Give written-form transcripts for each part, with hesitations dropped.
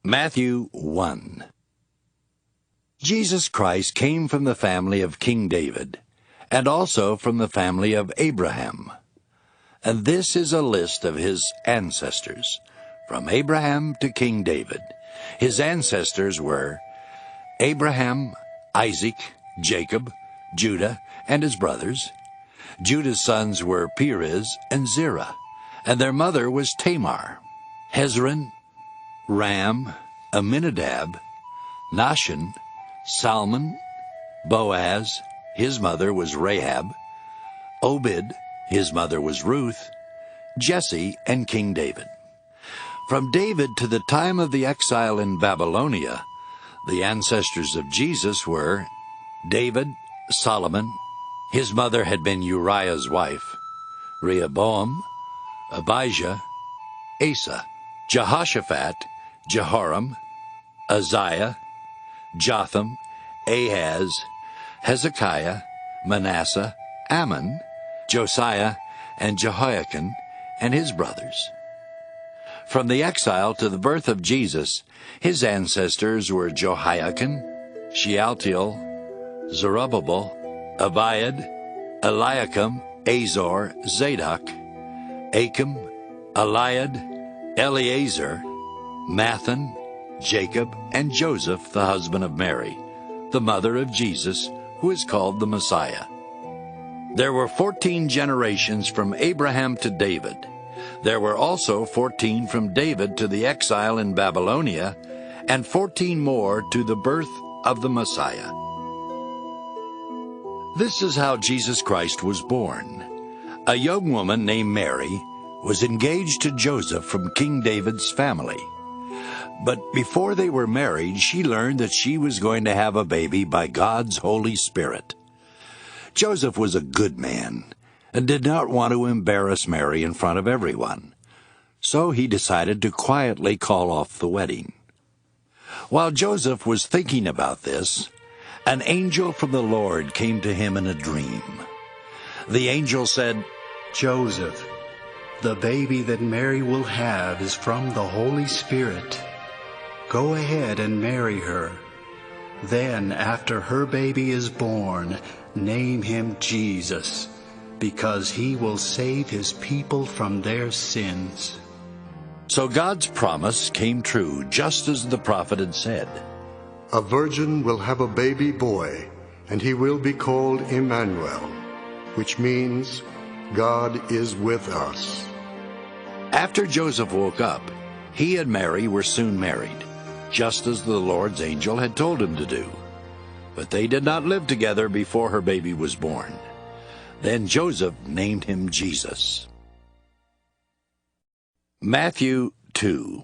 Matthew 1. Jesus Christ came from the family of King David, and also from the family of Abraham. And this is a list of his ancestors, from Abraham to King David. His ancestors were Abraham, Isaac, Jacob, Judah, and his brothers. Judah's sons were Perez and Zerah, and their mother was Tamar. Hezron, Ram, Amminadab, Nahshon, Salmon, Boaz, his mother was Rahab, Obed, his mother was Ruth, Jesse, and King David. From David to the time of the exile in Babylonia, the ancestors of Jesus were David, Solomon, his mother had been Uriah's wife, Rehoboam, Abijah, Asa, Jehoshaphat, Jehoram, Uzziah, Jotham, Ahaz, Hezekiah, Manasseh, Ammon, Josiah, and Jehoiakim, and his brothers. From the exile to the birth of Jesus, his ancestors were Jehoiakim, Shealtiel, Zerubbabel, Abiad, Eliakim, Azor, Zadok, Achim, Eliad, Eleazar, Mathan, Jacob, and Joseph, the husband of Mary, the mother of Jesus, who is called the Messiah. There were 14 generations from Abraham to David. There were also 14 from David to the exile in Babylonia, and 14 more to the birth of the Messiah. This is how Jesus Christ was born. A young woman named Mary was engaged to Joseph from King David's family. But before they were married, she learned that she was going to have a baby by God's Holy Spirit. Joseph was a good man and did not want to embarrass Mary in front of everyone. So he decided to quietly call off the wedding. While Joseph was thinking about this, an angel from the Lord came to him in a dream. The angel said, "Joseph, the baby that Mary will have is from the Holy Spirit. Go ahead and marry her. Then, after her baby is born, name him Jesus, because he will save his people from their sins." So God's promise came true, just as the prophet had said. A virgin will have a baby boy, and he will be called Emmanuel, which means God is with us. After Joseph woke up, he and Mary were soon married, just as the Lord's angel had told him to do. But they did not live together before her baby was born. Then Joseph named him Jesus. Matthew 2.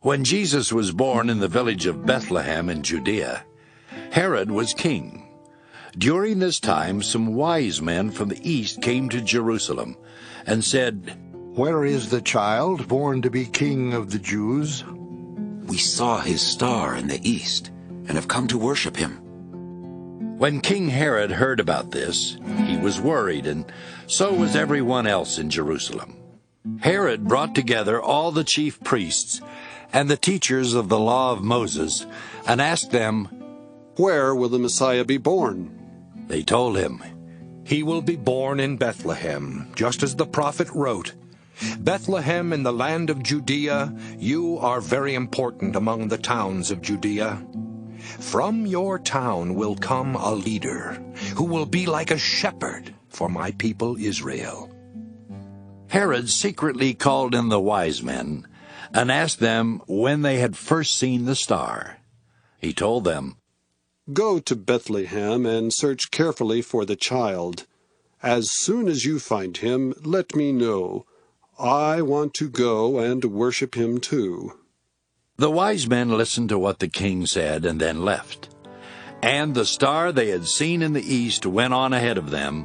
When Jesus was born in the village of Bethlehem in Judea, Herod was king. During this time, some wise men from the east came to Jerusalem and said, "Where is the child born to be King of the Jews?" We saw his star in the east and have come to worship him." When King Herod heard about this, he was worried, and so was everyone else in Jerusalem. Herod brought together all the chief priests and the teachers of the law of Moses and asked them, "Where will the Messiah be born?" They told him, "He will be born in Bethlehem, just as the prophet wrote. Bethlehem in the land of Judea, you are very important among the towns of Judea. From your town will come a leader who will be like a shepherd for my people Israel." Herod secretly called in the wise men and asked them when they had first seen the star. He told them, "Go to Bethlehem and search carefully for the child. As soon as you find him, let me know. I want to go and worship him too." The wise men listened to what the king said and then left. And the star they had seen in the east went on ahead of them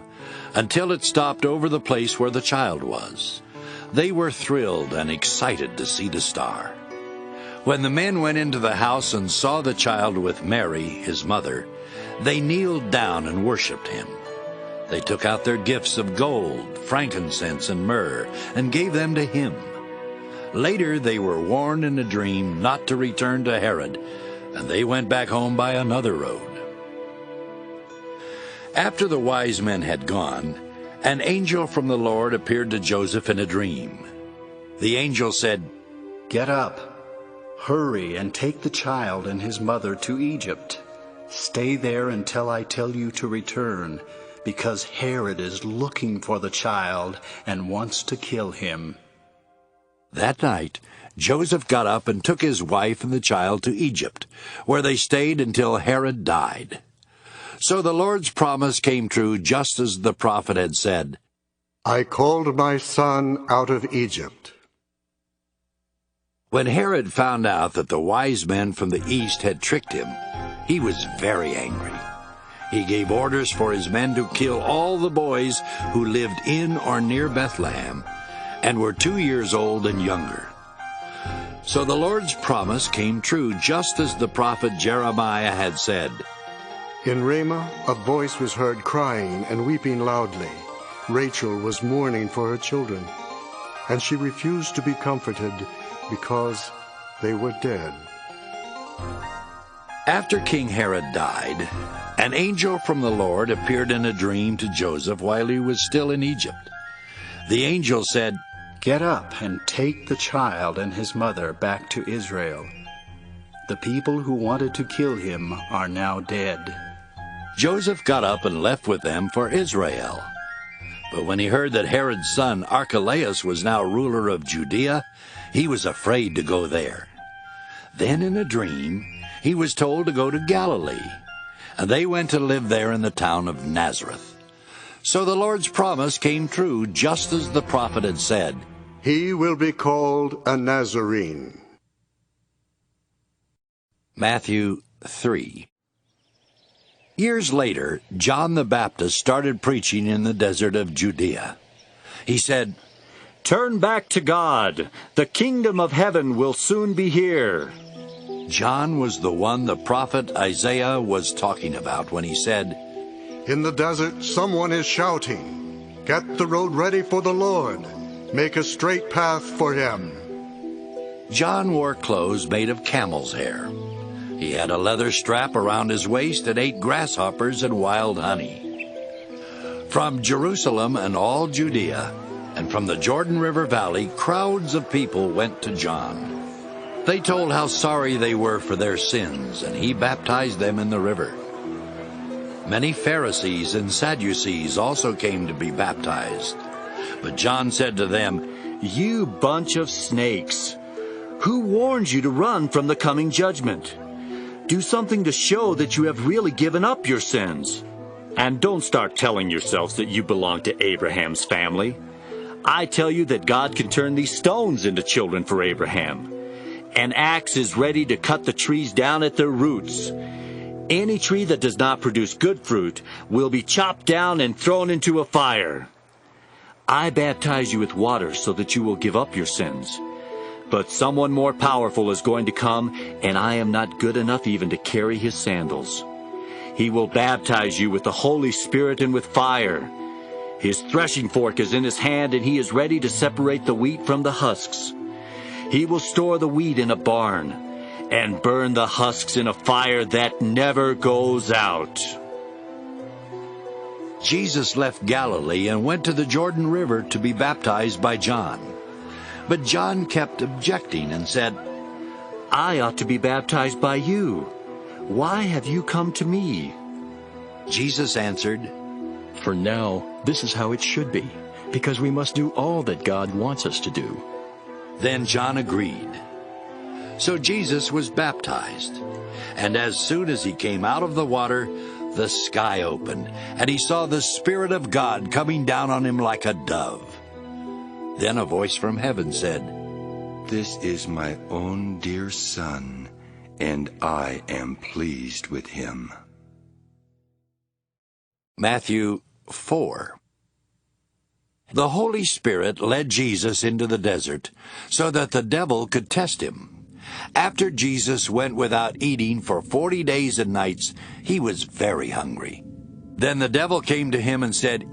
until it stopped over the place where the child was. They were thrilled and excited to see the star. When the men went into the house and saw the child with Mary, his mother, they kneeled down and worshipped him. They took out their gifts of gold, frankincense, and myrrh, and gave them to him. Later they were warned in a dream not to return to Herod, and they went back home by another road. After the wise men had gone, an angel from the Lord appeared to Joseph in a dream. The angel said, "Get up, hurry, and take the child and his mother to Egypt. Stay there until I tell you to return, because Herod is looking for the child and wants to kill him." That night, Joseph got up and took his wife and the child to Egypt, where they stayed until Herod died. So the Lord's promise came true, just as the prophet had said, I called my son out of Egypt. When Herod found out that the wise men from the east had tricked him, he was very angry. He gave orders for his men to kill all the boys who lived in or near Bethlehem and were 2 years old and younger. So the Lord's promise came true, just as the prophet Jeremiah had said. In Ramah a voice was heard crying and weeping loudly. Rachel was mourning for her children, and she refused to be comforted because they were dead. After King Herod died, an angel from the Lord appeared in a dream to Joseph while he was still in Egypt. The angel said, "Get up and take the child and his mother back to Israel. The people who wanted to kill him are now dead." Joseph got up and left with them for Israel. But when he heard that Herod's son Archelaus was now ruler of Judea, he was afraid to go there. Then in a dream, he was told to go to Galilee, and they went to live there in the town of Nazareth. So the Lord's promise came true, just as the prophet had said. He will be called a Nazarene. Matthew 3. Years later, John the Baptist started preaching in the desert of Judea. He said, "Turn back to God. The kingdom of heaven will soon be here." John was the one the prophet Isaiah was talking about when he said, In the desert someone is shouting, Get the road ready for the Lord. Make a straight path for him. John wore clothes made of camel's hair. He had a leather strap around his waist and ate grasshoppers and wild honey. From Jerusalem and all Judea, and from the Jordan River Valley, crowds of people went to John. They told how sorry they were for their sins, and he baptized them in the river. Many Pharisees and Sadducees also came to be baptized. But John said to them, "You bunch of snakes! Who warned you to run from the coming judgment? Do something to show that you have really given up your sins. And don't start telling yourselves that you belong to Abraham's family. I tell you that God can turn these stones into children for Abraham. An axe is ready to cut the trees down at their roots. Any tree that does not produce good fruit will be chopped down and thrown into a fire. I baptize you with water so that you will give up your sins. But someone more powerful is going to come, and I am not good enough even to carry his sandals. He will baptize you with the Holy Spirit and with fire. His threshing fork is in his hand, and he is ready to separate the wheat from the husks. He will store the wheat in a barn and burn the husks in a fire that never goes out." Jesus left Galilee and went to the Jordan River to be baptized by John. But John kept objecting and said, "I ought to be baptized by you. Why have you come to me?" Jesus answered, "For now, this is how it should be, because we must do all that God wants us to do." Then John agreed. So Jesus was baptized, and as soon as he came out of the water, the sky opened, and he saw the Spirit of God coming down on him like a dove. Then a voice from heaven said, This is my own dear Son, and I am pleased with him. Matthew 4. The Holy Spirit led Jesus into the desert so that the devil could test him. After Jesus went without eating for 40 days and nights, he was very hungry. Then the devil came to him and said,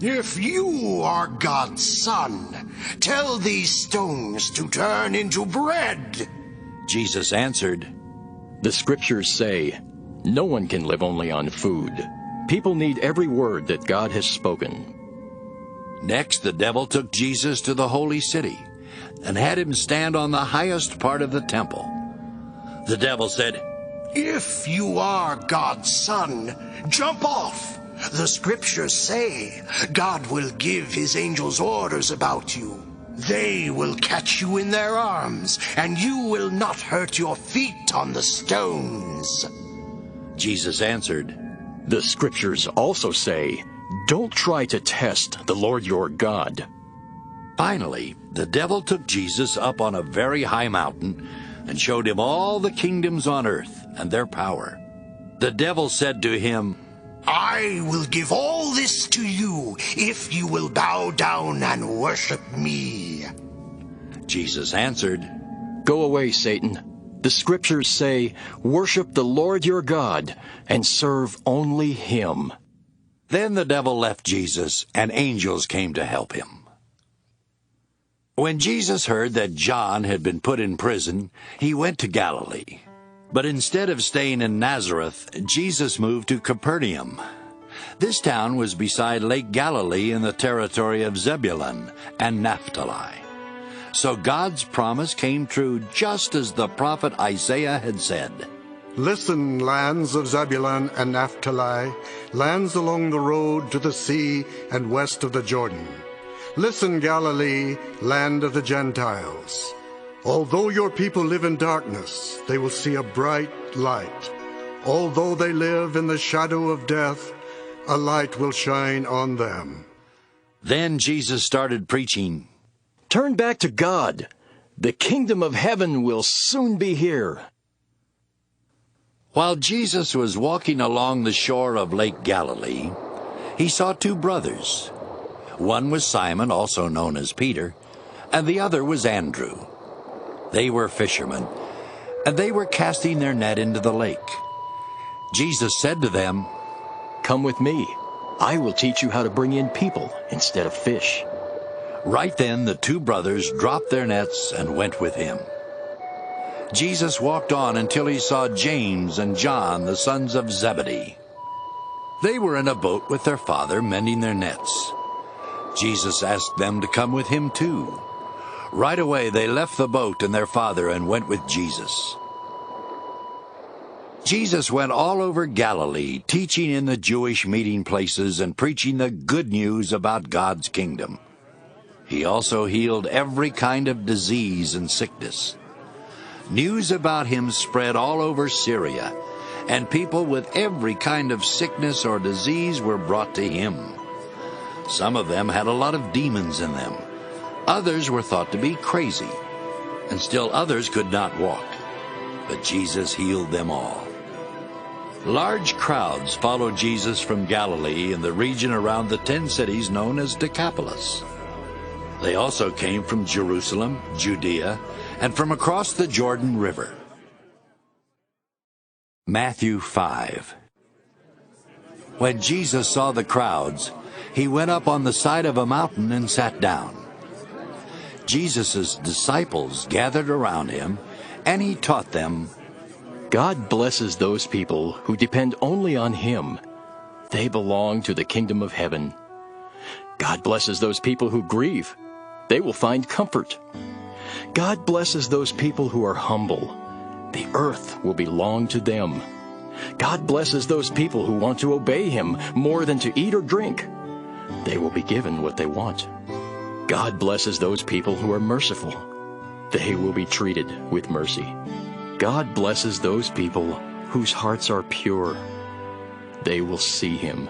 If you are God's son, tell these stones to turn into bread. Jesus answered, The Scriptures say, no one can live only on food. People need every word that God has spoken. Next, the devil took Jesus to the holy city and had him stand on the highest part of the temple. The devil said, If you are God's son, jump off. The Scriptures say God will give his angels orders about you. They will catch you in their arms, and you will not hurt your feet on the stones. Jesus answered, The Scriptures also say, don't try to test the Lord your God. Finally, the devil took Jesus up on a very high mountain and showed him all the kingdoms on earth and their power. The devil said to him, I will give all this to you if you will bow down and worship me. Jesus answered, Go away, Satan. The Scriptures say, worship the Lord your God and serve only him. Then the devil left Jesus, and angels came to help him. When Jesus heard that John had been put in prison, he went to Galilee. But instead of staying in Nazareth, Jesus moved to Capernaum. This town was beside Lake Galilee in the territory of Zebulun and Naphtali. So God's promise came true just as the prophet Isaiah had said. Listen, lands of Zebulun and Naphtali, lands along the road to the sea and west of the Jordan. Listen, Galilee, land of the Gentiles. Although your people live in darkness, they will see a bright light. Although they live in the shadow of death, a light will shine on them. Then Jesus started preaching, Turn back to God. The kingdom of heaven will soon be here. While Jesus was walking along the shore of Lake Galilee, he saw two brothers. One was Simon, also known as Peter, and the other was Andrew. They were fishermen, and they were casting their net into the lake. Jesus said to them, Come with me. I will teach you how to bring in people instead of fish. Right then the two brothers dropped their nets and went with him. Jesus walked on until he saw James and John, the sons of Zebedee. They were in a boat with their father, mending their nets. Jesus asked them to come with him too. Right away they left the boat and their father and went with Jesus. Jesus went all over Galilee, teaching in the Jewish meeting places and preaching the good news about God's kingdom. He also healed every kind of disease and sickness. News about him spread all over Syria, and people with every kind of sickness or disease were brought to him. Some of them had a lot of demons in them. Others were thought to be crazy, and still others could not walk. But Jesus healed them all. Large crowds followed Jesus from Galilee and the region around the 10 cities known as Decapolis. They also came from Jerusalem, Judea, and from across the Jordan River. Matthew 5. When Jesus saw the crowds, he went up on the side of a mountain and sat down. Jesus' disciples gathered around him, and he taught them, God blesses those people who depend only on him. They belong to the kingdom of heaven. God blesses those people who grieve. They will find comfort. God blesses those people who are humble. The earth will belong to them. God blesses those people who want to obey him more than to eat or drink. They will be given what they want. God blesses those people who are merciful. They will be treated with mercy. God blesses those people whose hearts are pure. They will see him.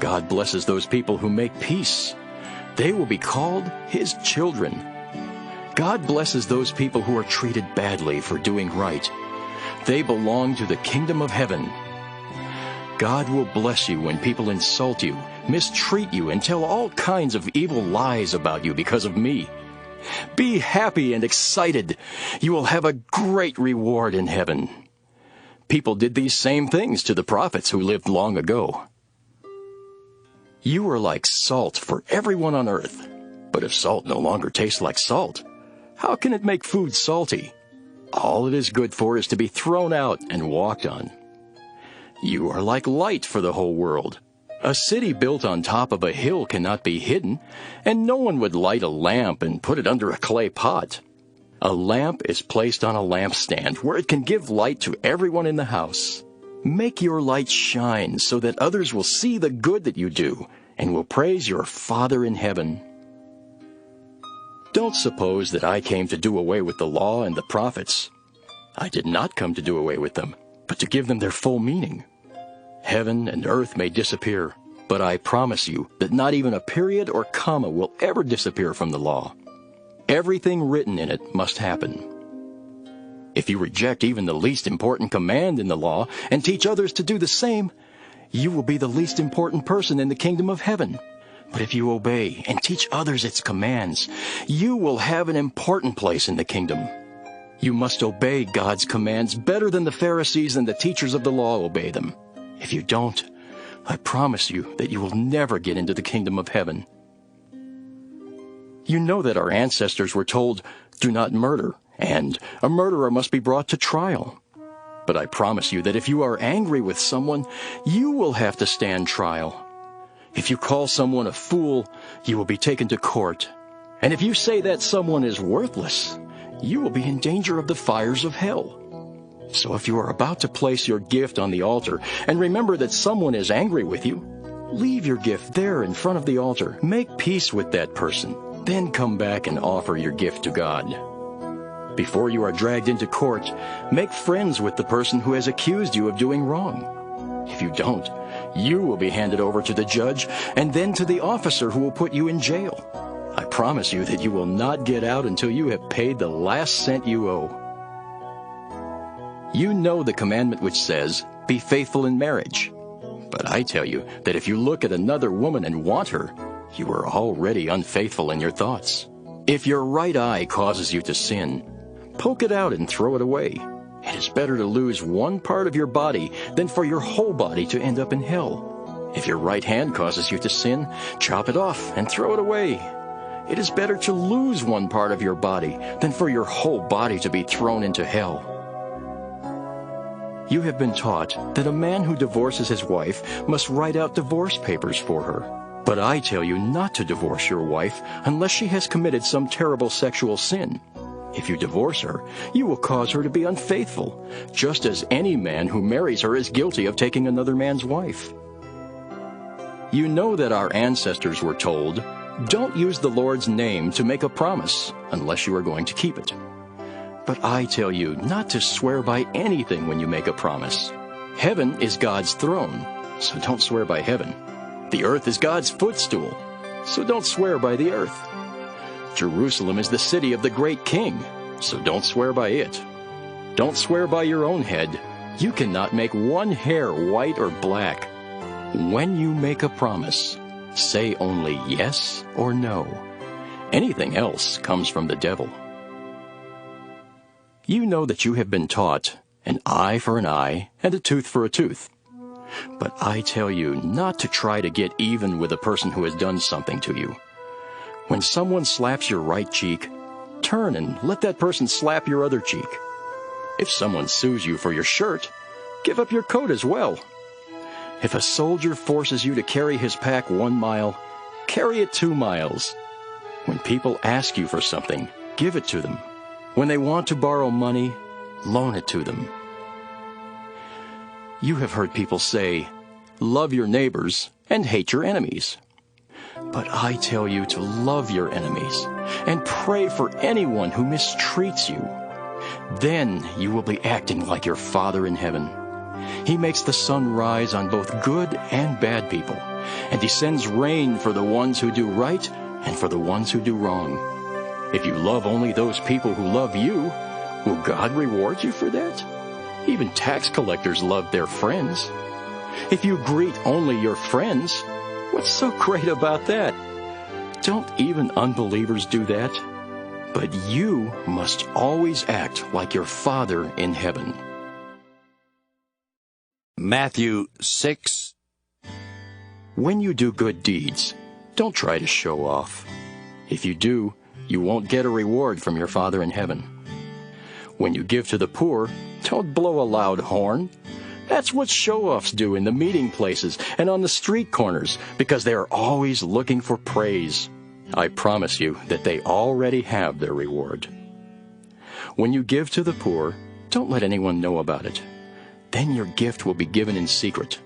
God blesses those people who make peace. They will be called his children. God blesses those people who are treated badly for doing right. They belong to the kingdom of heaven. God will bless you when people insult you, mistreat you, and tell all kinds of evil lies about you because of me. Be happy and excited. You will have a great reward in heaven. People did these same things to the prophets who lived long ago. You are like salt for everyone on earth. But if salt no longer tastes like salt, how can it make food salty? All it is good for is to be thrown out and walked on. You are like light for the whole world. A city built on top of a hill cannot be hidden, and no one would light a lamp and put it under a clay pot. A lamp is placed on a lampstand where it can give light to everyone in the house. Make your light shine so that others will see the good that you do and will praise your Father in heaven. Don't suppose that I came to do away with the law and the prophets. I did not come to do away with them, but to give them their full meaning. Heaven and earth may disappear, but I promise you that not even a period or comma will ever disappear from the law. Everything written in it must happen. If you reject even the least important command in the law and teach others to do the same, you will be the least important person in the kingdom of heaven. But if you obey and teach others its commands, you will have an important place in the kingdom. You must obey God's commands better than the Pharisees and the teachers of the law obey them. If you don't, I promise you that you will never get into the kingdom of heaven. You know that our ancestors were told, "Do not murder," and "A murderer must be brought to trial." But I promise you that if you are angry with someone, you will have to stand trial. If you call someone a fool, you will be taken to court. And if you say that someone is worthless, you will be in danger of the fires of hell. So if you are about to place your gift on the altar and remember that someone is angry with you, leave your gift there in front of the altar. Make peace with that person. Then come back and offer your gift to God. Before you are dragged into court, make friends with the person who has accused you of doing wrong. If you don't, you will be handed over to the judge and then to the officer who will put you in jail. I promise you that you will not get out until you have paid the last cent you owe. You know the commandment which says, "Be faithful in marriage." But I tell you that if you look at another woman and want her, you are already unfaithful in your thoughts. If your right eye causes you to sin, poke it out and throw it away. It is better to lose one part of your body than for your whole body to end up in hell. If your right hand causes you to sin, chop it off and throw it away. It is better to lose one part of your body than for your whole body to be thrown into hell. You have been taught that a man who divorces his wife must write out divorce papers for her. But I tell you not to divorce your wife unless she has committed some terrible sexual sin. If you divorce her, you will cause her to be unfaithful, just as any man who marries her is guilty of taking another man's wife. You know that our ancestors were told, "Don't use the Lord's name to make a promise unless you are going to keep it." But I tell you not to swear by anything when you make a promise. Heaven is God's throne, so don't swear by heaven. The earth is God's footstool, so don't swear by the earth. Jerusalem is the city of the great king, so don't swear by it. Don't swear by your own head. You cannot make one hair white or black. When you make a promise, say only yes or no. Anything else comes from the devil. You know that you have been taught an eye for an eye and a tooth for a tooth. But I tell you not to try to get even with a person who has done something to you. When someone slaps your right cheek, turn and let that person slap your other cheek. If someone sues you for your shirt, give up your coat as well. If a soldier forces you to carry his pack 1 mile, carry it 2 miles. When people ask you for something, give it to them. When they want to borrow money, loan it to them. You have heard people say, "Love your neighbors and hate your enemies." But I tell you to love your enemies and pray for anyone who mistreats you. Then you will be acting like your Father in heaven. He makes the sun rise on both good and bad people, and he sends rain for the ones who do right and for the ones who do wrong. If you love only those people who love you, will God reward you for that? Even tax collectors love their friends. If you greet only your friends, what's so great about that? Don't even unbelievers do that? But you must always act like your Father in heaven. Matthew 6. When you do good deeds, don't try to show off. If you do, you won't get a reward from your Father in heaven. When you give to the poor, don't blow a loud horn. That's what show-offs do in the meeting places and on the street corners, because they are always looking for praise. I promise you that they already have their reward. When you give to the poor, don't let anyone know about it. Then your gift will be given in secret.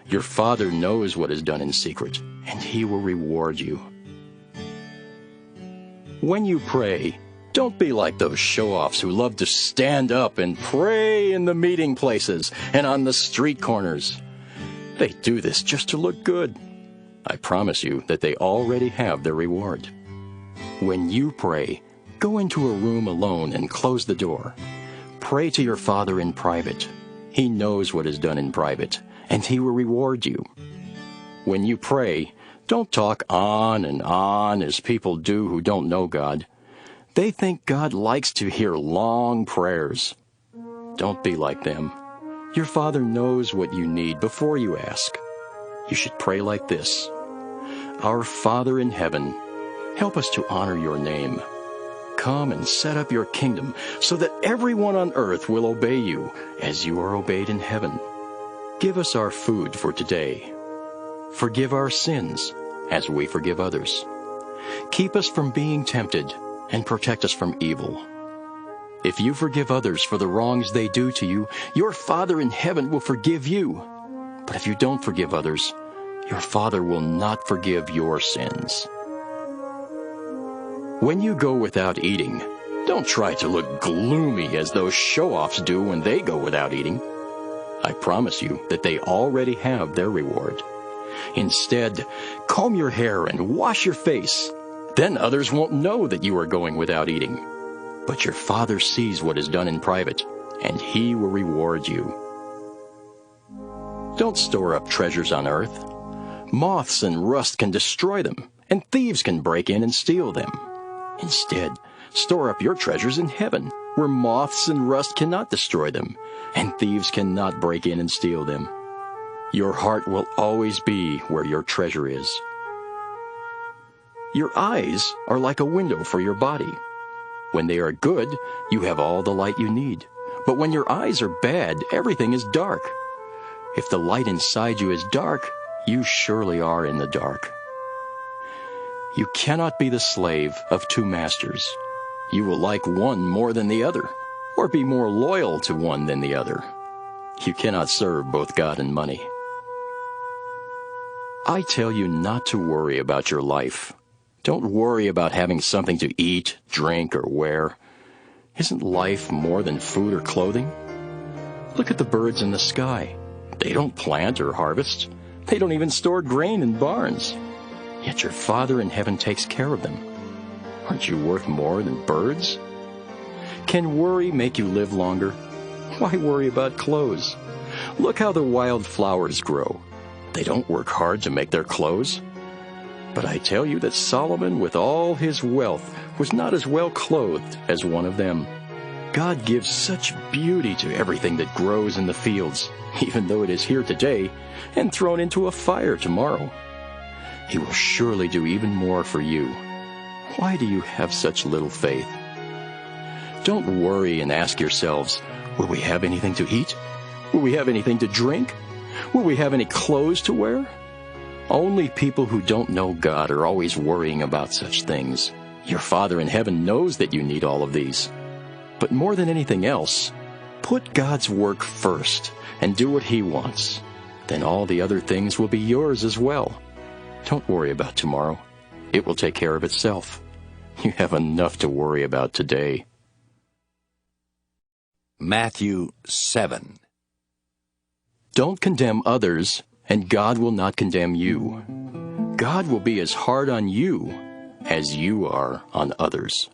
Your Father knows what is done in secret, and He will reward you. When you pray, don't be like those show-offs who love to stand up and pray in the meeting places and on the street corners. They do this just to look good. I promise you that they already have their reward. When you pray, go into a room alone and close the door. Pray to your Father in private. He knows what is done in private, and He will reward you. When you pray, don't talk on and on as people do who don't know God. They think God likes to hear long prayers. Don't be like them. Your Father knows what you need before you ask. You should pray like this: Our Father in heaven, help us to honor your name. Come and set up your kingdom so that everyone on earth will obey you as you are obeyed in heaven. Give us our food for today. Forgive our sins as we forgive others. Keep us from being tempted and protect us from evil. If you forgive others for the wrongs they do to you, your Father in heaven will forgive you. But if you don't forgive others, your Father will not forgive your sins. When you go without eating, don't try to look gloomy as those show-offs do when they go without eating. I promise you that they already have their reward. Instead, comb your hair and wash your face. Then others won't know that you are going without eating. But your Father sees what is done in private, and He will reward you. Don't store up treasures on earth. Moths and rust can destroy them, and thieves can break in and steal them. Instead, store up your treasures in heaven, where moths and rust cannot destroy them, and thieves cannot break in and steal them. Your heart will always be where your treasure is. Your eyes are like a window for your body. When they are good, you have all the light you need. But when your eyes are bad, everything is dark. If the light inside you is dark, you surely are in the dark. You cannot be the slave of two masters. You will like one more than the other, or be more loyal to one than the other. You cannot serve both God and money. I tell you not to worry about your life. Don't worry about having something to eat, drink, or wear. Isn't life more than food or clothing? Look at the birds in the sky. They don't plant or harvest. They don't even store grain in barns. Yet your Father in heaven takes care of them. Aren't you worth more than birds? Can worry make you live longer? Why worry about clothes? Look how the wild flowers grow. They don't work hard to make their clothes. But I tell you that Solomon, with all his wealth, was not as well clothed as one of them. God gives such beauty to everything that grows in the fields, even though it is here today and thrown into a fire tomorrow. He will surely do even more for you. Why do you have such little faith? Don't worry and ask yourselves, will we have anything to eat? Will we have anything to drink? Will we have any clothes to wear? Only people who don't know God are always worrying about such things. Your Father in heaven knows that you need all of these. But more than anything else, put God's work first and do what He wants. Then all the other things will be yours as well. Don't worry about tomorrow. It will take care of itself. You have enough to worry about today. Matthew 7. Don't condemn others, and God will not condemn you. God will be as hard on you as you are on others.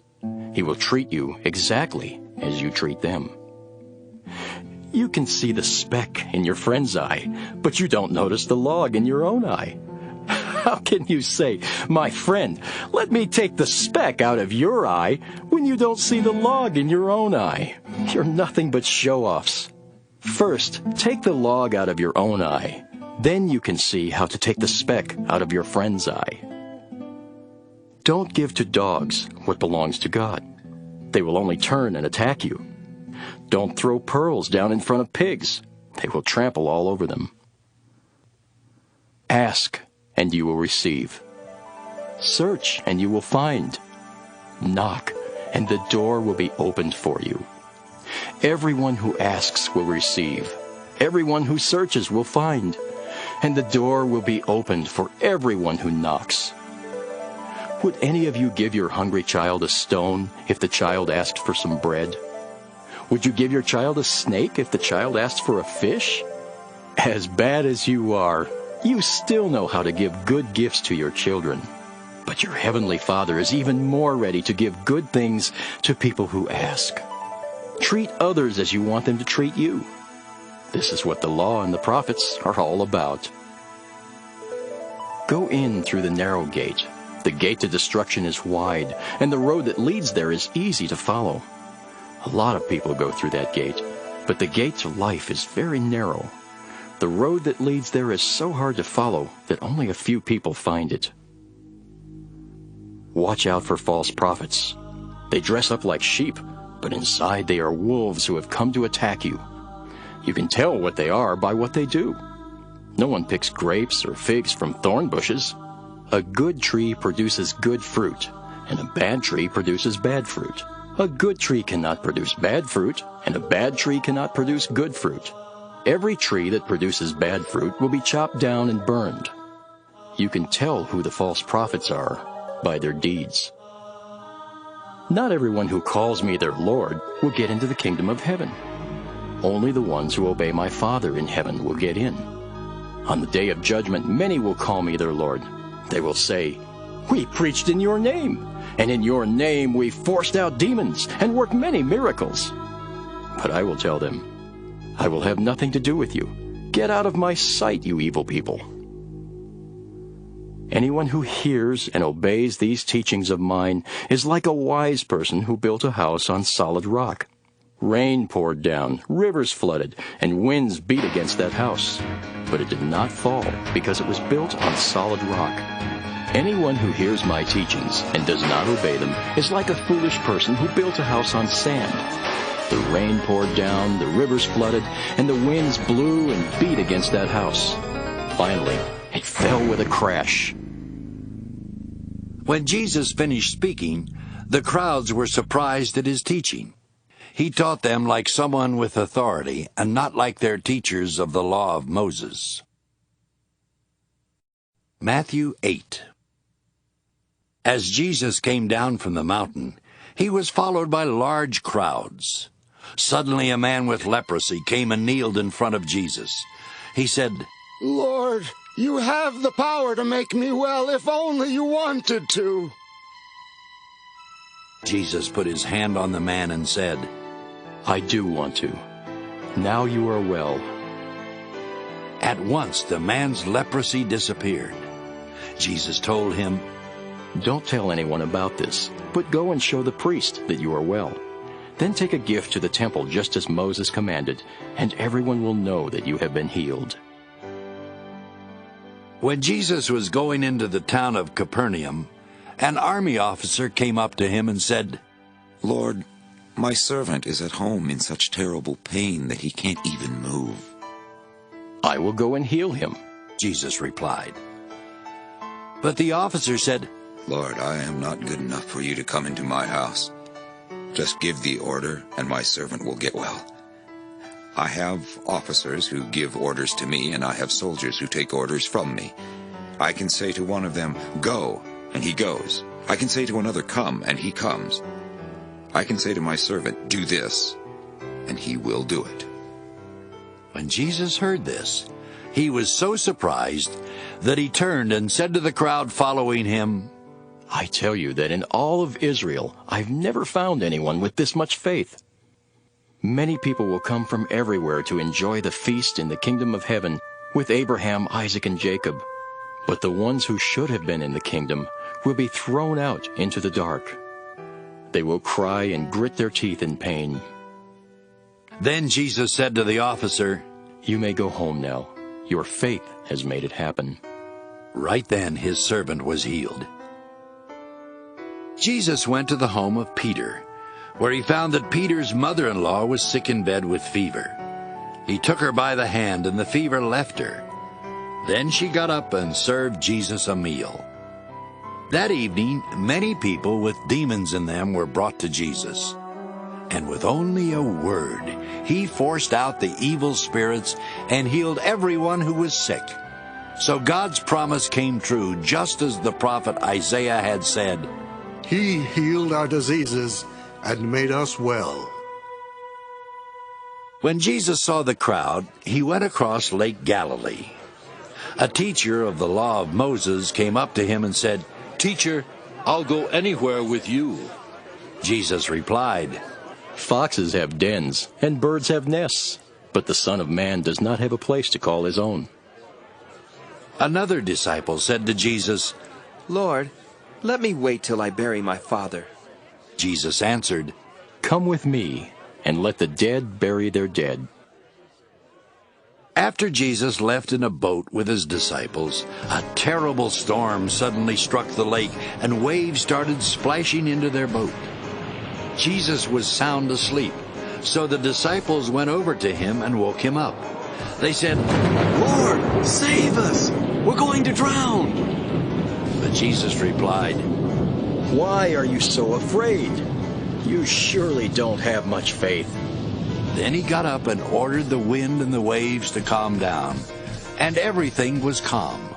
He will treat you exactly as you treat them. You can see the speck in your friend's eye, but you don't notice the log in your own eye. How can you say, "My friend, let me take the speck out of your eye," when you don't see the log in your own eye? You're nothing but show-offs. First, take the log out of your own eye. Then you can see how to take the speck out of your friend's eye. Don't give to dogs what belongs to God. They will only turn and attack you. Don't throw pearls down in front of pigs. They will trample all over them. Ask, and you will receive. Search, and you will find. Knock, and the door will be opened for you. Everyone who asks will receive. Everyone who searches will find. And the door will be opened for everyone who knocks. Would any of you give your hungry child a stone if the child asked for some bread? Would you give your child a snake if the child asked for a fish? As bad as you are, you still know how to give good gifts to your children. But your heavenly Father is even more ready to give good things to people who ask. Treat others as you want them to treat you. This is what the law and the prophets are all about. Go in through the narrow gate. The gate to destruction is wide, and the road that leads there is easy to follow. A lot of people go through that gate, but the gate to life is very narrow. The road that leads there is so hard to follow that only a few people find it. Watch out for false prophets. They dress up like sheep, but inside they are wolves who have come to attack you. You can tell what they are by what they do. No one picks grapes or figs from thorn bushes. A good tree produces good fruit, and a bad tree produces bad fruit. A good tree cannot produce bad fruit, and a bad tree cannot produce good fruit. Every tree that produces bad fruit will be chopped down and burned. You can tell who the false prophets are by their deeds. Not everyone who calls me their Lord will get into the kingdom of heaven. Only the ones who obey my Father in heaven will get in. On the day of judgment, many will call me their Lord. They will say, "We preached in your name, and in your name we forced out demons and worked many miracles." But I will tell them, "I will have nothing to do with you. Get out of my sight, you evil people." Anyone who hears and obeys these teachings of mine is like a wise person who built a house on solid rock. Rain poured down, rivers flooded, and winds beat against that house. But it did not fall because it was built on solid rock. Anyone who hears my teachings and does not obey them is like a foolish person who built a house on sand. The rain poured down, the rivers flooded, and the winds blew and beat against that house. Finally, it fell with a crash. When Jesus finished speaking, the crowds were surprised at his teaching. He taught them like someone with authority and not like their teachers of the law of Moses. Matthew 8. As Jesus came down from the mountain, he was followed by large crowds. Suddenly a man with leprosy came and kneeled in front of Jesus. He said, "Lord, you have the power to make me well if only you wanted to." Jesus put his hand on the man and said, "I do want to. Now you are well." At once the man's leprosy disappeared. Jesus told him, "Don't tell anyone about this, but go and show the priest that you are well. Then take a gift to the temple just as Moses commanded, and everyone will know that you have been healed." When Jesus was going into the town of Capernaum, an army officer came up to him and said, "Lord, my servant is at home in such terrible pain that he can't even move." "I will go and heal him," Jesus replied. But the officer said, "Lord, I am not good enough for you to come into my house. Just give the order, and my servant will get well. I have officers who give orders to me, and I have soldiers who take orders from me. I can say to one of them, 'Go,' and he goes. I can say to another, 'Come,' and he comes. I can say to my servant, 'Do this,' and he will do it." When Jesus heard this, he was so surprised that he turned and said to the crowd following him, "I tell you that in all of Israel I've never found anyone with this much faith." Many people will come from everywhere to enjoy the feast in the kingdom of heaven with Abraham, Isaac, and Jacob. But the ones who should have been in the kingdom will be thrown out into the dark. They will cry and grit their teeth in pain. Then Jesus said to the officer, "You may go home now. Your faith has made it happen." Right then his servant was healed. Jesus went to the home of Peter, where he found that Peter's mother-in-law was sick in bed with fever. He took her by the hand, and the fever left her. Then she got up and served Jesus a meal. That evening, many people with demons in them were brought to Jesus. And with only a word, he forced out the evil spirits and healed everyone who was sick. So God's promise came true, just as the prophet Isaiah had said, He healed our diseases and made us well. When Jesus saw the crowd, he went across Lake Galilee. A teacher of the law of Moses came up to him and said, "Teacher, I'll go anywhere with you." Jesus replied, "Foxes have dens, and birds have nests, but the Son of Man does not have a place to call his own." Another disciple said to Jesus, "Lord, let me wait till I bury my father." Jesus answered, "Come with me, and let the dead bury their dead." After Jesus left in a boat with his disciples, a terrible storm suddenly struck the lake, and waves started splashing into their boat. Jesus was sound asleep, so the disciples went over to him and woke him up. They said, "Lord, save us! We're going to drown!" But Jesus replied, "Why are you so afraid? You surely don't have much faith." Then he got up and ordered the wind and the waves to calm down, and everything was calm.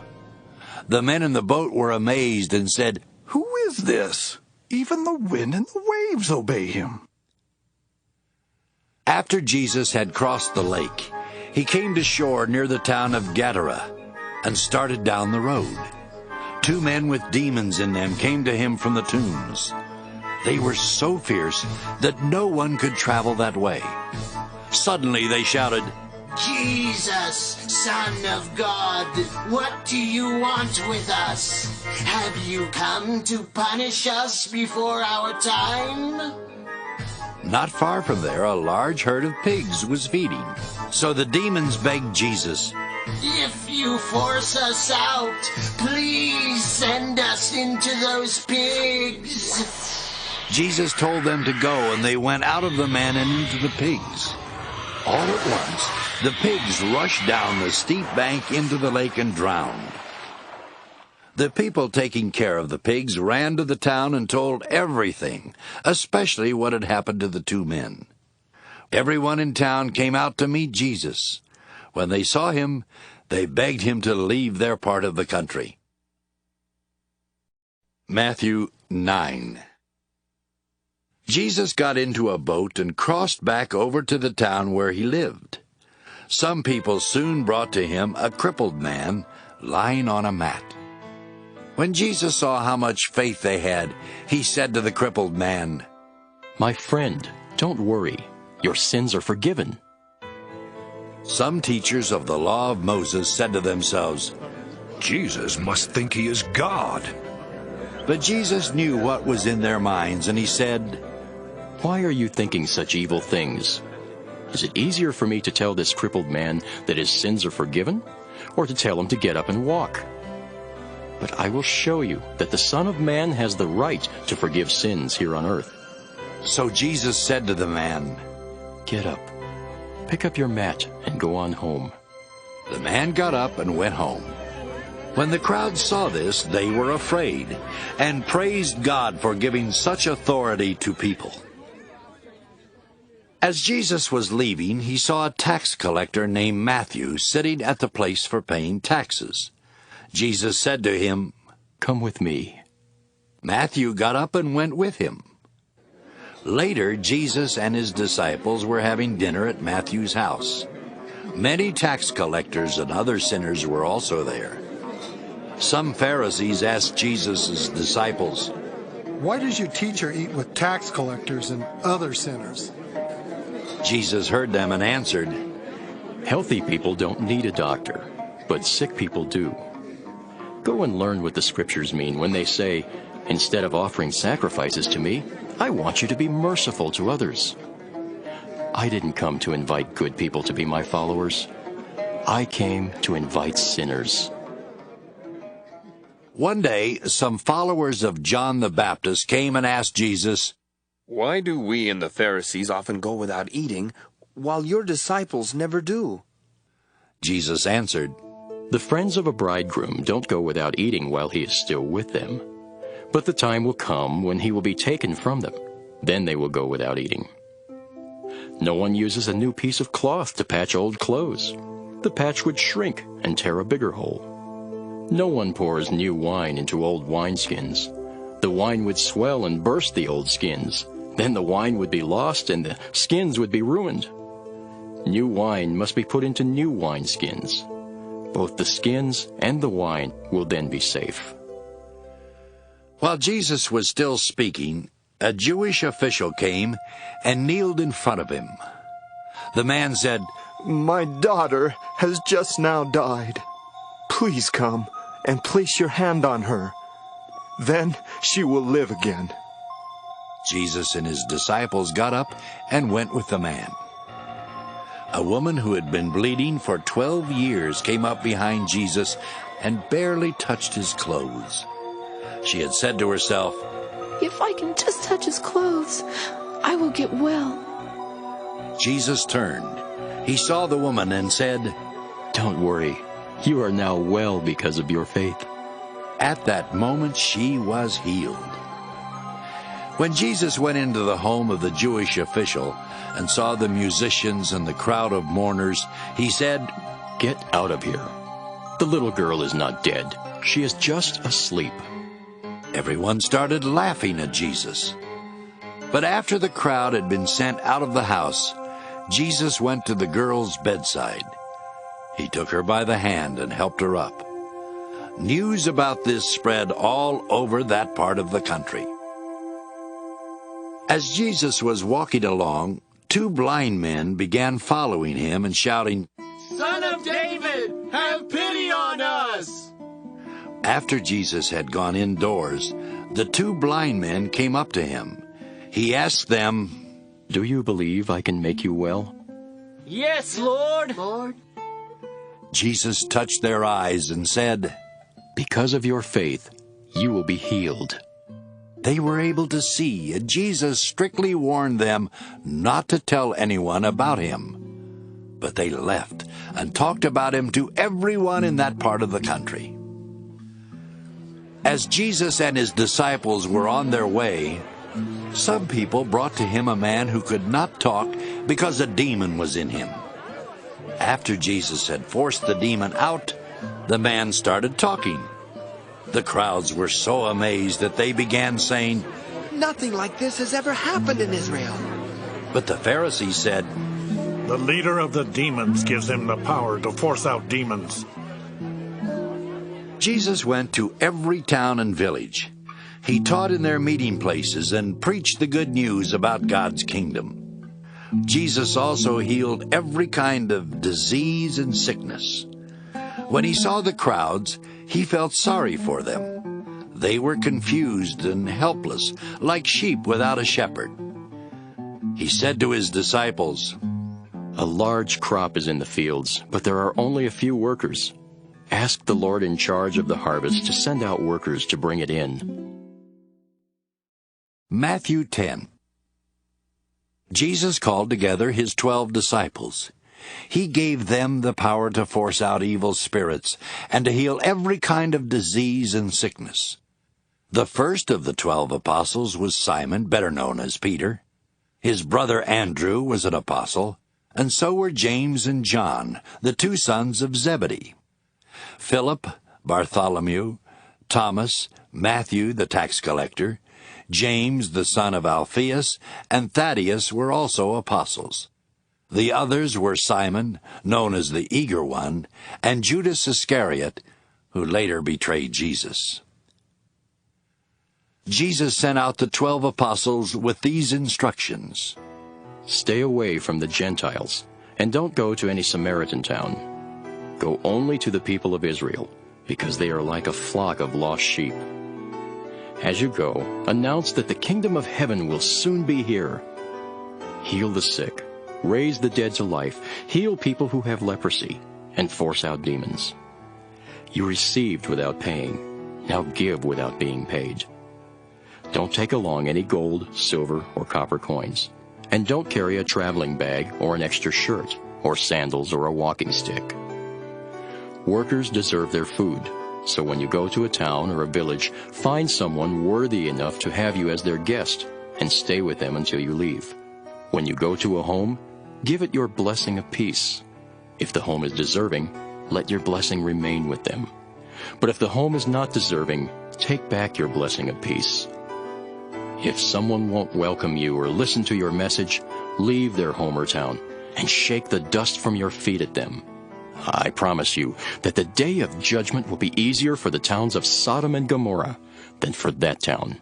The men in the boat were amazed and said, "Who is this? Even the wind and the waves obey him." After Jesus had crossed the lake, he came to shore near the town of Gadara and started down the road. 2 men with demons in them came to him from the tombs. They were so fierce that no one could travel that way. Suddenly they shouted, "Jesus, Son of God, what do you want with us? Have you come to punish us before our time?" Not far from there, a large herd of pigs was feeding. So the demons begged Jesus, "If you force us out, please send us into those pigs." Jesus told them to go, and they went out of the man and into the pigs. All at once, the pigs rushed down the steep bank into the lake and drowned. The people taking care of the pigs ran to the town and told everything, especially what had happened to the 2 men. Everyone in town came out to meet Jesus. When they saw him, they begged him to leave their part of the country. Matthew 9. Jesus got into a boat and crossed back over to the town where he lived. Some people soon brought to him a crippled man lying on a mat. When Jesus saw how much faith they had, he said to the crippled man, "My friend, don't worry. Your sins are forgiven." Some teachers of the law of Moses said to themselves, Jesus must think he is God. But Jesus knew what was in their minds, and he said, "Why are you thinking such evil things? Is it easier for me to tell this crippled man that his sins are forgiven, or to tell him to get up and walk? But I will show you that the Son of Man has the right to forgive sins here on earth." So Jesus said to the man, "Get up, pick up your mat, and go on home." The man got up and went home. When the crowd saw this, they were afraid, and praised God for giving such authority to people. As Jesus was leaving, he saw a tax collector named Matthew sitting at the place for paying taxes. Jesus said to him, "Come with me." Matthew got up and went with him. Later, Jesus and his disciples were having dinner at Matthew's house. Many tax collectors and other sinners were also there. Some Pharisees asked Jesus' disciples, "Why does your teacher eat with tax collectors and other sinners?" Jesus heard them and answered, "Healthy people don't need a doctor, but sick people do. Go and learn what the scriptures mean when they say, 'Instead of offering sacrifices to me, I want you to be merciful to others.' I didn't come to invite good people to be my followers. I came to invite sinners. One day, some followers of John the Baptist came and asked Jesus, "Why do we and the Pharisees often go without eating, while your disciples never do?" Jesus answered, The friends of a bridegroom don't go without eating while he is still with them. But the time will come when he will be taken from them. Then they will go without eating. No one uses a new piece of cloth to patch old clothes. The patch would shrink and tear a bigger hole. No one pours new wine into old wineskins. The wine would swell and burst the old skins. Then the wine would be lost and the skins would be ruined. New wine must be put into new wineskins. Both the skins and the wine will then be safe. While Jesus was still speaking, a Jewish official came and kneeled in front of him. The man said, "My daughter has just now died. Please come and place your hand on her. Then she will live again." Jesus and his disciples got up and went with the man. A woman who had been bleeding for 12 years came up behind Jesus and barely touched his clothes. She had said to herself, "If I can just touch his clothes, I will get well." Jesus turned. He saw the woman and said, "Don't worry. You are now well because of your faith." At that moment she was healed. When Jesus went into the home of the Jewish official and saw the musicians and the crowd of mourners, he said, "Get out of here. The little girl is not dead. She is just asleep." Everyone started laughing at Jesus. But after the crowd had been sent out of the house, Jesus went to the girl's bedside. He took her by the hand and helped her up. News about this spread all over that part of the country. As Jesus was walking along, 2 blind men began following him and shouting, "Son of David, have pity on us!" After Jesus had gone indoors, the 2 blind men came up to him. He asked them, "Do you believe I can make you well?" "Yes, Lord." Jesus touched their eyes and said, "Because of your faith, you will be healed." They were able to see, and Jesus strictly warned them not to tell anyone about him. But they left and talked about him to everyone in that part of the country. As Jesus and his disciples were on their way, some people brought to him a man who could not talk because a demon was in him. After Jesus had forced the demon out, the man started talking. The crowds were so amazed that they began saying, "Nothing like this has ever happened in Israel." But the Pharisees said, "The leader of the demons gives him the power to force out demons." Jesus went to every town and village. He taught in their meeting places and preached the good news about God's kingdom. Jesus also healed every kind of disease and sickness. When he saw the crowds, he felt sorry for them. They were confused and helpless, like sheep without a shepherd. He said to his disciples, "A large crop is in the fields, but there are only a few workers. Ask the Lord in charge of the harvest to send out workers to bring it in." Matthew 10. Jesus called together his 12 disciples. He gave them the power to force out evil spirits and to heal every kind of disease and sickness. The first of the 12 apostles was Simon, better known as Peter. His brother Andrew was an apostle, and so were James and John, the 2 sons of Zebedee. Philip, Bartholomew, Thomas, Matthew the tax collector, James the son of Alphaeus, and Thaddeus were also apostles. The others were Simon, known as the Eager One, and Judas Iscariot, who later betrayed Jesus. Jesus sent out the 12 apostles with these instructions. "Stay away from the Gentiles, and don't go to any Samaritan town. Go only to the people of Israel, because they are like a flock of lost sheep. As you go, announce that the kingdom of heaven will soon be here. Heal the sick, raise the dead to life, heal people who have leprosy, and force out demons. You received without paying. Now give without being paid. Don't take along any gold, silver, or copper coins. And don't carry a traveling bag or an extra shirt, or sandals or a walking stick. Workers deserve their food, so when you go to a town or a village, find someone worthy enough to have you as their guest, and stay with them until you leave. When you go to a home, give it your blessing of peace. If the home is deserving, let your blessing remain with them. But if the home is not deserving, take back your blessing of peace. If someone won't welcome you or listen to your message, leave their home or town and shake the dust from your feet at them. I promise you that the day of judgment will be easier for the towns of Sodom and Gomorrah than for that town.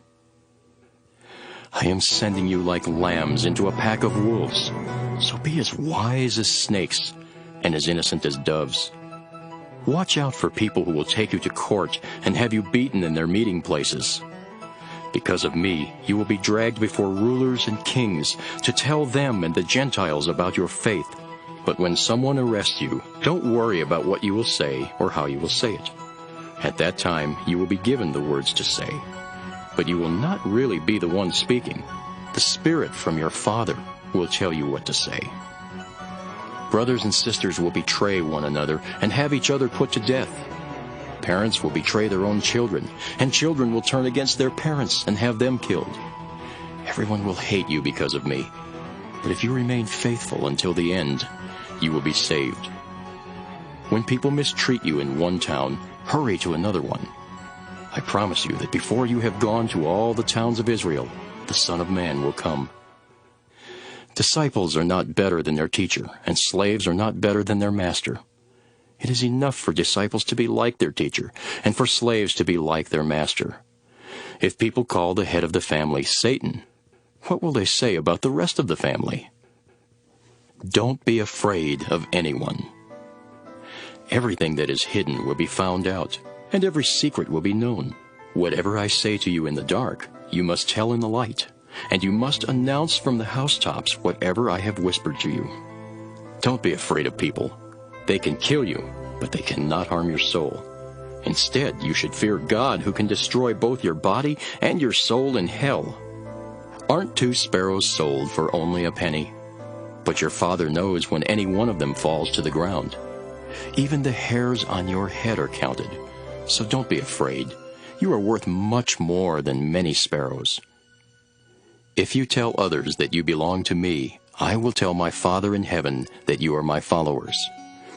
I am sending you like lambs into a pack of wolves, so be as wise as snakes and as innocent as doves. Watch out for people who will take you to court and have you beaten in their meeting places. Because of me, you will be dragged before rulers and kings to tell them and the Gentiles about your faith. But when someone arrests you, don't worry about what you will say or how you will say it. At that time, you will be given the words to say. But you will not really be the one speaking. The Spirit from your Father will tell you what to say. Brothers and sisters will betray one another and have each other put to death. Parents will betray their own children, and children will turn against their parents and have them killed. Everyone will hate you because of me. But if you remain faithful until the end, you will be saved. When people mistreat you in one town, hurry to another one. I promise you that before you have gone to all the towns of Israel, the Son of Man will come. Disciples are not better than their teacher, and slaves are not better than their master. It is enough for disciples to be like their teacher, and for slaves to be like their master. If people call the head of the family Satan, what will they say about the rest of the family? Don't be afraid of anyone. Everything that is hidden will be found out, and every secret will be known. Whatever I say to you in the dark, you must tell in the light, and you must announce from the housetops whatever I have whispered to you. Don't be afraid of people. They can kill you, but they cannot harm your soul. Instead, you should fear God, who can destroy both your body and your soul in hell. Aren't 2 sparrows sold for only a penny? But your Father knows when any one of them falls to the ground. Even the hairs on your head are counted. So don't be afraid. You are worth much more than many sparrows. If you tell others that you belong to me, I will tell my Father in heaven that you are my followers.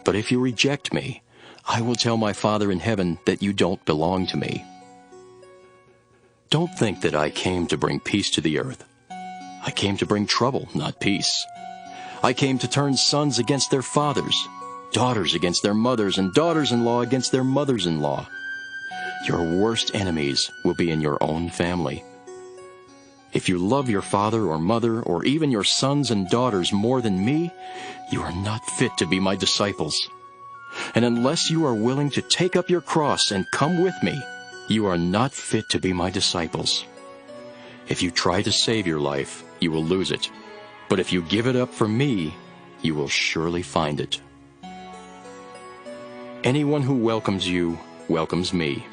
But if you reject me, I will tell my Father in heaven that you don't belong to me. Don't think that I came to bring peace to the earth. I came to bring trouble, not peace. I came to turn sons against their fathers, daughters against their mothers, and daughters-in-law against their mothers-in-law. Your worst enemies will be in your own family. If you love your father or mother, or even your sons and daughters more than me, you are not fit to be my disciples. And unless you are willing to take up your cross and come with me, you are not fit to be my disciples. If you try to save your life, you will lose it. But if you give it up for me, you will surely find it. Anyone who welcomes you welcomes me,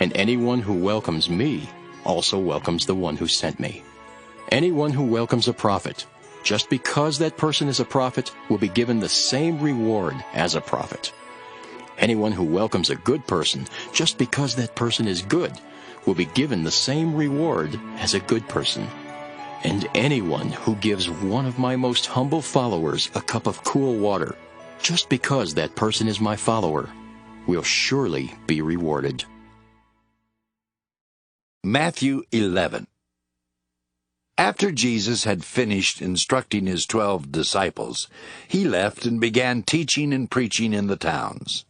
and anyone who welcomes me also welcomes the one who sent me. Anyone who welcomes a prophet, just because that person is a prophet, will be given the same reward as a prophet. Anyone who welcomes a good person, just because that person is good, will be given the same reward as a good person. And anyone who gives one of my most humble followers a cup of cool water, just because that person is my follower, will surely be rewarded. Matthew 11. After Jesus had finished instructing his 12 disciples, he left and began teaching and preaching in the towns.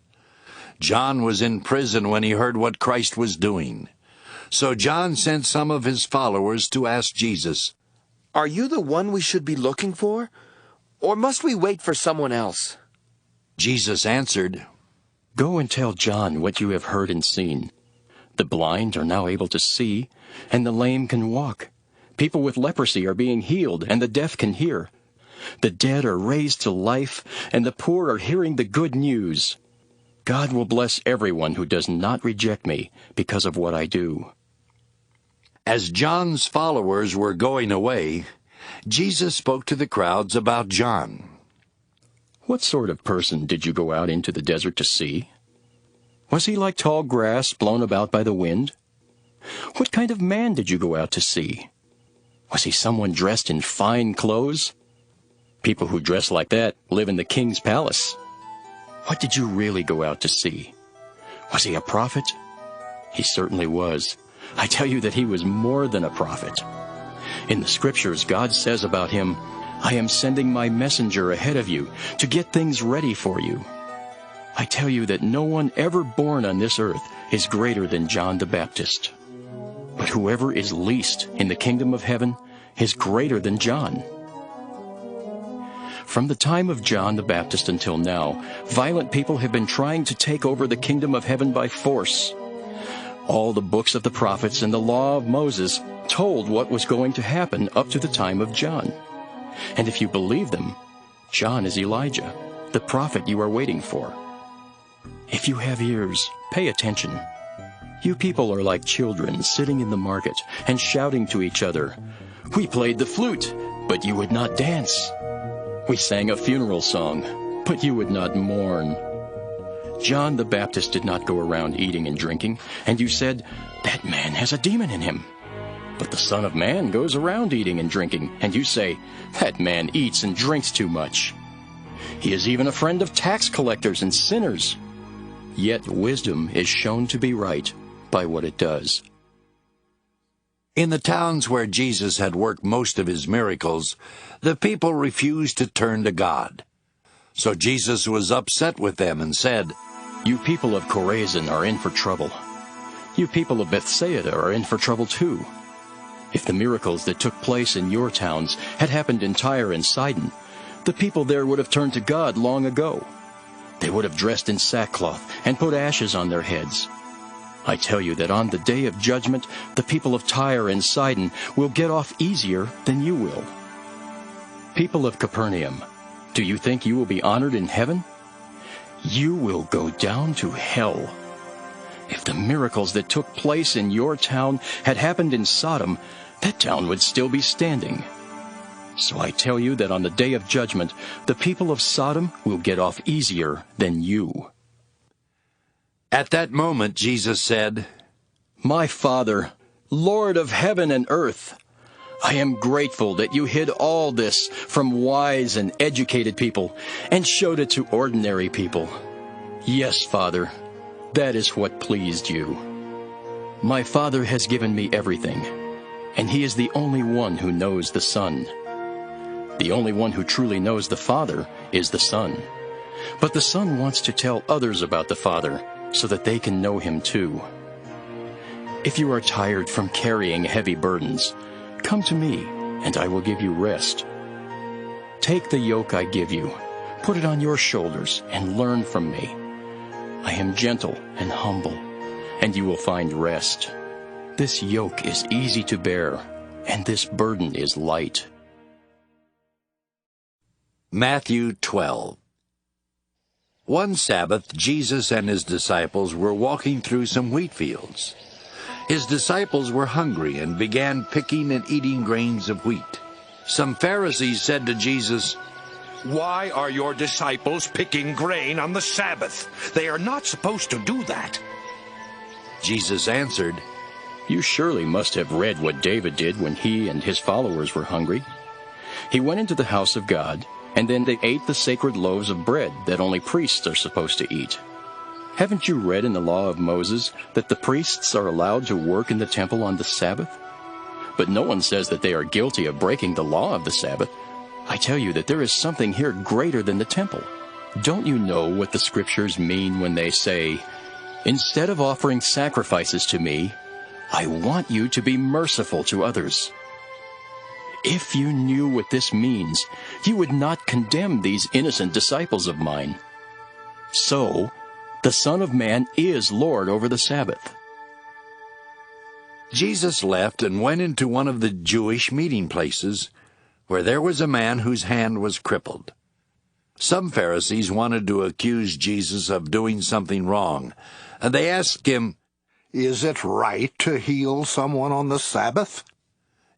John was in prison when he heard what Christ was doing. So John sent some of his followers to ask Jesus, "Are you the one we should be looking for? Or must we wait for someone else?" Jesus answered, Go and tell John what you have heard and seen. The blind are now able to see, and the lame can walk. People with leprosy are being healed, and the deaf can hear. The dead are raised to life, and the poor are hearing the good news. God will bless everyone who does not reject me because of what I do." As John's followers were going away, Jesus spoke to the crowds about John. "What sort of person did you go out into the desert to see? Was he like tall grass blown about by the wind? What kind of man did you go out to see? Was he someone dressed in fine clothes? People who dress like that live in the king's palace. What did you really go out to see? Was he a prophet? He certainly was. I tell you that he was more than a prophet. In the scriptures, God says about him, 'I am sending my messenger ahead of you to get things ready for you.' I tell you that no one ever born on this earth is greater than John the Baptist. But whoever is least in the kingdom of heaven is greater than John." From the time of John the Baptist until now, violent people have been trying to take over the kingdom of heaven by force. All the books of the prophets and the law of Moses told what was going to happen up to the time of John. And if you believe them, John is Elijah, the prophet you are waiting for. If you have ears, pay attention. You people are like children sitting in the market and shouting to each other, "We played the flute, but you would not dance. We sang a funeral song, but you would not mourn." John the Baptist did not go around eating and drinking, and you said, "That man has a demon in him." But the Son of Man goes around eating and drinking, and you say, "That man eats and drinks too much. He is even a friend of tax collectors and sinners." Yet wisdom is shown to be right by what it does. In the towns where Jesus had worked most of his miracles, the people refused to turn to God. So Jesus was upset with them and said, "You people of Chorazin are in for trouble. You people of Bethsaida are in for trouble too. If the miracles that took place in your towns had happened in Tyre and Sidon, the people there would have turned to God long ago. They would have dressed in sackcloth and put ashes on their heads. I tell you that on the day of judgment, the people of Tyre and Sidon will get off easier than you will. People of Capernaum, do you think you will be honored in heaven? You will go down to hell. If the miracles that took place in your town had happened in Sodom, that town would still be standing. So I tell you that on the day of judgment, the people of Sodom will get off easier than you." At that moment Jesus said, "My Father, Lord of heaven and earth, I am grateful that you hid all this from wise and educated people and showed it to ordinary people. Yes, Father, that is what pleased you. My Father has given me everything, and he is the only one who knows the Son. The only one who truly knows the Father is the Son. But the Son wants to tell others about the Father so that they can know him too. If you are tired from carrying heavy burdens, come to me, and I will give you rest. Take the yoke I give you, put it on your shoulders, and learn from me. I am gentle and humble, and you will find rest. This yoke is easy to bear, and this burden is light." Matthew 12. One Sabbath, Jesus and his disciples were walking through some wheat fields. His disciples were hungry and began picking and eating grains of wheat. Some Pharisees said to Jesus, "Why are your disciples picking grain on the Sabbath? They are not supposed to do that." Jesus answered, "You surely must have read what David did when he and his followers were hungry. He went into the house of God, and then they ate the sacred loaves of bread that only priests are supposed to eat. Haven't you read in the law of Moses that the priests are allowed to work in the temple on the Sabbath? But no one says that they are guilty of breaking the law of the Sabbath. I tell you that there is something here greater than the temple. Don't you know what the scriptures mean when they say, 'Instead of offering sacrifices to me, I want you to be merciful to others'? If you knew what this means, you would not condemn these innocent disciples of mine. So, the Son of Man is Lord over the Sabbath." Jesus left and went into one of the Jewish meeting places, where there was a man whose hand was crippled. Some Pharisees wanted to accuse Jesus of doing something wrong, and they asked him, "Is it right to heal someone on the Sabbath?"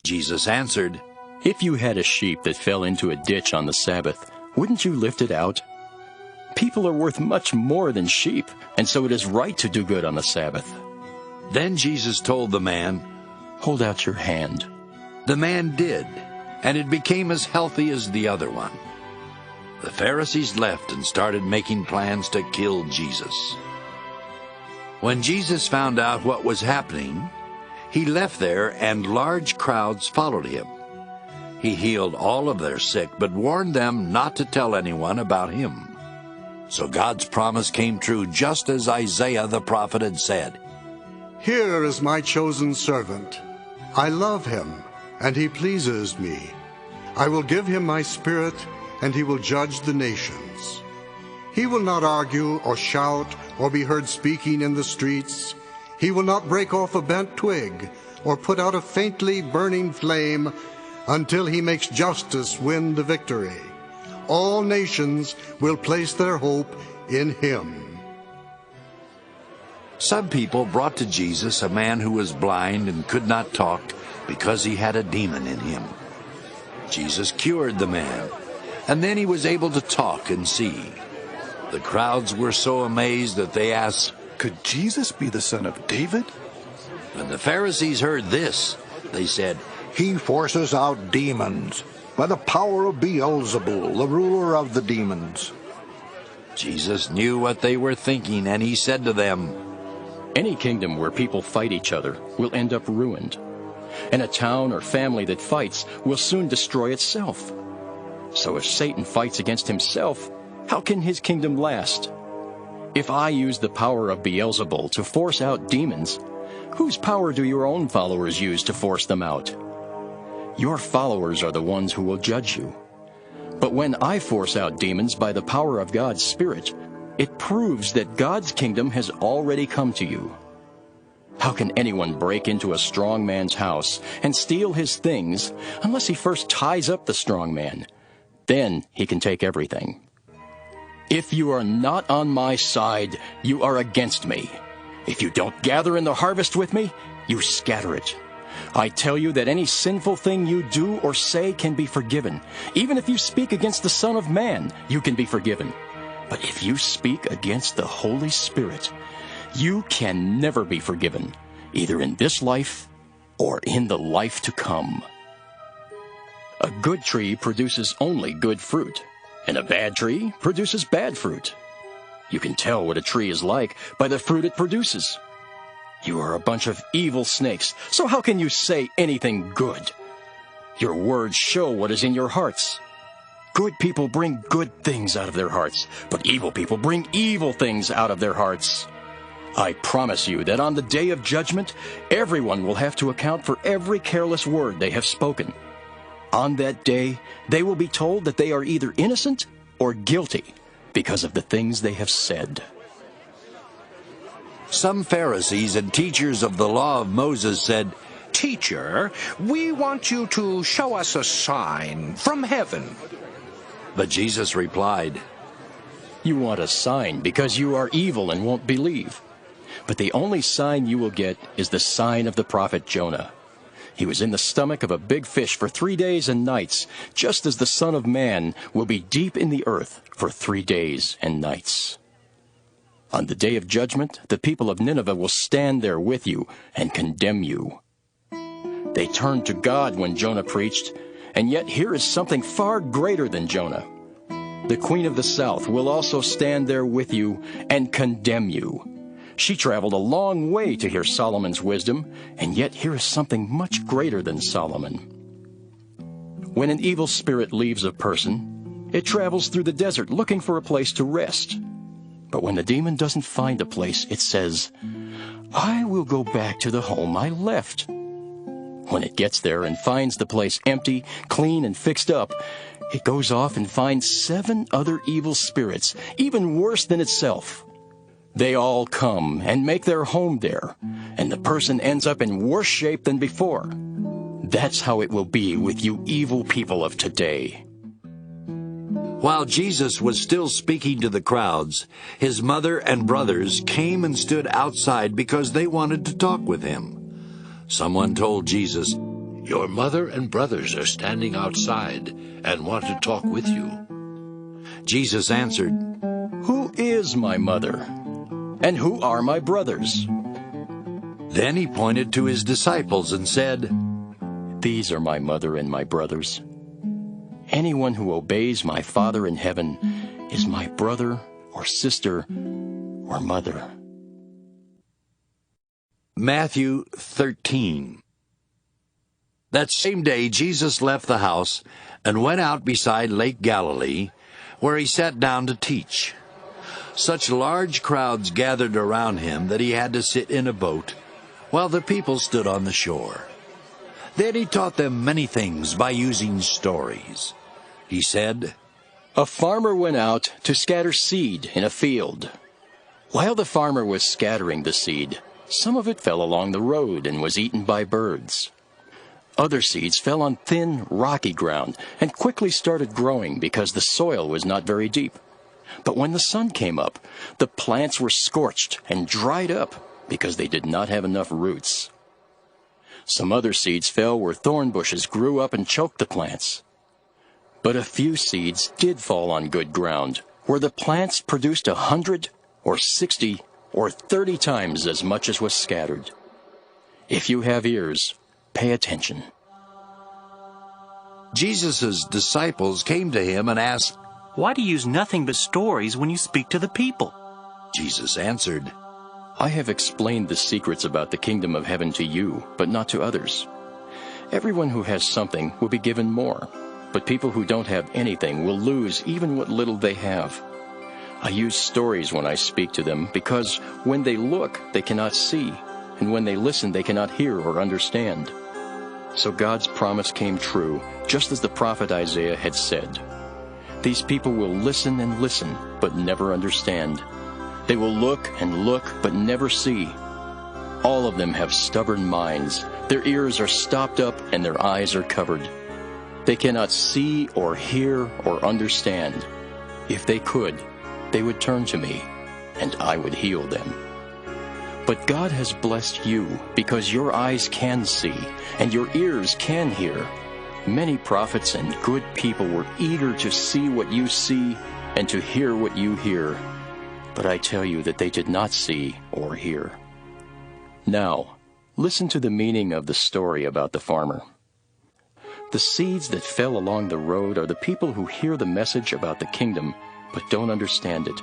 Jesus answered, If you had a sheep that fell into a ditch on the Sabbath, wouldn't you lift it out? People are worth much more than sheep, and so it is right to do good on the Sabbath. Then Jesus told the man, Hold out your hand. The man did, and it became as healthy as the other one. The Pharisees left and started making plans to kill Jesus. When Jesus found out what was happening, he left there and large crowds followed him. He healed all of their sick, but warned them not to tell anyone about him. So God's promise came true, just as Isaiah the prophet had said. Here is my chosen servant. I love him, and he pleases me. I will give him my spirit, and he will judge the nations. He will not argue or shout or be heard speaking in the streets. He will not break off a bent twig or put out a faintly burning flame until he makes justice win the victory. All nations will place their hope in him. Some people brought to Jesus a man who was blind and could not talk because he had a demon in him. Jesus cured the man, and then he was able to talk and see. The crowds were so amazed that they asked, "Could Jesus be the son of David?" When the Pharisees heard this, they said, "He forces out demons by the power of Beelzebul, the ruler of the demons." Jesus knew what they were thinking, and he said to them, Any kingdom where people fight each other will end up ruined, and a town or family that fights will soon destroy itself. So if Satan fights against himself, how can his kingdom last? If I use the power of Beelzebul to force out demons, whose power do your own followers use to force them out? Your followers are the ones who will judge you. But when I force out demons by the power of God's Spirit, it proves that God's kingdom has already come to you. How can anyone break into a strong man's house and steal his things unless he first ties up the strong man? Then he can take everything. If you are not on my side, you are against me. If you don't gather in the harvest with me, you scatter it. I tell you that any sinful thing you do or say can be forgiven. Even if you speak against the Son of Man, you can be forgiven. But if you speak against the Holy Spirit, you can never be forgiven, either in this life or in the life to come. A good tree produces only good fruit, and a bad tree produces bad fruit. You can tell what a tree is like by the fruit it produces. You are a bunch of evil snakes, so how can you say anything good? Your words show what is in your hearts. Good people bring good things out of their hearts, but evil people bring evil things out of their hearts. I promise you that on the day of judgment, everyone will have to account for every careless word they have spoken. On that day, they will be told that they are either innocent or guilty because of the things they have said. Some Pharisees and teachers of the law of Moses said, Teacher, we want you to show us a sign from heaven. But Jesus replied, You want a sign because you are evil and won't believe. But the only sign you will get is the sign of the prophet Jonah. He was in the stomach of a big fish for 3 days and nights, just as the Son of Man will be deep in the earth for 3 days and nights. On the day of judgment, the people of Nineveh will stand there with you and condemn you. They turned to God when Jonah preached, and yet here is something far greater than Jonah. The Queen of the South will also stand there with you and condemn you. She traveled a long way to hear Solomon's wisdom, and yet here is something much greater than Solomon. When an evil spirit leaves a person, it travels through the desert looking for a place to rest. But when the demon doesn't find a place, it says, I will go back to the home I left. When it gets there and finds the place empty, clean, and fixed up, it goes off and finds 7 other evil spirits, even worse than itself. They all come and make their home there, and the person ends up in worse shape than before. That's how it will be with you evil people of today. While Jesus was still speaking to the crowds, his mother and brothers came and stood outside because they wanted to talk with him. Someone told Jesus, "Your mother and brothers are standing outside and want to talk with you." Jesus answered, "Who is my mother? And who are my brothers?" Then he pointed to his disciples and said, "These are my mother and my brothers. Anyone who obeys my Father in heaven is my brother or sister or mother." Matthew 13. That same day Jesus left the house and went out beside Lake Galilee, where he sat down to teach. Such large crowds gathered around him that he had to sit in a boat, while the people stood on the shore. Then he taught them many things by using stories. He said, "A farmer went out to scatter seed in a field. While the farmer was scattering the seed, some of it fell along the road and was eaten by birds. Other seeds fell on thin, rocky ground and quickly started growing because the soil was not very deep. But when the sun came up, the plants were scorched and dried up because they did not have enough roots. Some other seeds fell where thorn bushes grew up and choked the plants. But a few seeds did fall on good ground, where the plants produced 100 or 60 or 30 times as much as was scattered. If you have ears, pay attention." Jesus' disciples came to him and asked, "Why do you use nothing but stories when you speak to the people?" Jesus answered, "I have explained the secrets about the kingdom of heaven to you, but not to others. Everyone who has something will be given more, but people who don't have anything will lose even what little they have. I use stories when I speak to them because when they look, they cannot see, and when they listen, they cannot hear or understand." So God's promise came true, just as the prophet Isaiah had said. "These people will listen and listen, but never understand. They will look and look, but never see. All of them have stubborn minds. Their ears are stopped up and their eyes are covered. They cannot see or hear or understand. If they could, they would turn to me, and I would heal them. But God has blessed you because your eyes can see and your ears can hear. Many prophets and good people were eager to see what you see and to hear what you hear. But I tell you that they did not see or hear." Now, listen to the meaning of the story about the farmer. The seeds that fell along the road are the people who hear the message about the kingdom but don't understand it.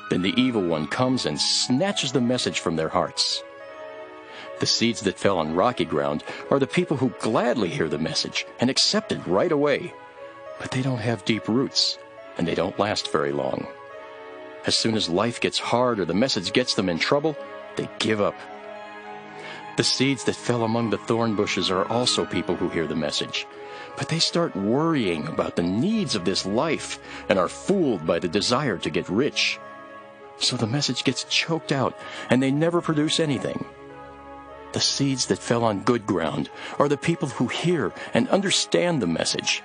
Then the evil one comes and snatches the message from their hearts. The seeds that fell on rocky ground are the people who gladly hear the message and accept it right away. But they don't have deep roots, and they don't last very long. As soon as life gets hard or the message gets them in trouble, they give up. The seeds that fell among the thorn bushes are also people who hear the message, but they start worrying about the needs of this life and are fooled by the desire to get rich. So the message gets choked out, and they never produce anything. The seeds that fell on good ground are the people who hear and understand the message.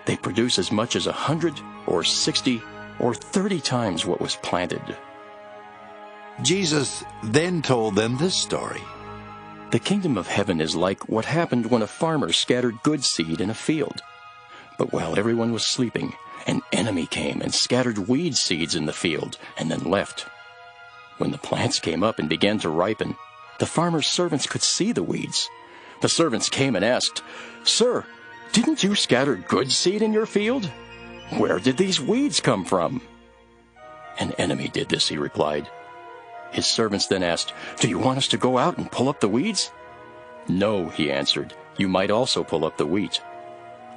They produce as much as 100 or 60 or 30 times what was planted. Jesus then told them this story. The kingdom of heaven is like what happened when a farmer scattered good seed in a field. But while everyone was sleeping, an enemy came and scattered weed seeds in the field and then left. When the plants came up and began to ripen, the farmer's servants could see the weeds. The servants came and asked, "Sir, didn't you scatter good seed in your field? Where did these weeds come from?" "An enemy did this," he replied. His servants then asked, "Do you want us to go out and pull up the weeds?" "No," he answered, "you might also pull up the wheat.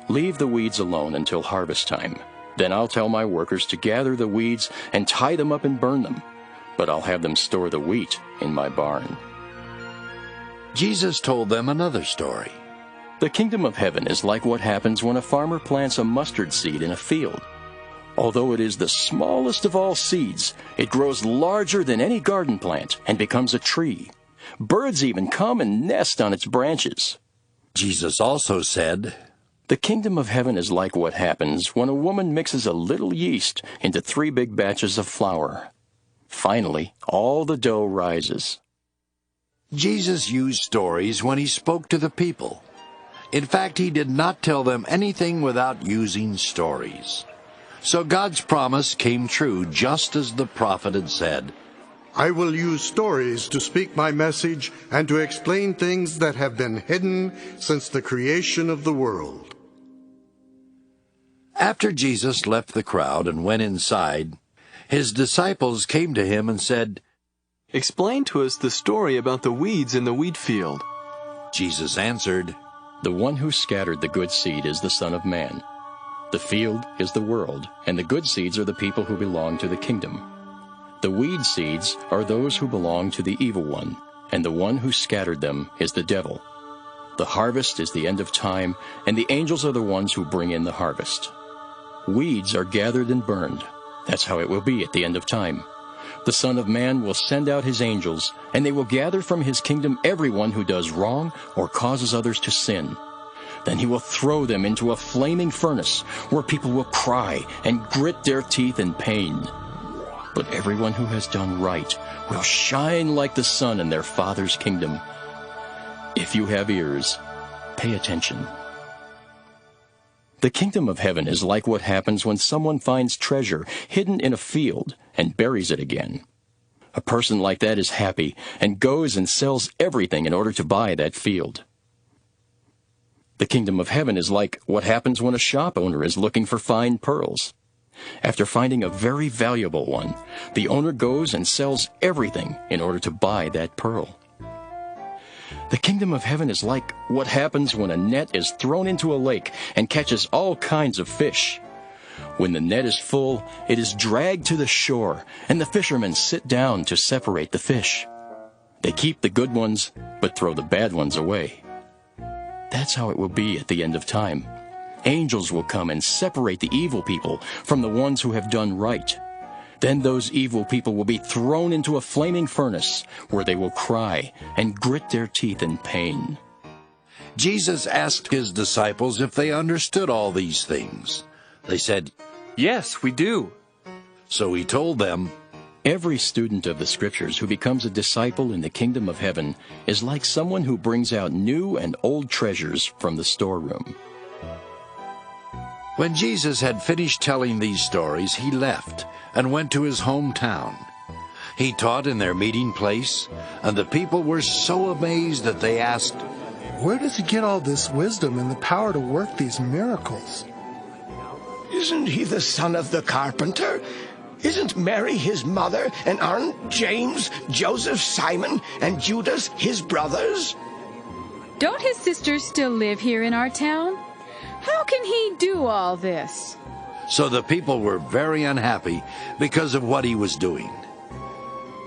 Leave the weeds alone until harvest time. Then I'll tell my workers to gather the weeds and tie them up and burn them. But I'll have them store the wheat in my barn." Jesus told them another story. The kingdom of heaven is like what happens when a farmer plants a mustard seed in a field. Although it is the smallest of all seeds, it grows larger than any garden plant and becomes a tree. Birds even come and nest on its branches. Jesus also said, "The kingdom of heaven is like what happens when a woman mixes a little yeast into 3 big batches of flour. Finally, all the dough rises." Jesus used stories when he spoke to the people. In fact, he did not tell them anything without using stories. So God's promise came true just as the prophet had said. I will use stories to speak my message and to explain things that have been hidden since the creation of the world. After Jesus left the crowd and went inside, his disciples came to him and said, "Explain to us the story about the weeds in the wheat field." Jesus answered, "The one who scattered the good seed is the Son of Man. The field is the world, and the good seeds are the people who belong to the kingdom. The weed seeds are those who belong to the evil one, and the one who scattered them is the devil. The harvest is the end of time, and the angels are the ones who bring in the harvest. Weeds are gathered and burned. That's how it will be at the end of time. The Son of Man will send out his angels, and they will gather from his kingdom everyone who does wrong or causes others to sin. Then he will throw them into a flaming furnace, where people will cry and grit their teeth in pain. But everyone who has done right will shine like the sun in their Father's kingdom. If you have ears, pay attention." The kingdom of heaven is like what happens when someone finds treasure hidden in a field and buries it again. A person like that is happy and goes and sells everything in order to buy that field. The kingdom of heaven is like what happens when a shop owner is looking for fine pearls. After finding a very valuable one, the owner goes and sells everything in order to buy that pearl. The kingdom of heaven is like what happens when a net is thrown into a lake and catches all kinds of fish. When the net is full, it is dragged to the shore, and the fishermen sit down to separate the fish. They keep the good ones, but throw the bad ones away. That's how it will be at the end of time. Angels will come and separate the evil people from the ones who have done right. Then those evil people will be thrown into a flaming furnace, where they will cry and grit their teeth in pain. Jesus asked his disciples if they understood all these things. They said, "Yes, we do." So he told them, "Every student of the Scriptures who becomes a disciple in the kingdom of heaven is like someone who brings out new and old treasures from the storeroom." When Jesus had finished telling these stories, he left and went to his hometown. He taught in their meeting place, and the people were so amazed that they asked, "Where does he get all this wisdom and the power to work these miracles?" Isn't he the son of the carpenter? Isn't Mary his mother, and aren't James, Joseph, Simon, and Judas his brothers? Don't his sisters still live here in our town? How can he do all this?" So the people were very unhappy because of what he was doing.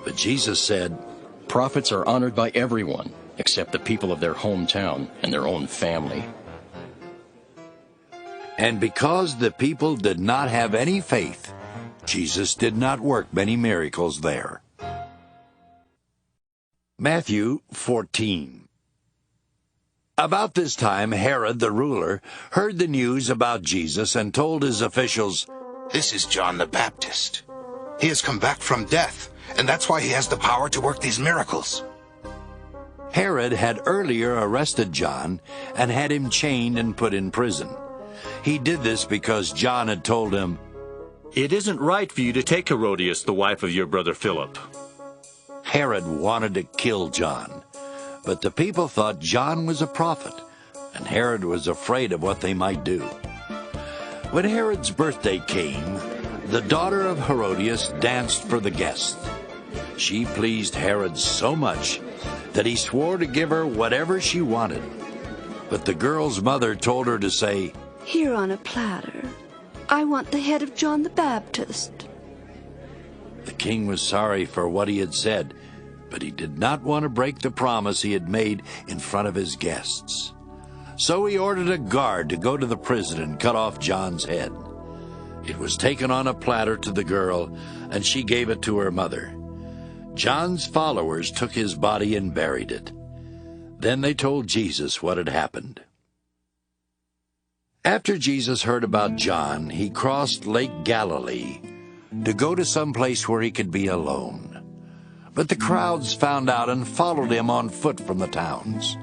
But Jesus said, "Prophets are honored by everyone, except the people of their hometown and their own family." And because the people did not have any faith, Jesus did not work many miracles there. Matthew 14. About this time, Herod the ruler heard the news about Jesus and told his officials, "This is John the Baptist. He has come back from death, and that's why he has the power to work these miracles." Herod had earlier arrested John and had him chained and put in prison. He did this because John had told him, "It isn't right for you to take Herodias, the wife of your brother Philip." Herod wanted to kill John, but the people thought John was a prophet, and Herod was afraid of what they might do. When Herod's birthday came, the daughter of Herodias danced for the guests. She pleased Herod so much that he swore to give her whatever she wanted. But the girl's mother told her to say, "Here on a platter, I want the head of John the Baptist." The king was sorry for what he had said, but he did not want to break the promise he had made in front of his guests. So he ordered a guard to go to the prison and cut off John's head. It was taken on a platter to the girl, and she gave it to her mother. John's followers took his body and buried it. Then they told Jesus what had happened. After Jesus heard about John, he crossed Lake Galilee to go to some place where he could be alone. But the crowds found out and followed him on foot from the towns.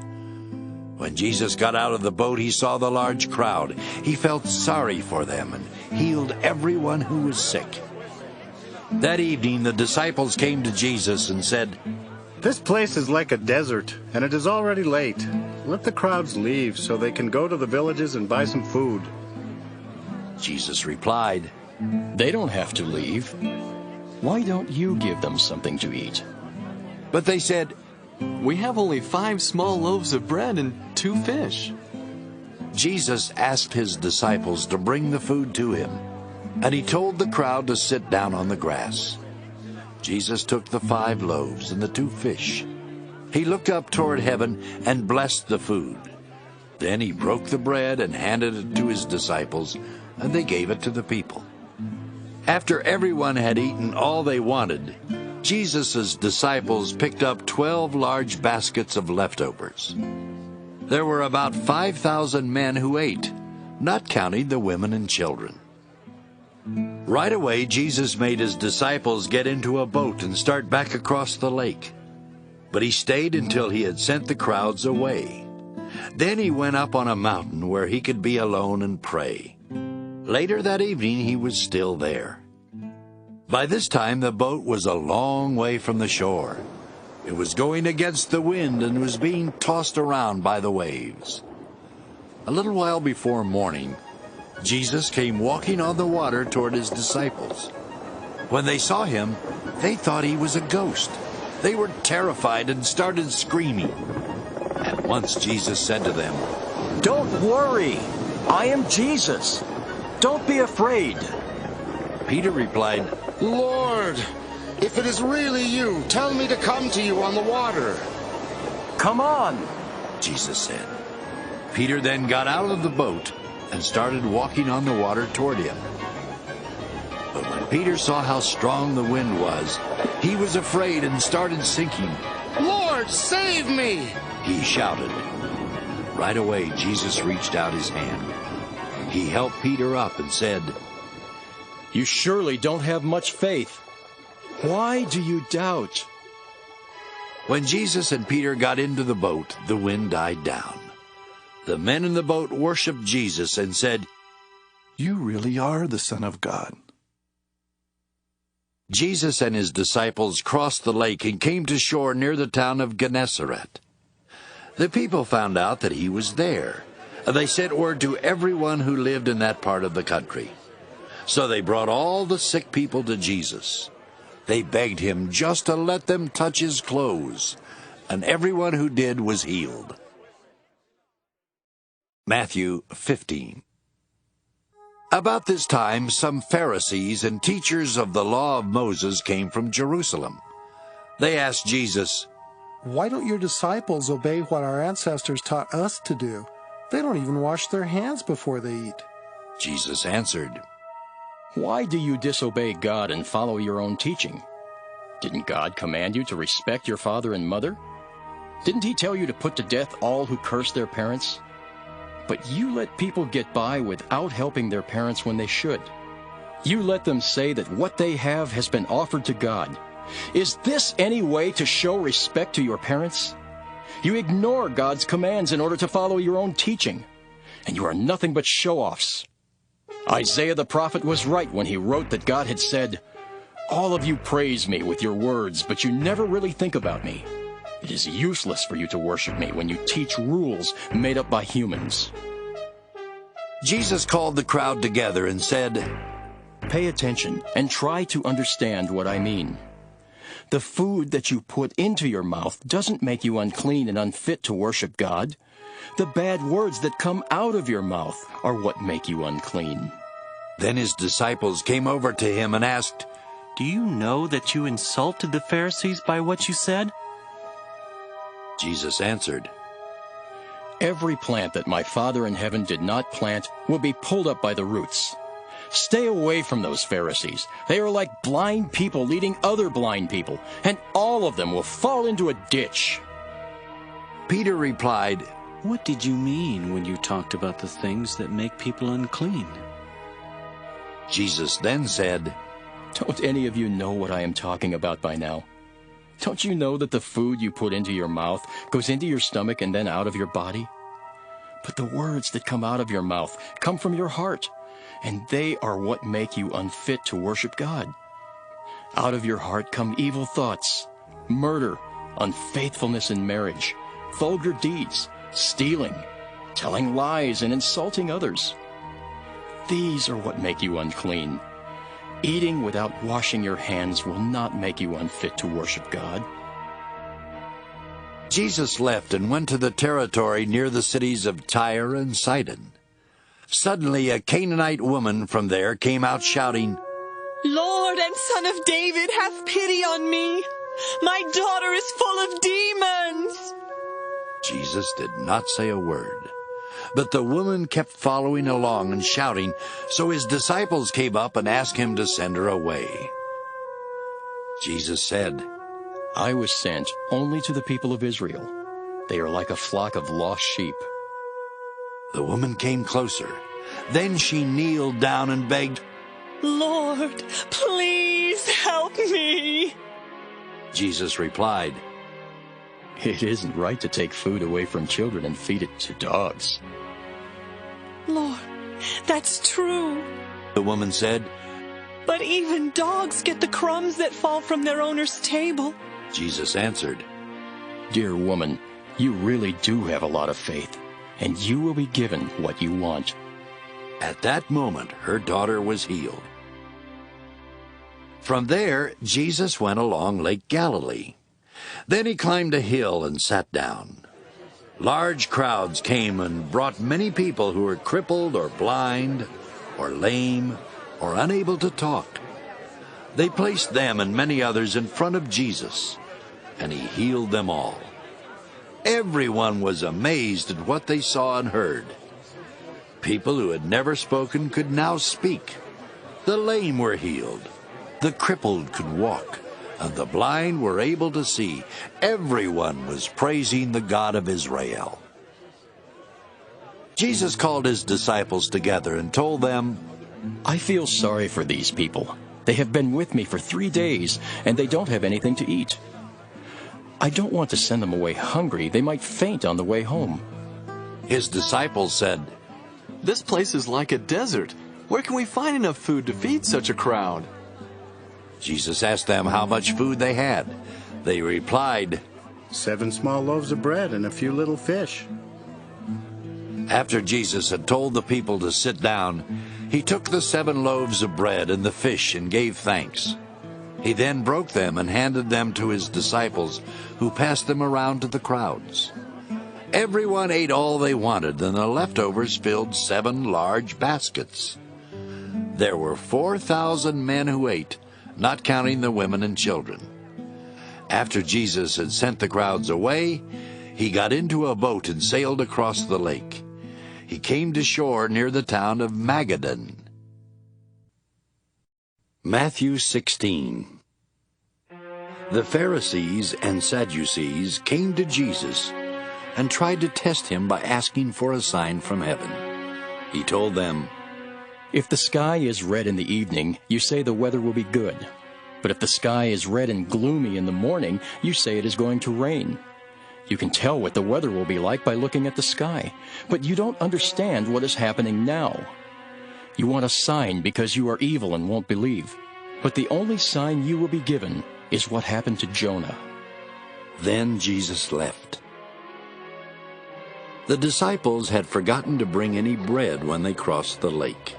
When Jesus got out of the boat, he saw the large crowd. He felt sorry for them and healed everyone who was sick. That evening, the disciples came to Jesus and said, "This place is like a desert, and it is already late. Let the crowds leave so they can go to the villages and buy some food." Jesus replied, "They don't have to leave. Why don't you give them something to eat?" But they said, "We have only 5 small loaves of bread and 2 fish." Jesus asked his disciples to bring the food to him, and he told the crowd to sit down on the grass. Jesus took the 5 loaves and the 2 fish. He looked up toward heaven and blessed the food. Then he broke the bread and handed it to his disciples, and they gave it to the people. After everyone had eaten all they wanted, Jesus' disciples picked up 12 large baskets of leftovers. There were about 5,000 men who ate, not counting the women and children. Right away, Jesus made his disciples get into a boat and start back across the lake. But he stayed until he had sent the crowds away. Then he went up on a mountain where he could be alone and pray. Later that evening, he was still there. By this time, the boat was a long way from the shore. It was going against the wind and was being tossed around by the waves. A little while before morning, Jesus came walking on the water toward his disciples. When they saw him, they thought he was a ghost. They were terrified and started screaming. At once Jesus said to them, "Don't worry. I am Jesus. Don't be afraid." Peter replied, "Lord, if it is really you, tell me to come to you on the water." "Come on," Jesus said. Peter then got out of the boat and started walking on the water toward him. But when Peter saw how strong the wind was, he was afraid and started sinking. "Lord, save me!" he shouted. Right away, Jesus reached out his hand. He helped Peter up and said, "You surely don't have much faith. Why do you doubt?" When Jesus and Peter got into the boat, the wind died down. The men in the boat worshipped Jesus and said, "You really are the Son of God." Jesus and his disciples crossed the lake and came to shore near the town of Gennesaret. The people found out that he was there. They sent word to everyone who lived in that part of the country. So they brought all the sick people to Jesus. They begged him just to let them touch his clothes, and everyone who did was healed. Matthew 15. About this time, some Pharisees and teachers of the law of Moses came from Jerusalem. They asked Jesus, "Why don't your disciples obey what our ancestors taught us to do? They don't even wash their hands before they eat." Jesus answered, "Why do you disobey God and follow your own teaching? Didn't God command you to respect your father and mother? Didn't he tell you to put to death all who curse their parents? But you let people get by without helping their parents when they should. You let them say that what they have has been offered to God. Is this any way to show respect to your parents? You ignore God's commands in order to follow your own teaching, and you are nothing but show-offs. Isaiah the prophet was right when he wrote that God had said, 'All of you praise me with your words, but you never really think about me. It is useless for you to worship me when you teach rules made up by humans.'" Jesus called the crowd together and said, "Pay attention and try to understand what I mean. The food that you put into your mouth doesn't make you unclean and unfit to worship God. The bad words that come out of your mouth are what make you unclean." Then his disciples came over to him and asked, "Do you know that you insulted the Pharisees by what you said?" Jesus answered, "Every plant that my Father in heaven did not plant will be pulled up by the roots. Stay away from those Pharisees. They are like blind people leading other blind people, and all of them will fall into a ditch." Peter replied, "What did you mean when you talked about the things that make people unclean?" Jesus then said, "Don't any of you know what I am talking about by now? Don't you know that the food you put into your mouth goes into your stomach and then out of your body? But the words that come out of your mouth come from your heart, and they are what make you unfit to worship God. Out of your heart come evil thoughts, murder, unfaithfulness in marriage, vulgar deeds, stealing, telling lies, and insulting others. These are what make you unclean. Eating without washing your hands will not make you unfit to worship God." Jesus left and went to the territory near the cities of Tyre and Sidon. Suddenly a Canaanite woman from there came out shouting, "Lord and Son of David, have pity on me. My daughter is full of demons." Jesus did not say a word, but the woman kept following along and shouting, so his disciples came up and asked him to send her away. Jesus said, "I was sent only to the people of Israel. They are like a flock of lost sheep." The woman came closer. Then she kneeled down and begged, "Lord, please help me." Jesus replied, "It isn't right to take food away from children and feed it to dogs." "Lord, that's true," the woman said. "But even dogs get the crumbs that fall from their owner's table." Jesus answered, "Dear woman, you really do have a lot of faith, and you will be given what you want." At that moment, her daughter was healed. From there, Jesus went along Lake Galilee. Then he climbed a hill and sat down. Large crowds came and brought many people who were crippled or blind or lame or unable to talk. They placed them and many others in front of Jesus, and he healed them all. Everyone was amazed at what they saw and heard. People who had never spoken could now speak. The lame were healed. The crippled could walk, and the blind were able to see. Everyone was praising the God of Israel. Jesus called his disciples together and told them, "I feel sorry for these people. They have been with me for 3 days, and they don't have anything to eat. I don't want to send them away hungry. They might faint on the way home." His disciples said, "This place is like a desert. Where can we find enough food to feed such a crowd?" Jesus asked them how much food they had. They replied, 7 small loaves of bread and a few little fish. After Jesus had told the people to sit down, he took the 7 loaves of bread and the fish and gave thanks. He then broke them and handed them to his disciples, who passed them around to the crowds. Everyone ate all they wanted, and the leftovers filled 7 large baskets. There were 4,000 men who ate, not counting the women and children. After Jesus had sent the crowds away, he got into a boat and sailed across the lake. He came to shore near the town of Magadan. Matthew 16. The Pharisees and Sadducees came to Jesus and tried to test him by asking for a sign from heaven. He told them, "If the sky is red in the evening, you say the weather will be good. But if the sky is red and gloomy in the morning, you say it is going to rain. You can tell what the weather will be like by looking at the sky, but you don't understand what is happening now. You want a sign because you are evil and won't believe. But the only sign you will be given is what happened to Jonah." Then Jesus left. The disciples had forgotten to bring any bread when they crossed the lake.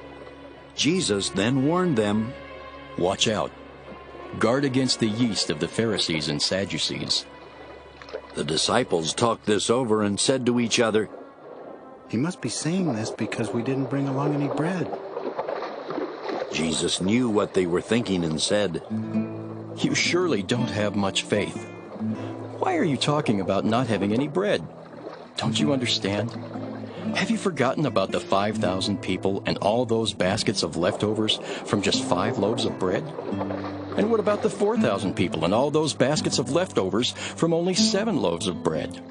Jesus then warned them, "Watch out. Guard against the yeast of the Pharisees and Sadducees." The disciples talked this over and said to each other, "He must be saying this because we didn't bring along any bread." Jesus knew what they were thinking and said, "You surely don't have much faith. Why are you talking about not having any bread? Don't you understand? Have you forgotten about the 5,000 people and all those baskets of leftovers from just 5 loaves of bread? And what about the 4,000 people and all those baskets of leftovers from only 7 loaves of bread?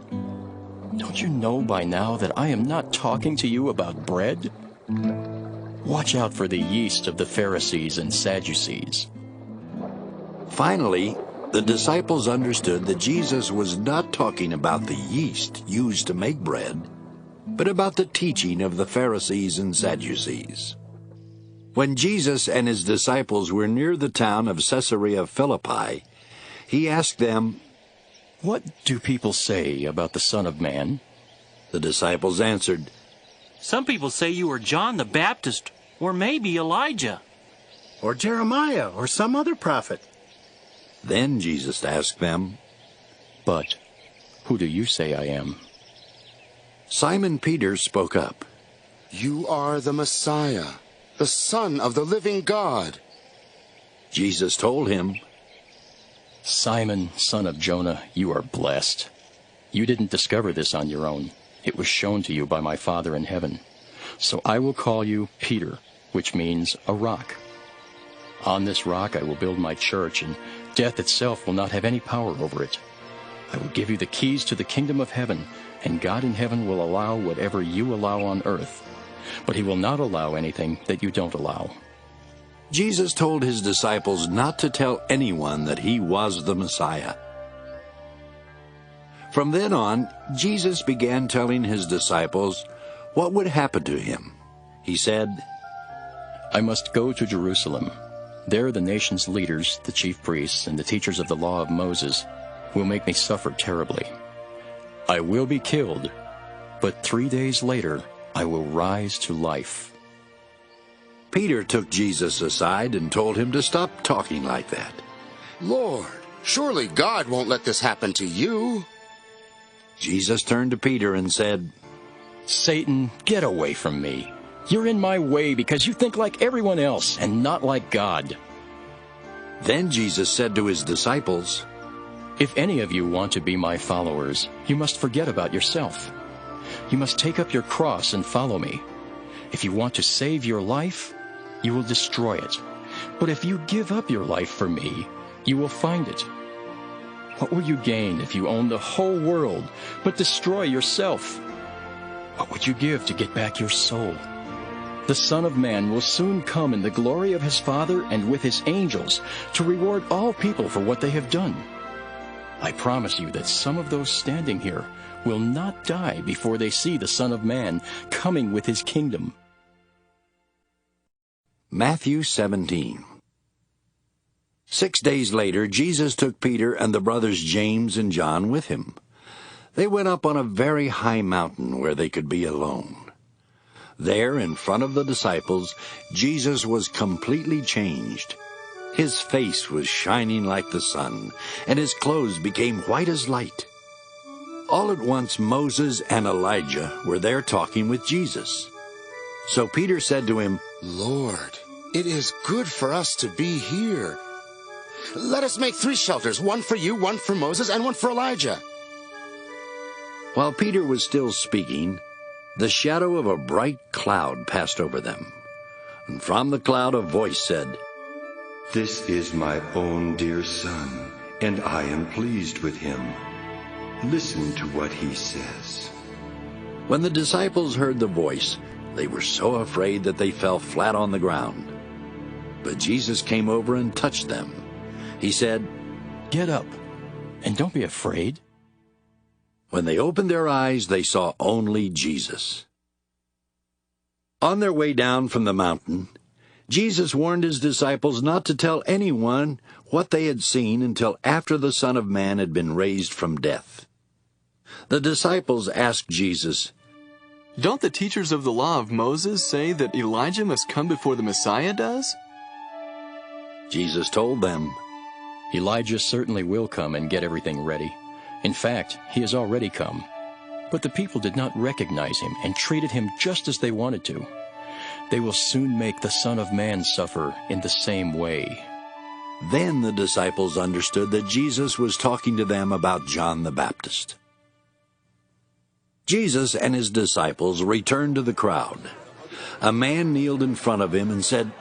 Don't you know by now that I am not talking to you about bread? Watch out for the yeast of the Pharisees and Sadducees. Finally, the disciples understood that Jesus was not talking about the yeast used to make bread, but about the teaching of the Pharisees and Sadducees. When Jesus and his disciples were near the town of Caesarea Philippi, he asked them, "What do people say about the Son of Man?" The disciples answered, "Some people say you are John the Baptist, or maybe Elijah." Or Jeremiah, or some other prophet. Then Jesus asked them, "But who do you say I am?" Simon Peter spoke up. "You are the Messiah, the Son of the living God." Jesus told him, "Simon, son of Jonah, you are blessed. You didn't discover this on your own. It was shown to you by my Father in heaven. So I will call you Peter, which means a rock. On this rock I will build my church, and death itself will not have any power over it. I will give you the keys to the kingdom of heaven, and God in heaven will allow whatever you allow on earth. But he will not allow anything that you don't allow." Jesus told his disciples not to tell anyone that he was the Messiah. From then on, Jesus began telling his disciples what would happen to him. He said, "I must go to Jerusalem. There the nation's leaders, the chief priests, and the teachers of the law of Moses will make me suffer terribly. I will be killed, but 3 days later I will rise to life." Peter took Jesus aside and told him to stop talking like that. "Lord, surely God won't let this happen to you." Jesus turned to Peter and said, "Satan, get away from me. You're in my way because you think like everyone else and not like God." Then Jesus said to his disciples, "If any of you want to be my followers, you must forget about yourself. You must take up your cross and follow me. If you want to save your life, you will destroy it. But if you give up your life for me, you will find it. What will you gain if you own the whole world but destroy yourself? What would you give to get back your soul? The Son of Man will soon come in the glory of his Father and with his angels to reward all people for what they have done. I promise you that some of those standing here will not die before they see the Son of Man coming with his kingdom." Matthew 17. 6 days later, Jesus took Peter and the brothers James and John with him. They went up on a very high mountain where they could be alone. There, in front of the disciples, Jesus was completely changed. His face was shining like the sun, and his clothes became white as light. All at once Moses and Elijah were there talking with Jesus. So Peter said to him, "Lord, it is good for us to be here. Let us make 3 shelters, one for you, one for Moses, and one for Elijah." While Peter was still speaking, the shadow of a bright cloud passed over them. And from the cloud a voice said, "This is my own dear son, and I am pleased with him. Listen to what he says." When the disciples heard the voice, they were so afraid that they fell flat on the ground. But Jesus came over and touched them. He said, "Get up, and don't be afraid." When they opened their eyes, they saw only Jesus. On their way down from the mountain, Jesus warned his disciples not to tell anyone what they had seen until after the Son of Man had been raised from death. The disciples asked Jesus, "Don't the teachers of the law of Moses say that Elijah must come before the Messiah does?" Jesus told them, "Elijah certainly will come and get everything ready. In fact, he has already come. But the people did not recognize him and treated him just as they wanted to. They will soon make the Son of Man suffer in the same way." Then the disciples understood that Jesus was talking to them about John the Baptist. Jesus and his disciples returned to the crowd. A man kneeled in front of him and said,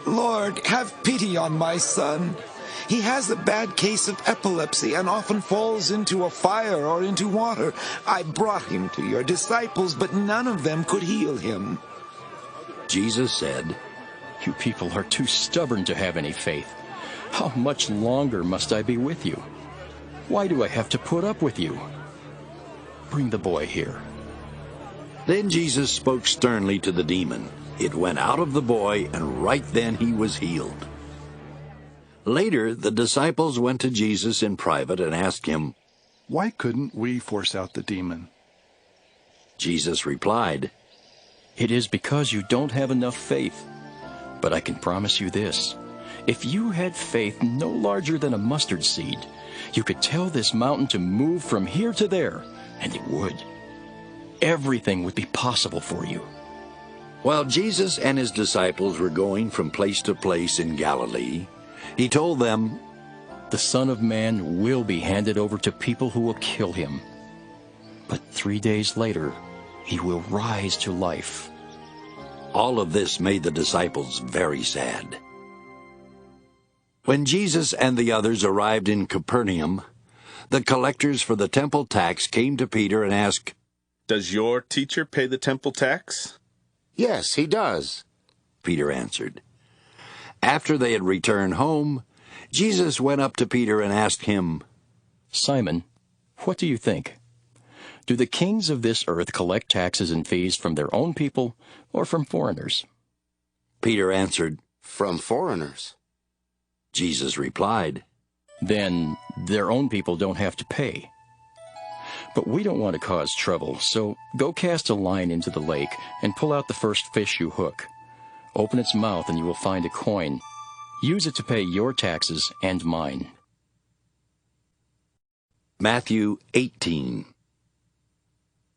"Lord, have pity on my son. He has a bad case of epilepsy and often falls into a fire or into water. I brought him to your disciples, but none of them could heal him." Jesus said, "You people are too stubborn to have any faith. How much longer must I be with you? Why do I have to put up with you? Bring the boy here." Then Jesus spoke sternly to the demon. It went out of the boy, and right then he was healed. Later, the disciples went to Jesus in private and asked him, "Why couldn't we force out the demon?" Jesus replied, "It is because you don't have enough faith. But I can promise you this. If you had faith no larger than a mustard seed, you could tell this mountain to move from here to there, and it would. Everything would be possible for you." While Jesus and his disciples were going from place to place in Galilee, he told them, "The Son of Man will be handed over to people who will kill him. But 3 days later, he will rise to life." All of this made the disciples very sad. When Jesus and the others arrived in Capernaum, the collectors for the temple tax came to Peter and asked, "Does your teacher pay the temple tax?" "Yes, he does," Peter answered. After they had returned home, Jesus went up to Peter and asked him, "Simon, what do you think? Do the kings of this earth collect taxes and fees from their own people or from foreigners?" Peter answered, "From foreigners." Jesus replied, "Then their own people don't have to pay. But we don't want to cause trouble, so go cast a line into the lake and pull out the first fish you hook. Open its mouth and you will find a coin. Use it to pay your taxes and mine." Matthew 18.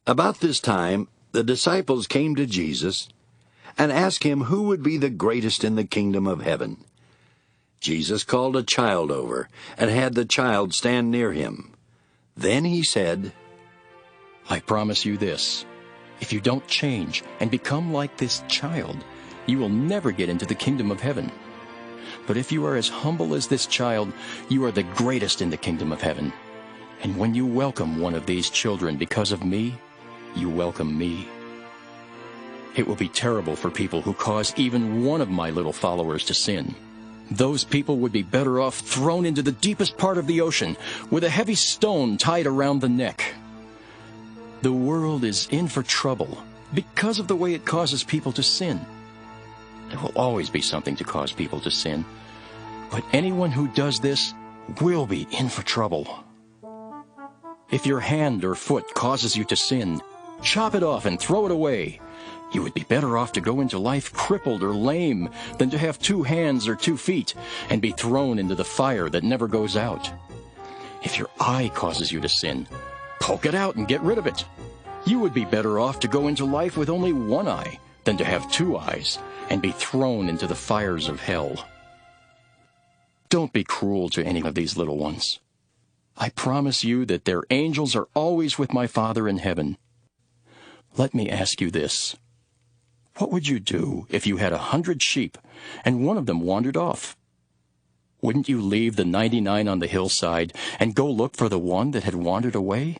About this time, the disciples came to Jesus and asked him who would be the greatest in the kingdom of heaven. Jesus called a child over and had the child stand near him. Then he said, "I promise you this. If you don't change and become like this child, you will never get into the kingdom of heaven. But if you are as humble as this child, you are the greatest in the kingdom of heaven. And when you welcome one of these children because of me, you welcome me. It will be terrible for people who cause even one of my little followers to sin. Those people would be better off thrown into the deepest part of the ocean with a heavy stone tied around the neck." The world is in for trouble because of the way it causes people to sin. There will always be something to cause people to sin, but anyone who does this will be in for trouble. If your hand or foot causes you to sin, chop it off and throw it away. You would be better off to go into life crippled or lame than to have 2 hands or 2 feet and be thrown into the fire that never goes out. If your eye causes you to sin, poke it out and get rid of it. You would be better off to go into life with only 1 eye than to have 2 eyes and be thrown into the fires of hell. Don't be cruel to any of these little ones. I promise you that their angels are always with my Father in heaven. Let me ask you this. What would you do if you had 100 sheep and one of them wandered off? Wouldn't you leave the 99 on the hillside and go look for the one that had wandered away?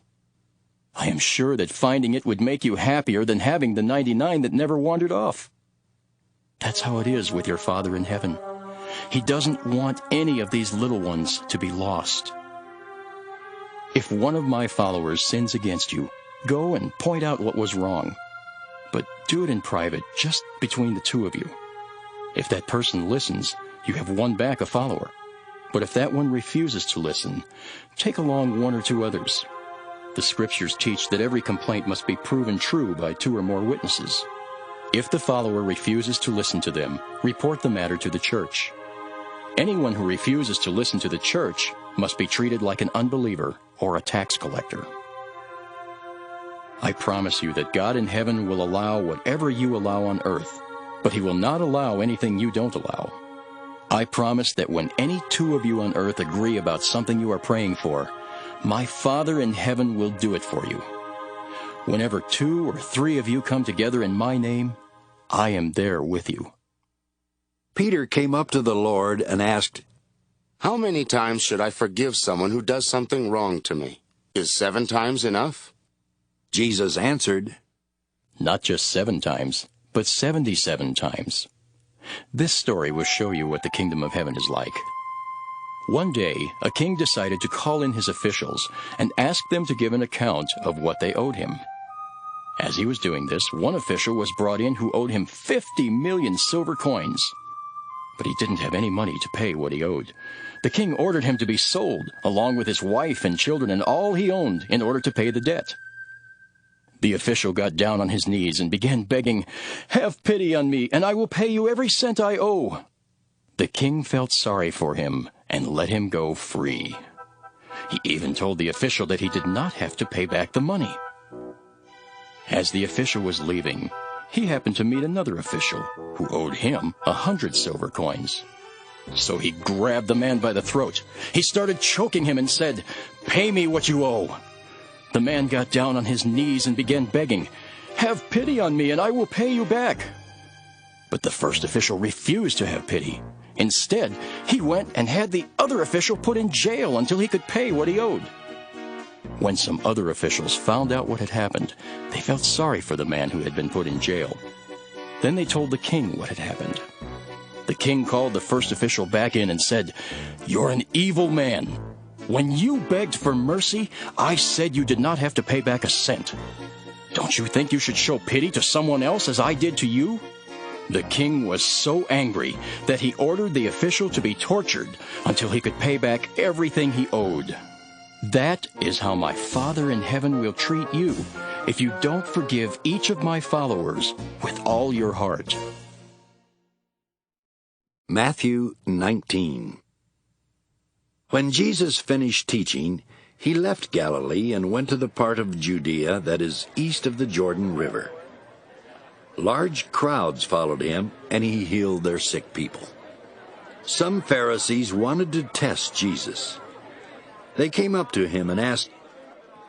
I am sure that finding it would make you happier than having the 99 that never wandered off. That's how it is with your Father in heaven. He doesn't want any of these little ones to be lost. If one of my followers sins against you, go and point out what was wrong. But do it in private, just between the 2 of you. If that person listens, you have won back a follower. But if that one refuses to listen, take along 1 or 2 others. The scriptures teach that every complaint must be proven true by 2 or more witnesses. If the follower refuses to listen to them, report the matter to the church. Anyone who refuses to listen to the church must be treated like an unbeliever or a tax collector. I promise you that God in heaven will allow whatever you allow on earth, but he will not allow anything you don't allow. I promise that when any 2 of you on earth agree about something you are praying for, my Father in heaven will do it for you. Whenever 2 or 3 of you come together in my name, I am there with you." Peter came up to the Lord and asked, How many times should I forgive someone who does something wrong to me? Is 7 times enough? Jesus answered, Not just 7 times, but 77 times. This story will show you what the kingdom of heaven is like. One day, a king decided to call in his officials and ask them to give an account of what they owed him. As he was doing this, one official was brought in who owed him 50 million silver coins. But he didn't have any money to pay what he owed. The king ordered him to be sold, along with his wife and children and all he owned, in order to pay the debt. The official got down on his knees and began begging, "Have pity on me, and I will pay you every cent I owe." The king felt sorry for him and let him go free. He even told the official that he did not have to pay back the money. As the official was leaving, he happened to meet another official who owed him 100 silver coins. So he grabbed the man by the throat. He started choking him and said, "Pay me what you owe." The man got down on his knees and began begging, "Have pity on me and I will pay you back." But the first official refused to have pity. Instead, he went and had the other official put in jail until he could pay what he owed. When some other officials found out what had happened, they felt sorry for the man who had been put in jail. Then they told the king what had happened. The king called the first official back in and said, "You're an evil man. When you begged for mercy, I said you did not have to pay back a cent. Don't you think you should show pity to someone else as I did to you?" The king was so angry that he ordered the official to be tortured until he could pay back everything he owed. That is how my Father in heaven will treat you if you don't forgive each of my followers with all your heart. Matthew 19. When Jesus finished teaching, he left Galilee and went to the part of Judea that is east of the Jordan River. Large crowds followed him, and he healed their sick people. Some Pharisees wanted to test Jesus. They came up to him and asked,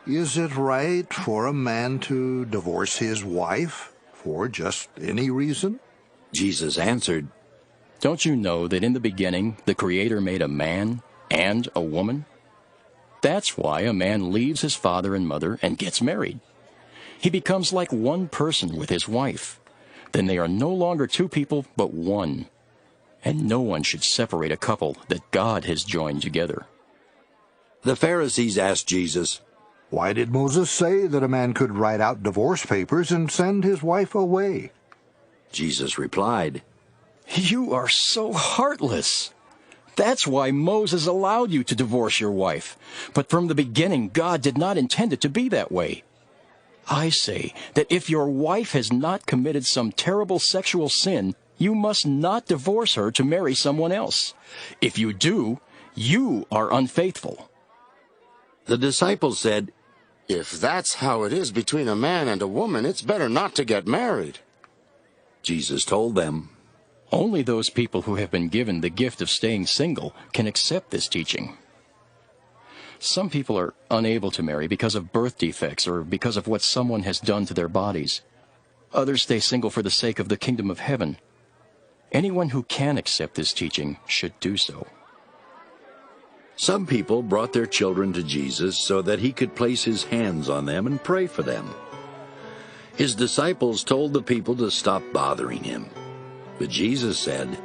"Is it right for a man to divorce his wife for just any reason?" Jesus answered, Don't you know that in the beginning the Creator made a man and a woman? That's why a man leaves his father and mother and gets married. He becomes like one person with his wife. Then they are no longer 2 people, but one. And no one should separate a couple that God has joined together. The Pharisees asked Jesus, "Why did Moses say that a man could write out divorce papers and send his wife away?" Jesus replied, You are so heartless. That's why Moses allowed you to divorce your wife. But from the beginning, God did not intend it to be that way. I say that if your wife has not committed some terrible sexual sin, you must not divorce her to marry someone else. If you do, you are unfaithful. The disciples said, "If that's how it is between a man and a woman, it's better not to get married." Jesus told them, Only those people who have been given the gift of staying single can accept this teaching. Some people are unable to marry because of birth defects or because of what someone has done to their bodies. Others stay single for the sake of the kingdom of heaven. Anyone who can accept this teaching should do so. Some people brought their children to Jesus so that he could place his hands on them and pray for them. His disciples told the people to stop bothering him. But Jesus said,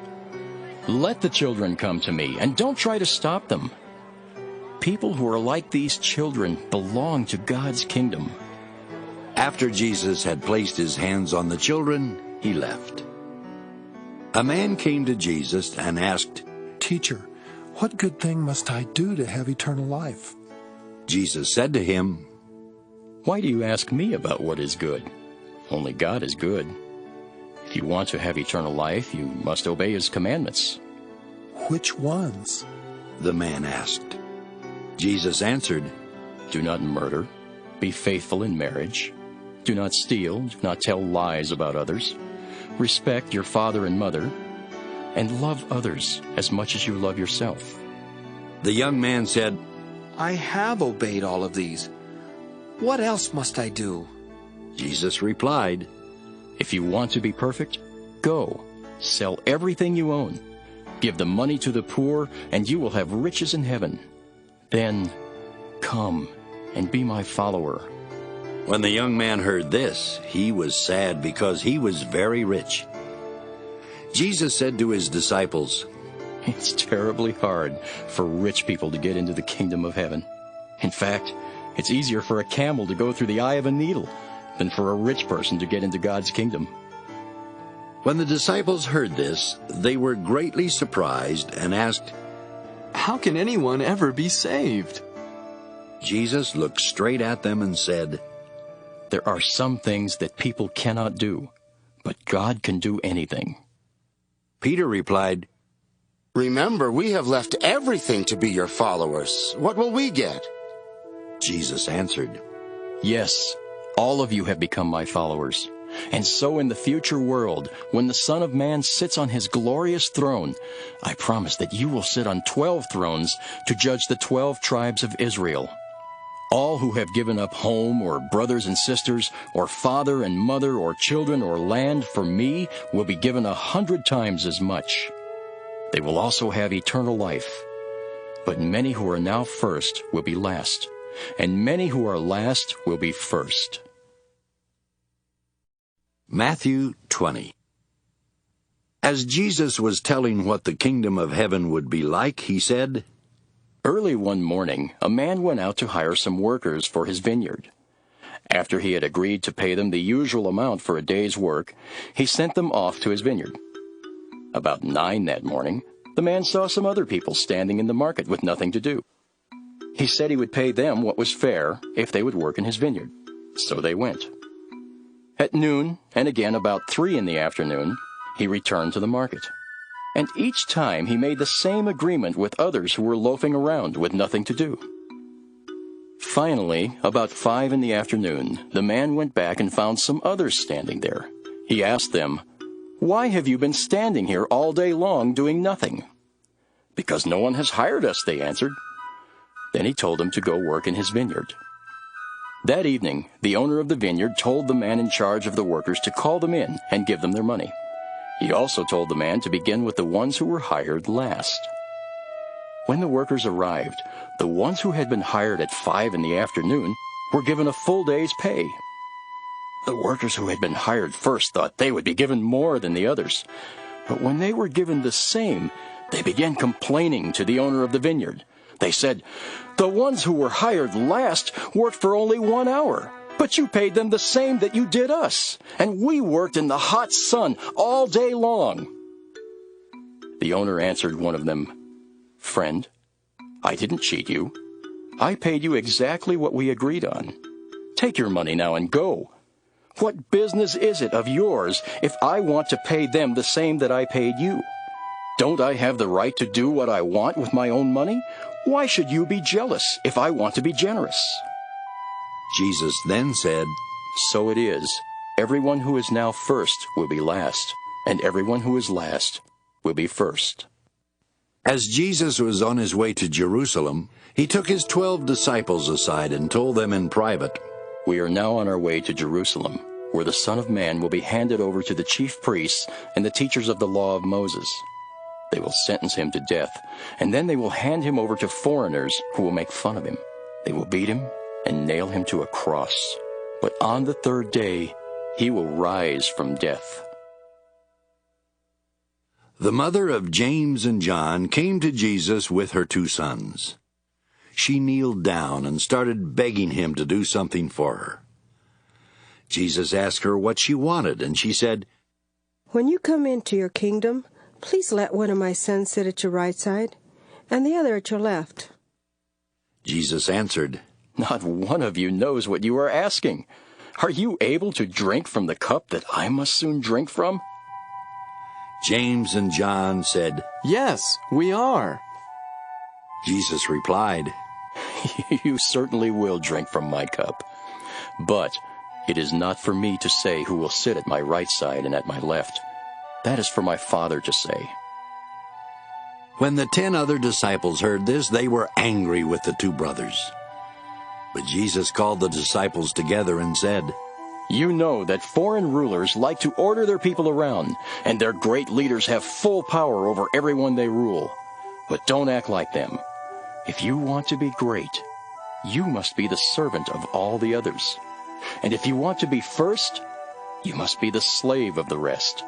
Let the children come to me, and don't try to stop them. People who are like these children belong to God's kingdom. After Jesus had placed his hands on the children, he left. A man came to Jesus and asked, "Teacher, what good thing must I do to have eternal life?" Jesus said to him, Why do you ask me about what is good? Only God is good. If you want to have eternal life, you must obey his commandments. "Which ones?" the man asked. Jesus answered, Do not murder. Be faithful in marriage. Do not steal. Do not tell lies about others. Respect your father and mother. And love others as much as you love yourself. The young man said, I have obeyed all of these. What else must I do? Jesus replied, If you want to be perfect, go, sell everything you own, Give the money to the poor, and you will have riches in heaven. Then come and be my follower." When the young man heard this, he was sad because he was very rich. Jesus said to his disciples, "It's terribly hard for rich people to get into the kingdom of heaven. In fact, it's easier for a camel to go through the eye of a needle than for a rich person to get into God's kingdom." When the disciples heard this, they were greatly surprised and asked, "How can anyone ever be saved?" Jesus looked straight at them and said, "There are some things that people cannot do, but God can do anything." Peter replied, "Remember, we have left everything to be your followers. What will we get?" Jesus answered, "Yes, all of you have become my followers. And so in the future world, when the Son of Man sits on his glorious throne, I promise that you will sit on 12 thrones to judge the 12 tribes of Israel. All who have given up home or brothers and sisters or father and mother or children or land for me will be given 100 times as much. They will also have eternal life. But many who are now first will be last, and many who are last will be first." Matthew 20. As Jesus was telling what the kingdom of heaven would be like, he said, "Early one morning, a man went out to hire some workers for his vineyard. After he had agreed to pay them the usual amount for a day's work, he sent them off to his vineyard. About 9 that morning, the man saw some other people standing in the market with nothing to do. He said he would pay them what was fair if they would work in his vineyard. So they went. At noon, and again about 3 in the afternoon, he returned to the market. And each time he made the same agreement with others who were loafing around with nothing to do. Finally, about 5 in the afternoon, the man went back and found some others standing there. He asked them, "Why have you been standing here all day long doing nothing?" "Because no one has hired us," they answered. Then he told them to go work in his vineyard. That evening, the owner of the vineyard told the man in charge of the workers to call them in and give them their money. He also told the man to begin with the ones who were hired last. When the workers arrived, the ones who had been hired at 5 in the afternoon were given a full day's pay. The workers who had been hired first thought they would be given more than the others. But when they were given the same, they began complaining to the owner of the vineyard. They said, "The ones who were hired last worked for only 1 hour, but you paid them the same that you did us, and we worked in the hot sun all day long." The owner answered one of them, "Friend, I didn't cheat you. I paid you exactly what we agreed on. Take your money now and go. What business is it of yours if I want to pay them the same that I paid you? Don't I have the right to do what I want with my own money? Why should you be jealous if I want to be generous?" Jesus then said, "So it is. Everyone who is now first will be last, and everyone who is last will be first." As Jesus was on his way to Jerusalem, he took his 12 disciples aside and told them in private, "We are now on our way to Jerusalem, where the Son of Man will be handed over to the chief priests and the teachers of the law of Moses. They will sentence him to death, and then they will hand him over to foreigners who will make fun of him. They will beat him and nail him to a cross. But on the 3rd day, he will rise from death." The mother of James and John came to Jesus with her 2 sons. She kneeled down and started begging him to do something for her. Jesus asked her what she wanted, and she said, "When you come into your kingdom, please let one of my sons sit at your right side, and the other at your left." Jesus answered, "Not one of you knows what you are asking. Are you able to drink from the cup that I must soon drink from?" James and John said, "Yes, we are." Jesus replied, "You certainly will drink from my cup. But it is not for me to say who will sit at my right side and at my left. That is for my Father to say." When the 10 other disciples heard this, they were angry with the 2 brothers. But Jesus called the disciples together and said, You know that foreign rulers like to order their people around, and their great leaders have full power over everyone they rule. But don't act like them. If you want to be great, you must be the servant of all the others. And if you want to be first, you must be the slave of the rest.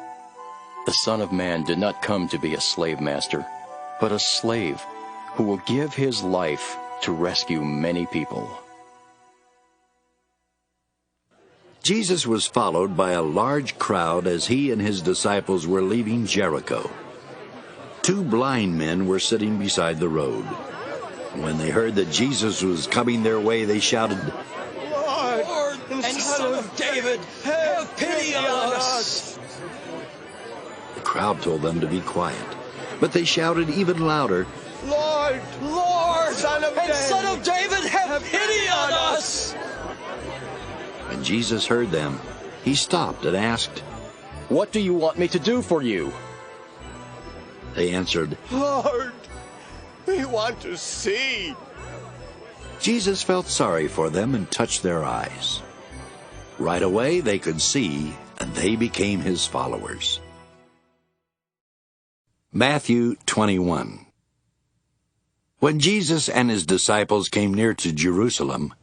The Son of Man did not come to be a slave master, but a slave who will give his life to rescue many people. Jesus was followed by a large crowd as he and his disciples were leaving Jericho. 2 blind men were sitting beside the road. When they heard that Jesus was coming their way, they shouted, Lord and Son of David, have pity on us! The crowd told them to be quiet, but they shouted even louder, Lord, Son of David, have pity on us! When Jesus heard them, he stopped and asked, What do you want me to do for you? They answered, Lord, we want to see. Jesus felt sorry for them and touched their eyes. Right away they could see, and they became his followers. Matthew 21. When Jesus and his disciples came near to Jerusalem,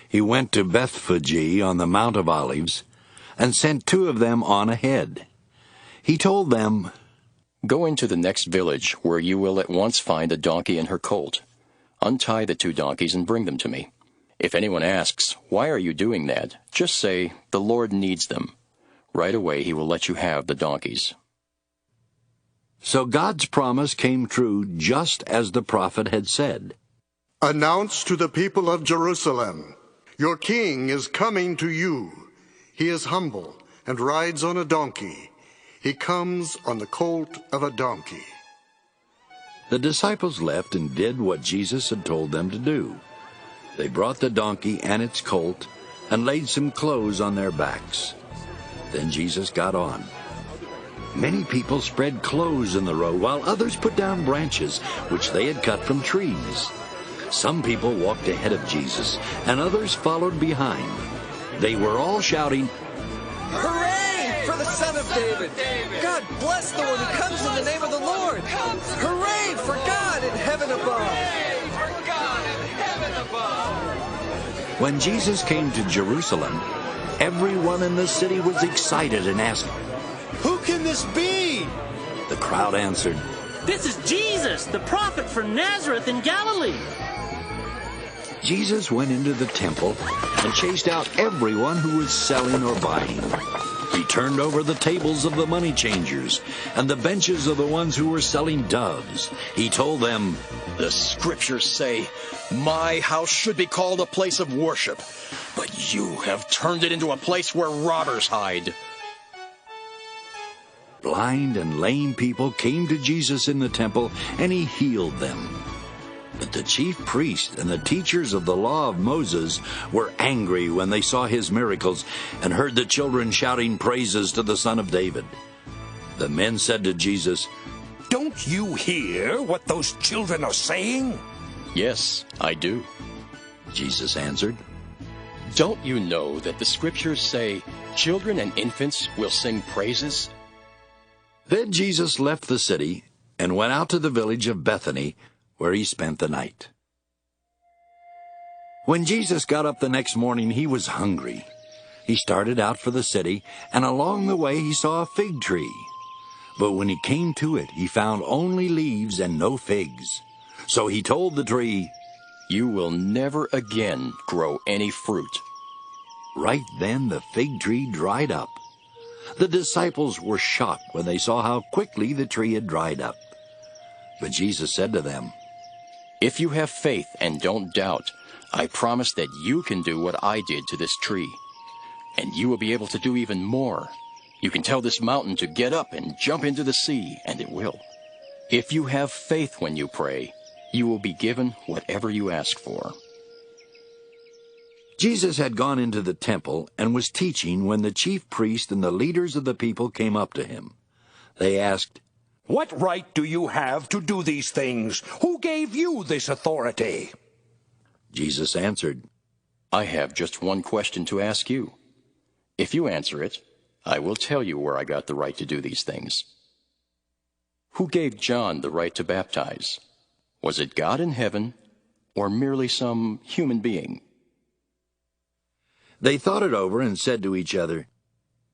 he went to Bethphage on the Mount of Olives, and sent 2 of them on ahead. He told them, Go into the next village, where you will at once find a donkey and her colt. Untie the 2 donkeys and bring them to me. If anyone asks, Why are you doing that? Just say, The Lord needs them. Right away he will let you have the donkeys. So God's promise came true just as the prophet had said. Announce to the people of Jerusalem, Your king is coming to you. He is humble and rides on a donkey. He comes on the colt of a donkey. The disciples left and did what Jesus had told them to do. They brought the donkey and its colt and laid some clothes on their backs. Then Jesus got on. Many people spread clothes in the road, while others put down branches which they had cut from trees. Some people walked ahead of Jesus, and others followed behind. They were all shouting, Hooray for the Son of David! God bless the one who comes in the name of the Lord! Hooray for God in heaven above! When Jesus came to Jerusalem, everyone in the city was excited and asked, Who can this be? The crowd answered, This is Jesus, the prophet from Nazareth in Galilee. Jesus went into the temple and chased out everyone who was selling or buying. He turned over the tables of the money changers and the benches of the ones who were selling doves. He told them, The Scriptures say, My house should be called a place of worship, but you have turned it into a place where robbers hide. Blind and lame people came to Jesus in the temple, and he healed them. But the chief priests and the teachers of the law of Moses were angry when they saw his miracles and heard the children shouting praises to the Son of David. The men said to Jesus, Don't you hear what those children are saying? Yes, I do. Jesus answered, Don't you know that the Scriptures say, Children and infants will sing praises? Then Jesus left the city and went out to the village of Bethany, where he spent the night. When Jesus got up the next morning, he was hungry. He started out for the city, and along the way he saw a fig tree. But when he came to it, he found only leaves and no figs. So he told the tree, You will never again grow any fruit. Right then the fig tree dried up. The disciples were shocked when they saw how quickly the tree had dried up. But Jesus said to them, If you have faith and don't doubt, I promise that you can do what I did to this tree. And you will be able to do even more. You can tell this mountain to get up and jump into the sea, and it will. If you have faith when you pray, you will be given whatever you ask for. Jesus had gone into the temple and was teaching when the chief priest and the leaders of the people came up to him. They asked, What right do you have to do these things? Who gave you this authority? Jesus answered, I have just one question to ask you. If you answer it, I will tell you where I got the right to do these things. Who gave John the right to baptize? Was it God in heaven, or merely some human being? They thought it over and said to each other,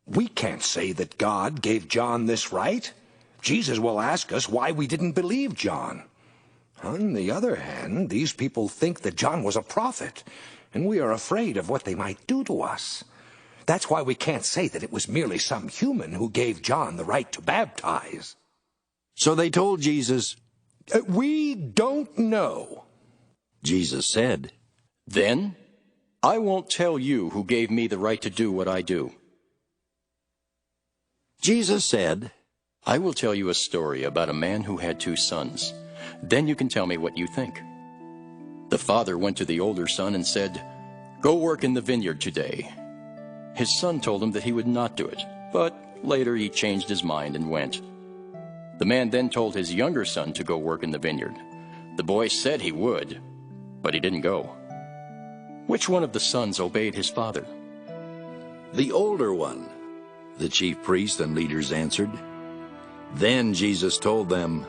We can't say that God gave John this right. Jesus will ask us why we didn't believe John. On the other hand, these people think that John was a prophet, and we are afraid of what they might do to us. That's why we can't say that it was merely some human who gave John the right to baptize. So they told Jesus, We don't know. Jesus said, Then I won't tell you who gave me the right to do what I do. Jesus said, I will tell you a story about a man who had 2 sons. Then you can tell me what you think. The father went to the older son and said, Go work in the vineyard today. His son told him that he would not do it, but later he changed his mind and went. The man then told his younger son to go work in the vineyard. The boy said he would, but he didn't go. Which one of the sons obeyed his father? The older one, the chief priests and leaders answered. Then Jesus told them,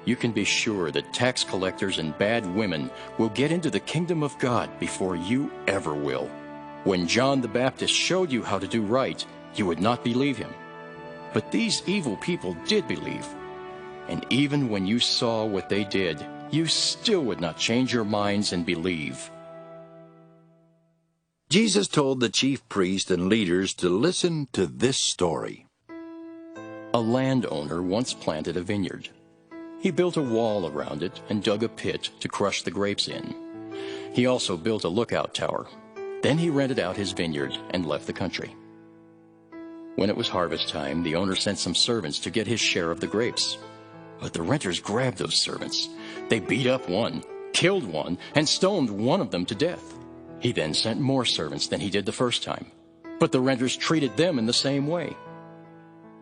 You can be sure that tax collectors and bad women will get into the kingdom of God before you ever will. When John the Baptist showed you how to do right, you would not believe him. But these evil people did believe. And even when you saw what they did, you still would not change your minds and believe. Jesus told the chief priests and leaders to listen to this story. A landowner once planted a vineyard. He built a wall around it and dug a pit to crush the grapes in. He also built a lookout tower. Then he rented out his vineyard and left the country. When it was harvest time, the owner sent some servants to get his share of the grapes. But the renters grabbed those servants. They beat up one, killed one, and stoned one of them to death. He then sent more servants than he did the first time. But the renters treated them in the same way.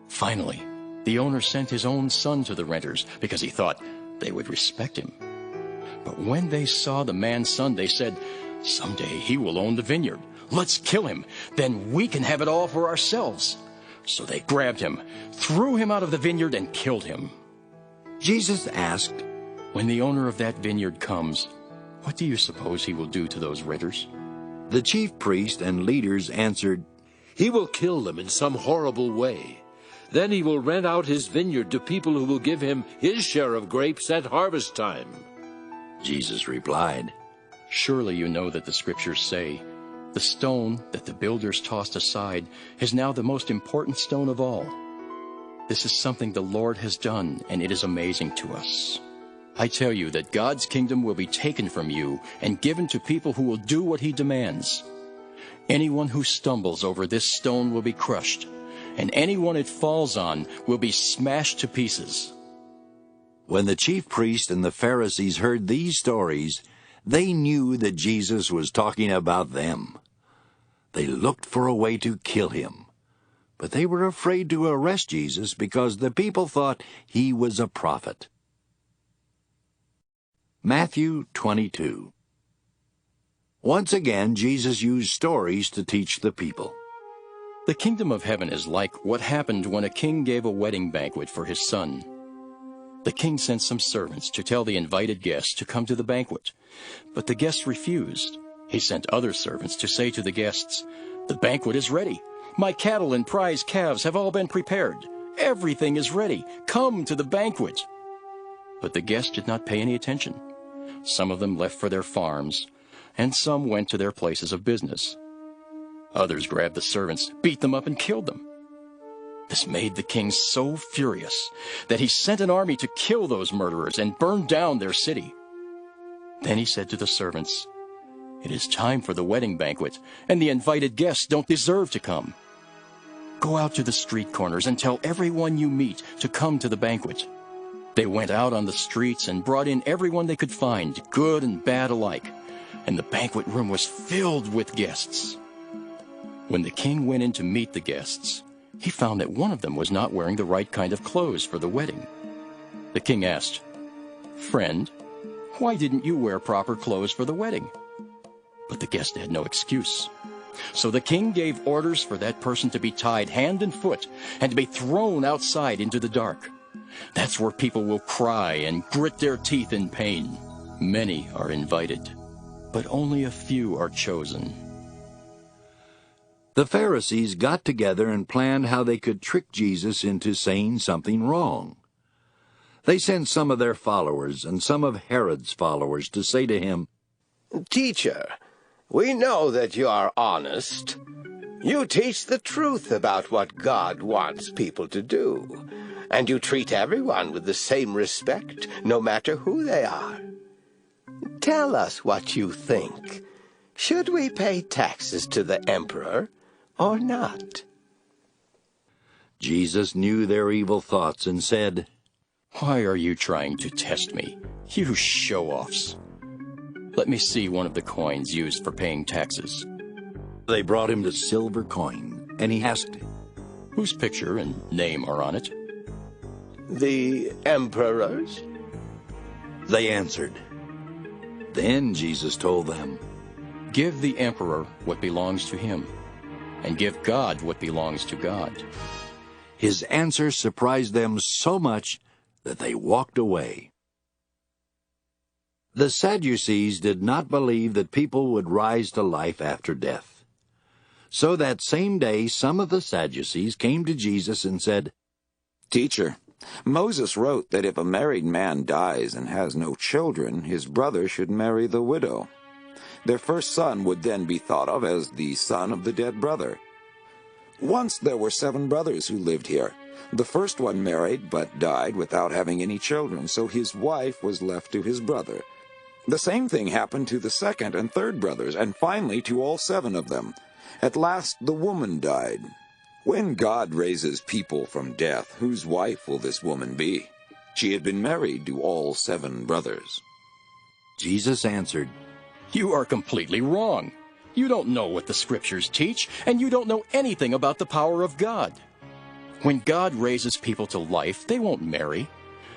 Finally, the owner sent his own son to the renters because he thought they would respect him. But when they saw the man's son, they said, Someday he will own the vineyard. Let's kill him. Then we can have it all for ourselves. So they grabbed him, threw him out of the vineyard, and killed him. Jesus asked, When the owner of that vineyard comes, what do you suppose he will do to those renters? The chief priest and leaders answered, He will kill them in some horrible way. Then he will rent out his vineyard to people who will give him his share of grapes at harvest time. Jesus replied, Surely you know that the scriptures say, The stone that the builders tossed aside is now the most important stone of all. This is something the Lord has done, and it is amazing to us. I tell you that God's kingdom will be taken from you and given to people who will do what he demands. Anyone who stumbles over this stone will be crushed, and anyone it falls on will be smashed to pieces. When the chief priests and the Pharisees heard these stories, they knew that Jesus was talking about them. They looked for a way to kill him, but they were afraid to arrest Jesus because the people thought he was a prophet. Matthew 22. Once again, Jesus used stories to teach the people. The kingdom of heaven is like what happened when a king gave a wedding banquet for his son. The king sent some servants to tell the invited guests to come to the banquet, but the guests refused. He sent other servants to say to the guests, The banquet is ready. My cattle and prize calves have all been prepared. Everything is ready. Come to the banquet. But the guests did not pay any attention. Some of them left for their farms, and some went to their places of business. Others grabbed the servants, beat them up, and killed them. This made the king so furious that he sent an army to kill those murderers and burn down their city. Then he said to the servants, It is time for the wedding banquet, and the invited guests don't deserve to come. Go out to the street corners and tell everyone you meet to come to the banquet. They went out on the streets and brought in everyone they could find, good and bad alike, and the banquet room was filled with guests. When the king went in to meet the guests, he found that one of them was not wearing the right kind of clothes for the wedding. The king asked, Friend, why didn't you wear proper clothes for the wedding? But the guest had no excuse. So the king gave orders for that person to be tied hand and foot and to be thrown outside into the dark. That's where people will cry and grit their teeth in pain. Many are invited, but only a few are chosen. The Pharisees got together and planned how they could trick Jesus into saying something wrong. They sent some of their followers and some of Herod's followers to say to him, "Teacher, we know that you are honest. You teach the truth about what God wants people to do, and you treat everyone with the same respect, no matter who they are. Tell us what you think. Should we pay taxes to the emperor or not?" Jesus knew their evil thoughts and said, "Why are you trying to test me, you show-offs? Let me see one of the coins used for paying taxes." They brought him the silver coin, and he asked, "Whose picture and name are on it?" "The emperor's." They answered. Then Jesus told them, "Give the emperor what belongs to him, and give God what belongs to God." His answer surprised them so much that they walked away. The Sadducees did not believe that people would rise to life after death. So that same day, some of the Sadducees came to Jesus and said, "Teacher, Moses wrote that if a married man dies and has no children, his brother should marry the widow. Their first son would then be thought of as the son of the dead brother. Once there were 7 brothers who lived here. The first one married but died without having any children, so his wife was left to his brother. The same thing happened to the second and third brothers, and finally to all 7 of them. At last the woman died. When God raises people from death, whose wife will this woman be? She had been married to all 7 brothers." Jesus answered, "You are completely wrong. You don't know what the Scriptures teach, and you don't know anything about the power of God. When God raises people to life, they won't marry.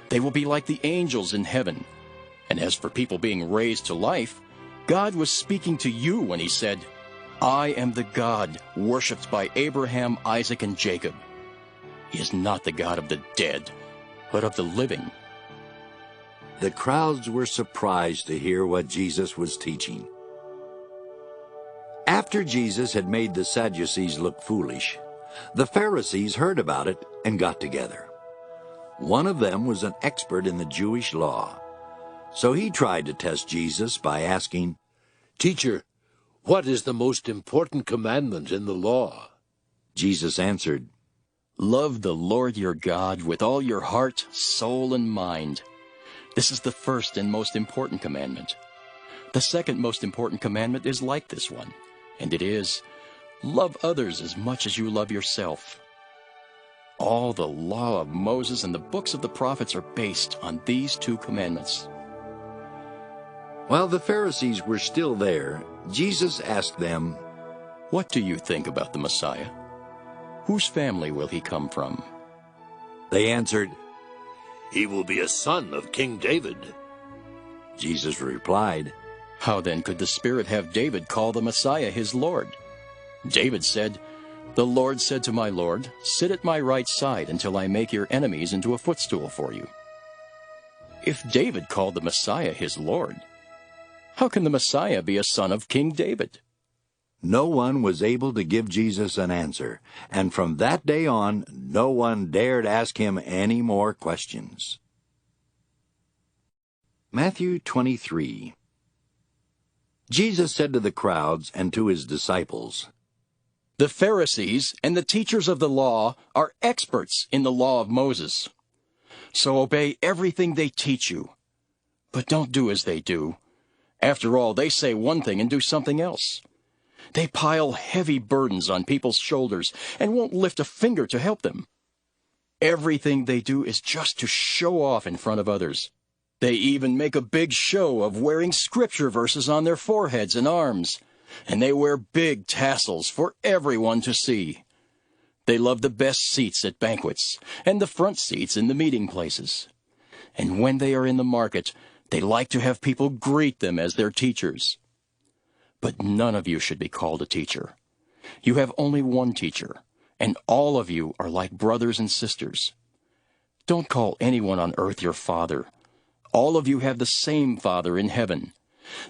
They will be like the angels in heaven. And as for people being raised to life, God was speaking to you when he said, 'I am the God worshipped by Abraham, Isaac, and Jacob.' He is not the God of the dead, but of the living." The crowds were surprised to hear what Jesus was teaching. After Jesus had made the Sadducees look foolish, the Pharisees heard about it and got together. One of them was an expert in the Jewish law. So he tried to test Jesus by asking, "Teacher, what is the most important commandment in the law?" Jesus answered, "Love the Lord your God with all your heart, soul, and mind. This is the first and most important commandment. The second most important commandment is like this one, and it is, love others as much as you love yourself. All the law of Moses and the books of the prophets are based on these 2 commandments." While the Pharisees were still there, Jesus asked them, "What do you think about the Messiah? Whose family will he come from?" They answered, "He will be a son of King David." Jesus replied, "How then could the Spirit have David call the Messiah his Lord? David said, 'The Lord said to my Lord, sit at my right side until I make your enemies into a footstool for you.' If David called the Messiah his Lord, how can the Messiah be a son of King David?" No one was able to give Jesus an answer, and from that day on, no one dared ask him any more questions. Matthew 23. Jesus said to the crowds and to his disciples, "The Pharisees and the teachers of the law are experts in the law of Moses. So obey everything they teach you. But don't do as they do. After all, they say one thing and do something else. They pile heavy burdens on people's shoulders and won't lift a finger to help them. Everything they do is just to show off in front of others. They even make a big show of wearing scripture verses on their foreheads and arms, and they wear big tassels for everyone to see. They love the best seats at banquets and the front seats in the meeting places. And when they are in the market, they like to have people greet them as their teachers. But none of you should be called a teacher, You have only one teacher, and all of you are like brothers and sisters. Don't call anyone on earth your father. All of you have the same Father in heaven.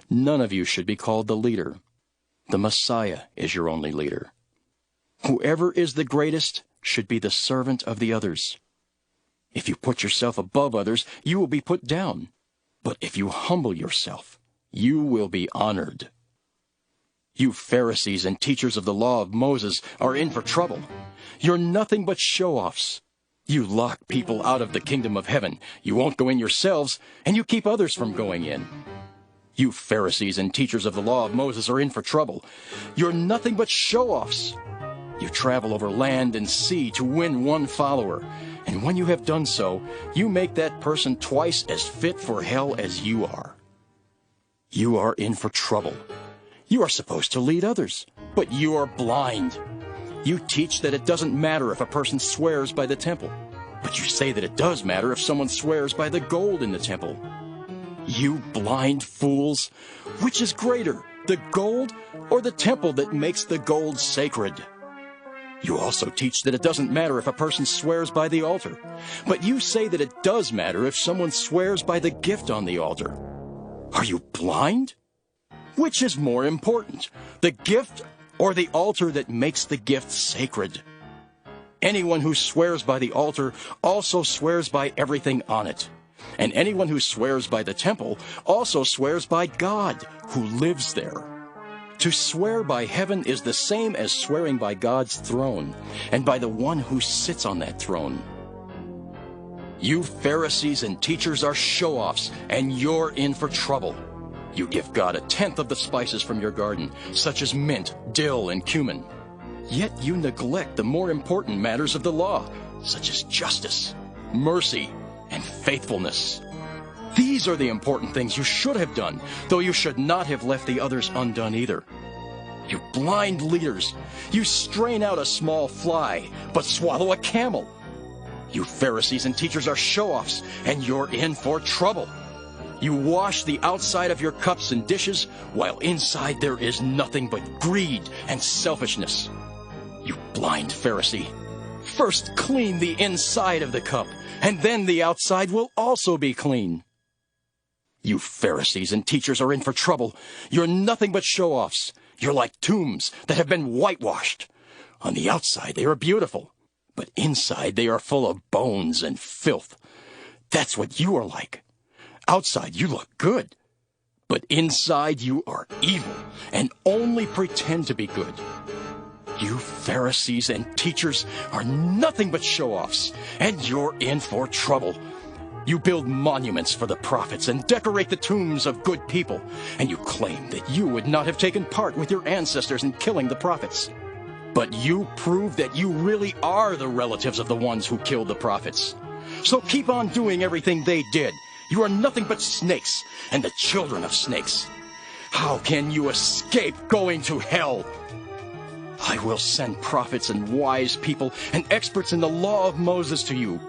None of you should be called the leader. The Messiah is your only leader. Whoever is the greatest should be the servant of the others. If you put yourself above others, you will be put down. But if you humble yourself, you will be honored. You Pharisees and teachers of the law of Moses are in for trouble. You're nothing but show-offs. You lock people out of the kingdom of heaven. You won't go in yourselves, and you keep others from going in. You Pharisees and teachers of the law of Moses are in for trouble. You're nothing but show-offs. You travel over land and sea to win one follower, and when you have done so, you make that person twice as fit for hell as you are. You are in for trouble. You are supposed to lead others, but you are blind. You teach that it doesn't matter if a person swears by the temple, but you say that it does matter if someone swears by the gold in the temple. You blind fools! Which is greater, the gold or the temple that makes the gold sacred? You also teach that it doesn't matter if a person swears by the altar, but you say that it does matter if someone swears by the gift on the altar. Are you blind? Which is more important, the gift or the altar that makes the gift sacred? Anyone who swears by the altar also swears by everything on it. And anyone who swears by the temple also swears by God, who lives there. To swear by heaven is the same as swearing by God's throne, and by the one who sits on that throne. You Pharisees and teachers are show-offs, and you're in for trouble. You give God 1/10 of the spices from your garden, such as mint, dill, and cumin. Yet you neglect the more important matters of the law, such as justice, mercy, and faithfulness. These are the important things you should have done, though you should not have left the others undone either. You blind leaders, you strain out a small fly, but swallow a camel. You Pharisees and teachers are show-offs, and you're in for trouble. You wash the outside of your cups and dishes, while inside there is nothing but greed and selfishness. You blind Pharisee, first clean the inside of the cup, and then the outside will also be clean. You Pharisees and teachers are in for trouble. You're nothing but show-offs. You're like tombs that have been whitewashed. On the outside they are beautiful, but inside they are full of bones and filth. That's what you are like. Outside you look good, but inside you are evil and only pretend to be good. You Pharisees and teachers are nothing but show-offs, and you're in for trouble. You build monuments for the prophets and decorate the tombs of good people, and you claim that you would not have taken part with your ancestors in killing the prophets. But you prove that you really are the relatives of the ones who killed the prophets. So keep on doing everything they did. You are nothing but snakes, and the children of snakes. How can you escape going to hell? I will send prophets and wise people and experts in the law of Moses to you.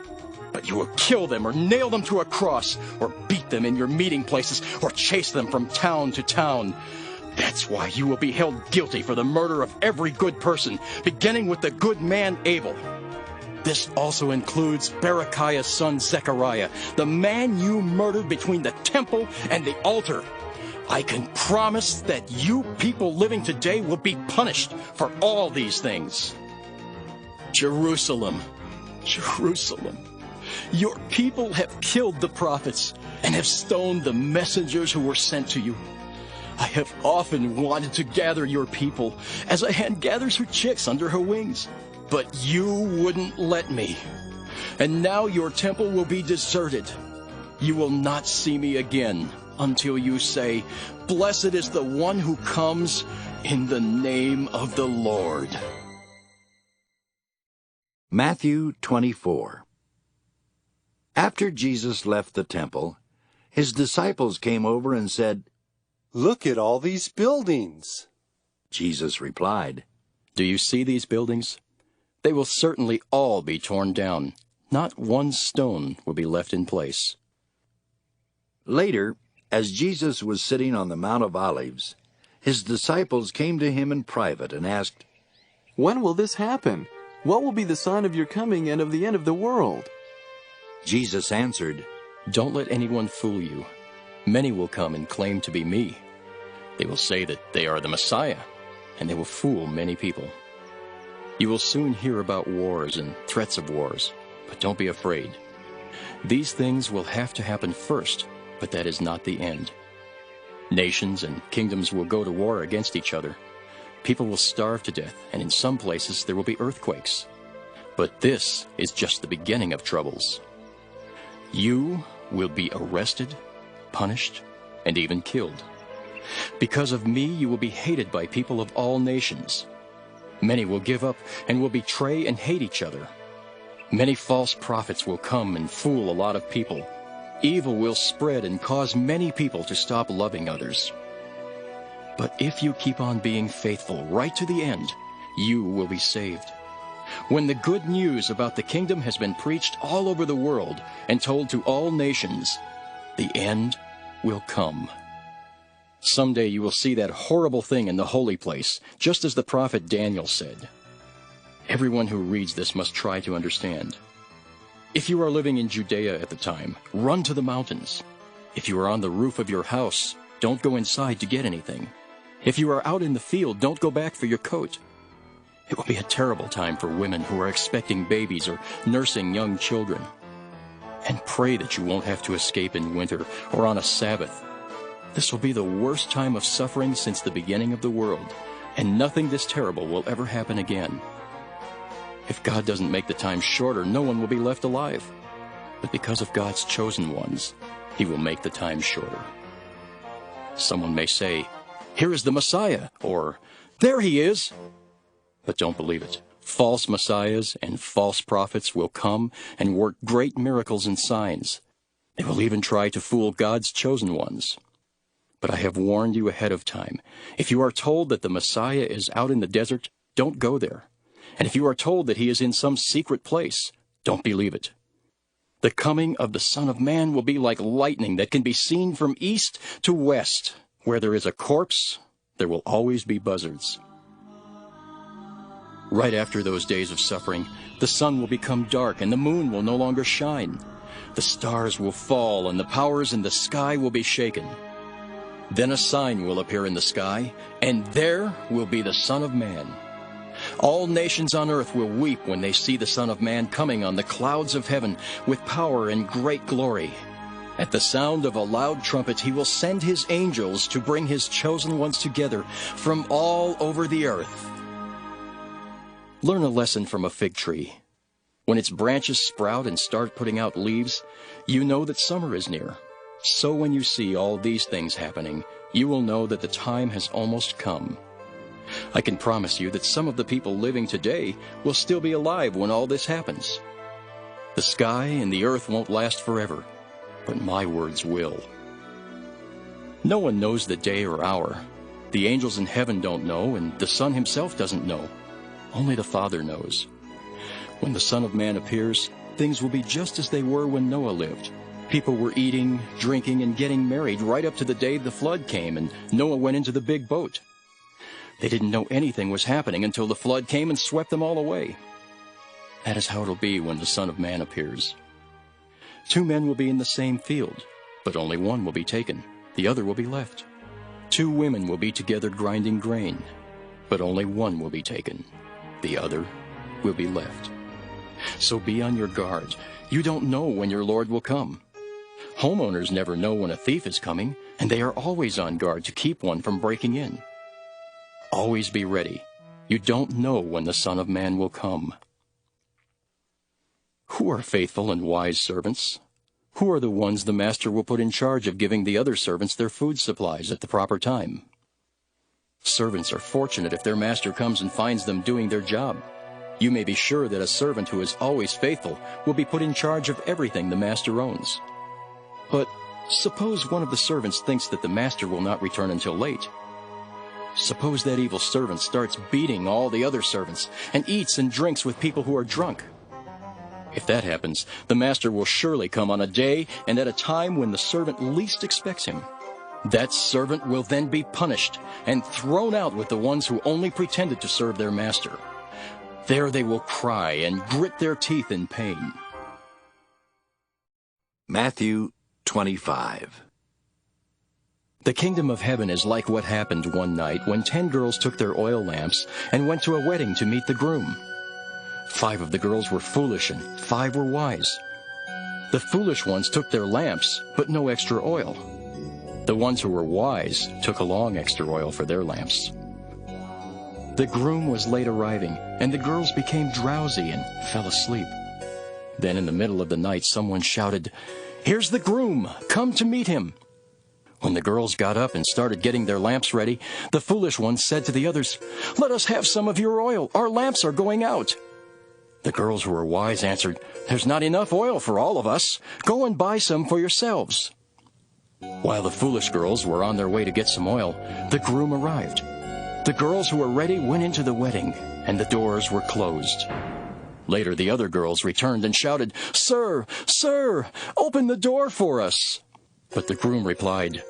But you will kill them or nail them to a cross or beat them in your meeting places or chase them from town to town. That's why you will be held guilty for the murder of every good person, beginning with the good man Abel. This also includes Berechiah's son Zechariah, the man you murdered between the temple and the altar. I can promise that you people living today will be punished for all these things. Jerusalem, Jerusalem, your people have killed the prophets and have stoned the messengers who were sent to you. I have often wanted to gather your people as a hen gathers her chicks under her wings, but you wouldn't let me. And now your temple will be deserted. You will not see me again until you say, "Blessed is the one who comes in the name of the Lord." Matthew 24. After Jesus left the temple, his disciples came over and said, "Look at all these buildings." Jesus replied, "Do you see these buildings? They will certainly all be torn down. Not one stone will be left in place." Later, as Jesus was sitting on the Mount of Olives, his disciples came to him in private and asked, When will this happen? What will be the sign of your coming and of the end of the world? Jesus answered, Don't let anyone fool you. Many will come and claim to be me. They will say that they are the Messiah, and they will fool many people. You will soon hear about wars and threats of wars, but don't be afraid. These things will have to happen first, but that is not the end. Nations and kingdoms will go to war against each other. People will starve to death, and in some places there will be earthquakes. But this is just the beginning of troubles. You will be arrested, punished, and even killed. Because of me, you will be hated by people of all nations. Many will give up and will betray and hate each other. Many false prophets will come and fool a lot of people. Evil will spread and cause many people to stop loving others. But if you keep on being faithful right to the end, you will be saved. When the good news about the kingdom has been preached all over the world and told to all nations, the end will come. Someday you will see that horrible thing in the holy place, just as the prophet Daniel said. Everyone who reads this must try to understand. If you are living in Judea at the time, run to the mountains. If you are on the roof of your house, don't go inside to get anything. If you are out in the field, don't go back for your coat. It will be a terrible time for women who are expecting babies or nursing young children. And pray that you won't have to escape in winter or on a Sabbath. This will be the worst time of suffering since the beginning of the world, and nothing this terrible will ever happen again. If God doesn't make the time shorter, no one will be left alive. But because of God's chosen ones, He will make the time shorter. Someone may say, "Here is the Messiah," or "There He is." But don't believe it. False messiahs and false prophets will come and work great miracles and signs. They will even try to fool God's chosen ones. But I have warned you ahead of time. If you are told that the Messiah is out in the desert, don't go there. And if you are told that He is in some secret place, don't believe it. The coming of the Son of Man will be like lightning that can be seen from east to west. Where there is a corpse, there will always be buzzards. Right after those days of suffering, the sun will become dark and the moon will no longer shine. The stars will fall and the powers in the sky will be shaken. Then a sign will appear in the sky, and there will be the Son of Man. All nations on earth will weep when they see the Son of Man coming on the clouds of heaven with power and great glory. At the sound of a loud trumpet, He will send His angels to bring His chosen ones together from all over the earth. Learn a lesson from a fig tree. When its branches sprout and start putting out leaves, you know that summer is near. So when you see all these things happening, you will know that the time has almost come. I can promise you that some of the people living today will still be alive when all this happens. The sky and the earth won't last forever, but my words will. No one knows the day or hour. The angels in heaven don't know, and the Son Himself doesn't know. Only the Father knows. When the Son of Man appears, things will be just as they were when Noah lived. People were eating, drinking, and getting married right up to the day the flood came and Noah went into the big boat. They didn't know anything was happening until the flood came and swept them all away. That is how it'll be when the Son of Man appears. 2 men will be in the same field, but only one will be taken. The other will be left. 2 women will be together grinding grain, but only one will be taken. The other will be left. So be on your guard. You don't know when your Lord will come. Homeowners never know when a thief is coming, and they are always on guard to keep one from breaking in. Always be ready. You don't know when the Son of Man will come. Who are faithful and wise servants? Who are the ones the master will put in charge of giving the other servants their food supplies at the proper time? Servants are fortunate if their master comes and finds them doing their job. You may be sure that a servant who is always faithful will be put in charge of everything the master owns. But suppose one of the servants thinks that the master will not return until late. Suppose that evil servant starts beating all the other servants and eats and drinks with people who are drunk. If that happens, the master will surely come on a day and at a time when the servant least expects him. That servant will then be punished and thrown out with the ones who only pretended to serve their master. There they will cry and grit their teeth in pain. Matthew 25. The kingdom of heaven is like what happened one night when 10 girls took their oil lamps and went to a wedding to meet the groom. 5 of the girls were foolish and 5 were wise. The foolish ones took their lamps, but no extra oil. The ones who were wise took along extra oil for their lamps. The groom was late arriving, and the girls became drowsy and fell asleep. Then in the middle of the night someone shouted, "Here's the groom! Come to meet him!" When the girls got up and started getting their lamps ready, the foolish ones said to the others, "Let us have some of your oil. Our lamps are going out." The girls who were wise answered, "There's not enough oil for all of us. Go and buy some for yourselves." While the foolish girls were on their way to get some oil, the groom arrived. The girls who were ready went into the wedding, and the doors were closed. Later the other girls returned and shouted, "Sir, sir, open the door for us." But the groom replied,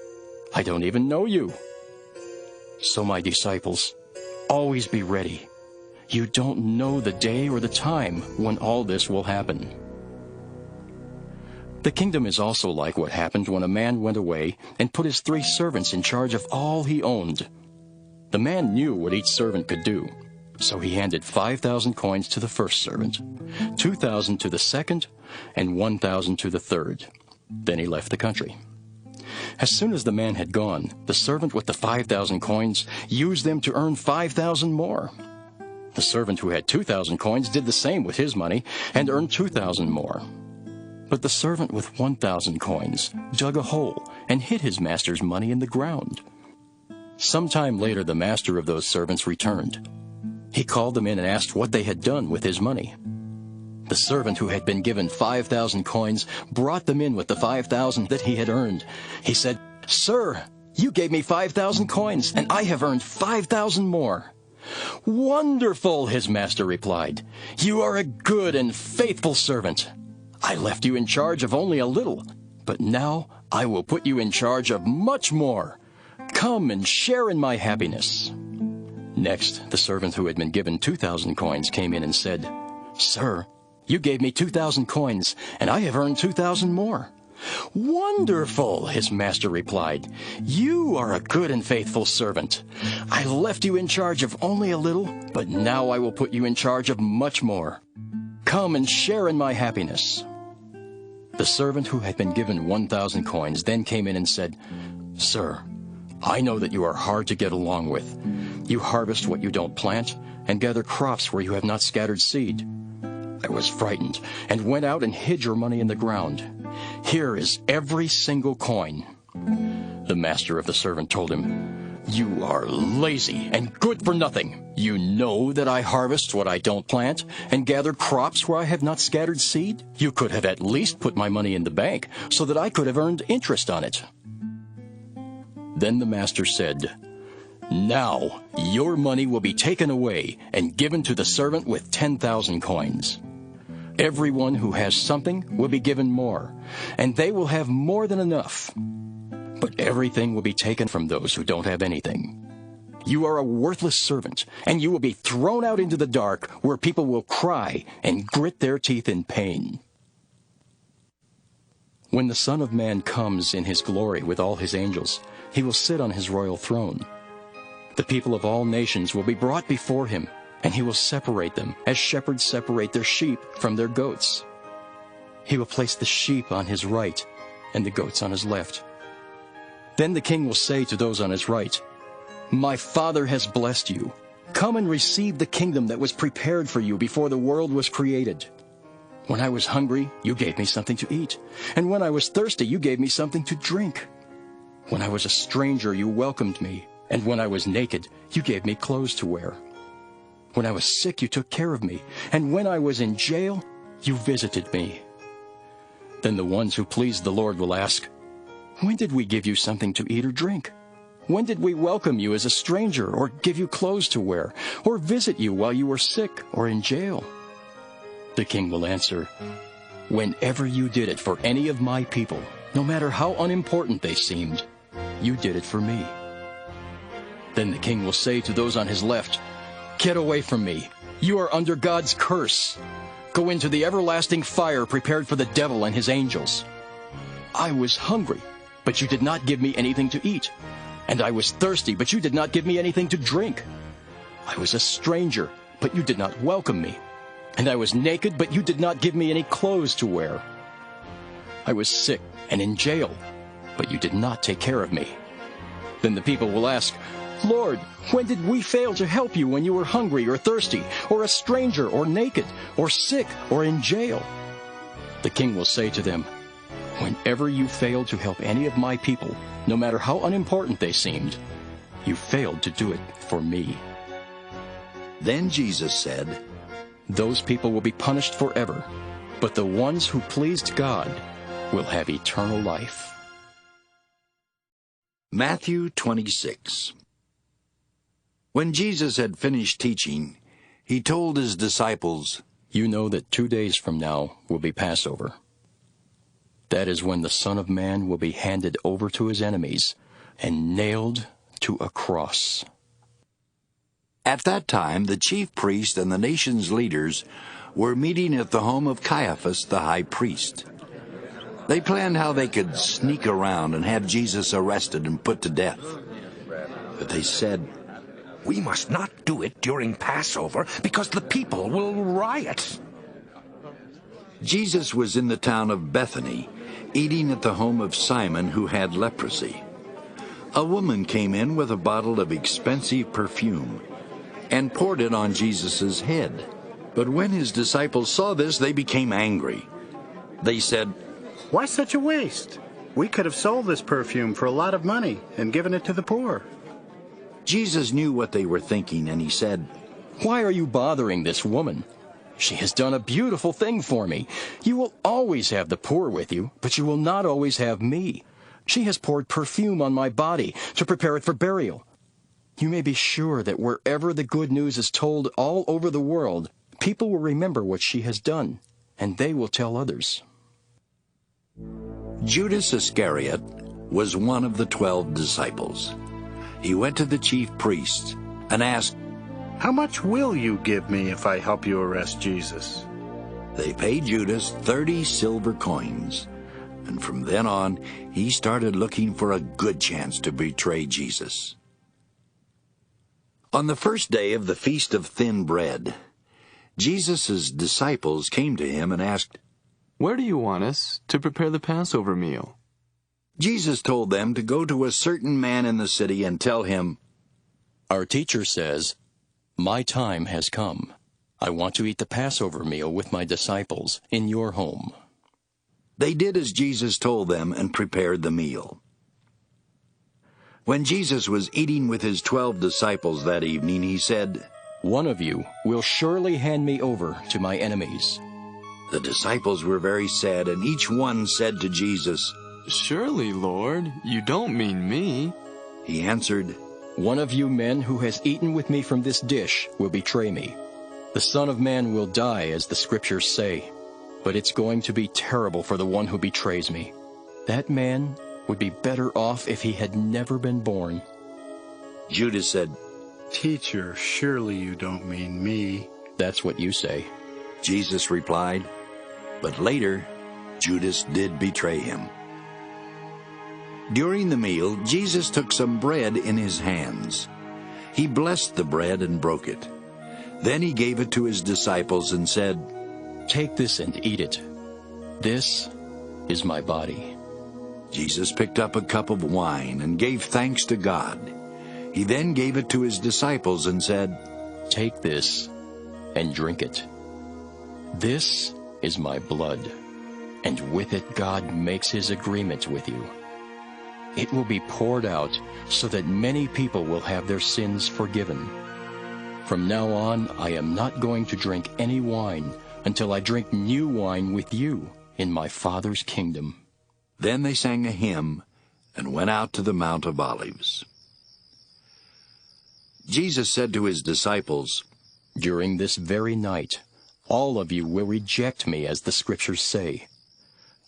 "I don't even know you." So my disciples, always be ready. You don't know the day or the time when all this will happen. The kingdom is also like what happened when a man went away and put his 3 servants in charge of all he owned. The man knew what each servant could do, so he handed 5,000 coins to the first servant, 2,000 to the second, and 1,000 to the third. Then he left the country. As soon as the man had gone, the servant with the 5,000 coins used them to earn 5,000 more. The servant who had 2,000 coins did the same with his money and earned 2,000 more. But the servant with 1,000 coins dug a hole and hid his master's money in the ground. Sometime later the master of those servants returned. He called them in and asked what they had done with his money. The servant who had been given 5,000 coins brought them in with the 5,000 that he had earned. He said, "Sir, you gave me 5,000 coins, and I have earned 5,000 more." "Wonderful," his master replied. "You are a good and faithful servant. I left you in charge of only a little, but now I will put you in charge of much more. Come and share in my happiness." Next, the servant who had been given 2,000 coins came in and said, "Sir, you gave me 2,000 coins, and I have earned 2,000 more." "Wonderful," his master replied. "You are a good and faithful servant. I left you in charge of only a little, but now I will put you in charge of much more. Come and share in my happiness." The servant who had been given 1,000 coins then came in and said, "Sir, I know that you are hard to get along with. You harvest what you don't plant and gather crops where you have not scattered seed. I was frightened and went out and hid your money in the ground. Here is every single coin." The master of the servant told him, "You are lazy and good for nothing. You know that I harvest what I don't plant and gather crops where I have not scattered seed. You could have at least put my money in the bank so that I could have earned interest on it." Then the master said, "Now your money will be taken away and given to the servant with 10,000 coins. Everyone who has something will be given more, and they will have more than enough. But everything will be taken from those who don't have anything. You are a worthless servant, and you will be thrown out into the dark where people will cry and grit their teeth in pain. When the Son of Man comes in his glory with all his angels, he will sit on his royal throne. The people of all nations will be brought before him, and he will separate them as shepherds separate their sheep from their goats. He will place the sheep on his right and the goats on his left. Then the king will say to those on his right, "My Father has blessed you. Come and receive the kingdom that was prepared for you before the world was created. When I was hungry, you gave me something to eat, and when I was thirsty, you gave me something to drink. When I was a stranger, you welcomed me, and when I was naked, you gave me clothes to wear. When I was sick, you took care of me, and when I was in jail, you visited me." Then the ones who pleased the Lord will ask, "When did we give you something to eat or drink? When did we welcome you as a stranger, or give you clothes to wear, or visit you while you were sick or in jail?" The king will answer, "Whenever you did it for any of my people, no matter how unimportant they seemed, you did it for me." Then the king will say to those on his left, "Get away from me, You are under God's curse. Go into the everlasting fire prepared for the devil and his angels. I was hungry, but you did not give me anything to eat. And I was thirsty, but you did not give me anything to drink. I was a stranger, but you did not welcome me. And I was naked, but you did not give me any clothes to wear. I was sick and in jail, but you did not take care of me. Then the people will ask, Lord, when did we fail to help you when you were hungry or thirsty, or a stranger, or naked, or sick, or in jail? The king will say to them, whenever you failed to help any of my people, no matter how unimportant they seemed, you failed to do it for me. Then Jesus said, those people will be punished forever, but the ones who pleased God will have eternal life. Matthew 26. When Jesus had finished teaching, he told his disciples, you know that 2 days from now will be Passover. That is when the Son of Man will be handed over to his enemies and nailed to a cross. At that time, the chief priest and the nation's leaders were meeting at the home of Caiaphas, the high priest. They planned how they could sneak around and have Jesus arrested and put to death. But they said, we must not do it during Passover because the people will riot. Jesus was in the town of Bethany, eating at the home of Simon, who had leprosy. A woman came in with a bottle of expensive perfume and poured it on Jesus' head. But when his disciples saw this, they became angry. They said, why such a waste? We could have sold this perfume for a lot of money and given it to the poor. Jesus knew what they were thinking, and he said, why are you bothering this woman? She has done a beautiful thing for me. You will always have the poor with you, but you will not always have me. She has poured perfume on my body to prepare it for burial. You may be sure that wherever the good news is told all over the world, people will remember what she has done, and they will tell others. Judas Iscariot was one of the 12 disciples. He went to the chief priests and asked, how much will you give me if I help you arrest Jesus? They paid Judas 30 silver coins, and from then on, he started looking for a good chance to betray Jesus. On the first day of the Feast of Thin Bread, Jesus' disciples came to him and asked, where do you want us to prepare the Passover meal? Jesus told them to go to a certain man in the city and tell him, our teacher says, my time has come. I want to eat the Passover meal with my disciples in your home. They did as Jesus told them and prepared the meal. When Jesus was eating with his 12 disciples that evening, he said, one of you will surely hand me over to my enemies. The disciples were very sad, and each one said to Jesus, surely, Lord, you don't mean me. He answered, one of you men who has eaten with me from this dish will betray me. The Son of Man will die, as the Scriptures say, but it's going to be terrible for the one who betrays me. That man would be better off if he had never been born. Judas said, teacher, surely you don't mean me. That's what you say. Jesus replied, but later Judas did betray him. During the meal, Jesus took some bread in his hands. He blessed the bread and broke it. Then he gave it to his disciples and said, take this and eat it. This is my body. Jesus picked up a cup of wine and gave thanks to God. He then gave it to his disciples and said, take this and drink it. This is my blood, and with it God makes his agreement with you. It will be poured out so that many people will have their sins forgiven. From now on, I am not going to drink any wine until I drink new wine with you in my Father's kingdom. Then they sang a hymn and went out to the Mount of Olives. Jesus said to his disciples, during this very night, all of you will reject me, as the Scriptures say.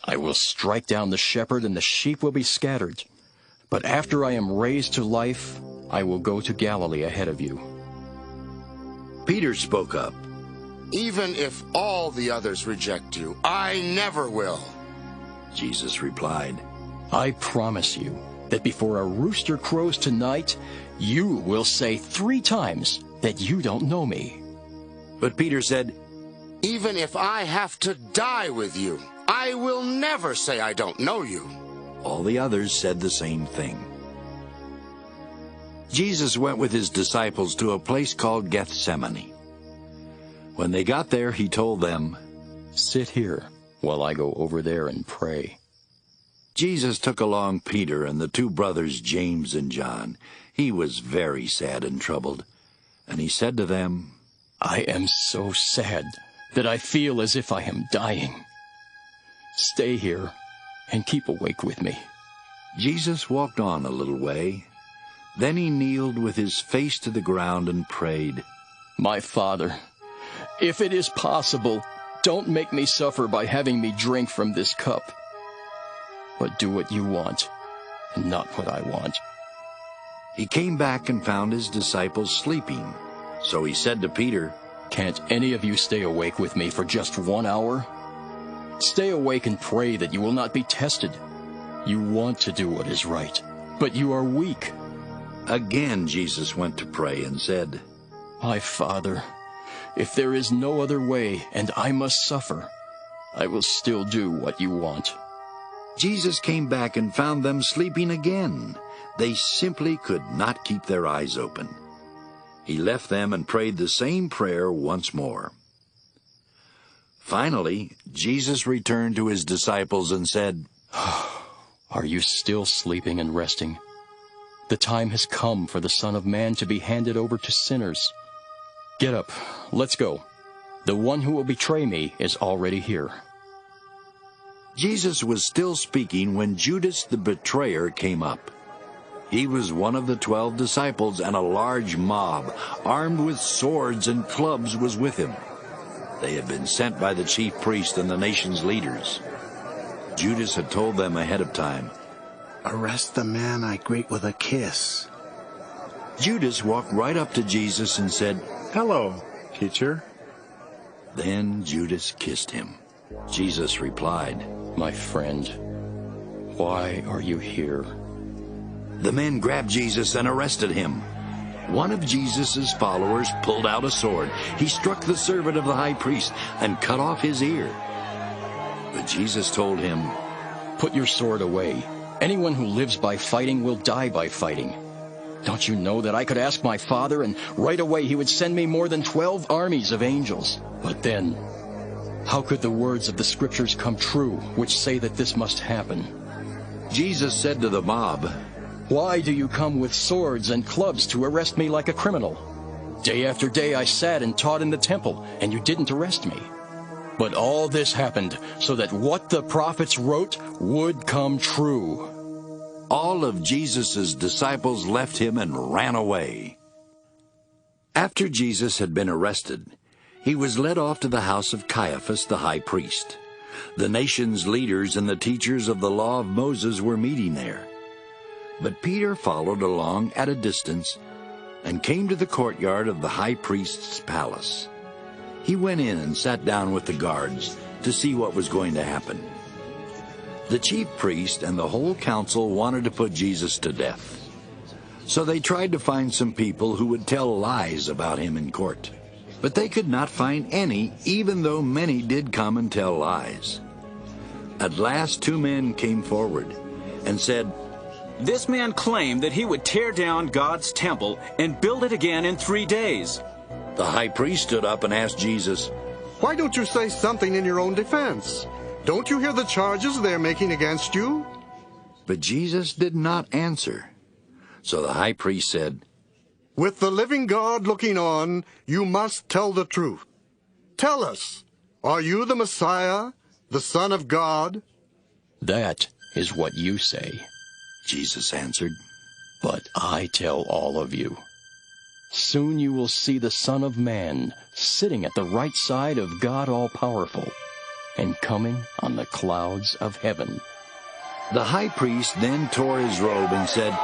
I will strike down the shepherd, and the sheep will be scattered. But after I am raised to life, I will go to Galilee ahead of you. Peter spoke up. Even if all the others reject you, I never will. Jesus replied, I promise you that before a rooster crows tonight, you will say 3 times that you don't know me. But Peter said, Even if I have to die with you, I will never say I don't know you. All the others said the same thing. Jesus went with his disciples to a place called Gethsemane. When they got there, he told them, Sit here while I go over there and pray. Jesus took along Peter and the 2 brothers James and John. He was very sad and troubled, and he said to them, I am so sad that I feel as if I am dying. Stay here and keep awake with me. Jesus walked on a little way. Then he kneeled with his face to the ground and prayed, My Father, if it is possible, don't make me suffer by having me drink from this cup. But do what you want, and not what I want. He came back and found his disciples sleeping. So he said to Peter, Can't any of you stay awake with me for just 1 hour? Stay awake and pray that you will not be tested. You want to do what is right, but you are weak. Again Jesus went to pray and said, My Father, if there is no other way and I must suffer, I will still do what you want. Jesus came back and found them sleeping again. They simply could not keep their eyes open. He left them and prayed the same prayer once more. Finally, Jesus returned to his disciples and said, Are you still sleeping and resting? The time has come for the Son of Man to be handed over to sinners. Get up, let's go. The one who will betray me is already here. Jesus was still speaking when Judas the betrayer came up. He was one of the 12 disciples, and a large mob, armed with swords and clubs, was with him. They had been sent by the chief priest and the nation's leaders. Judas had told them ahead of time, Arrest the man I greet with a kiss. Judas walked right up to Jesus and said, Hello, teacher. Then Judas kissed him. Jesus replied, My friend, why are you here? The men grabbed Jesus and arrested him. One of Jesus' followers pulled out a sword. He struck the servant of the high priest and cut off his ear. But Jesus told him, Put your sword away. Anyone who lives by fighting will die by fighting. Don't you know that I could ask my Father, and right away he would send me more than 12 armies of angels? But then, how could the words of the Scriptures come true, which say that this must happen? Jesus said to the mob, Why do you come with swords and clubs to arrest me like a criminal? Day after day I sat and taught in the temple, and you didn't arrest me. But all this happened so that what the prophets wrote would come true. All of Jesus' disciples left him and ran away. After Jesus had been arrested, he was led off to the house of Caiaphas the high priest. The nation's leaders and the teachers of the law of Moses were meeting there. But Peter followed along at a distance and came to the courtyard of the high priest's palace. He went in and sat down with the guards to see what was going to happen. The chief priest and the whole council wanted to put Jesus to death. So they tried to find some people who would tell lies about him in court. But they could not find any, even though many did come and tell lies. At last 2 men came forward and said, This man claimed that he would tear down God's temple and build it again in 3 days. The high priest stood up and asked Jesus, Why don't you say something in your own defense? Don't you hear the charges they're making against you? But Jesus did not answer. So the high priest said, With the living God looking on, you must tell the truth. Tell us, are you the Messiah, the Son of God? That is what you say, Jesus answered. But I tell all of you, soon you will see the Son of Man sitting at the right side of God All-Powerful and coming on the clouds of heaven. The high priest then tore his robe and said,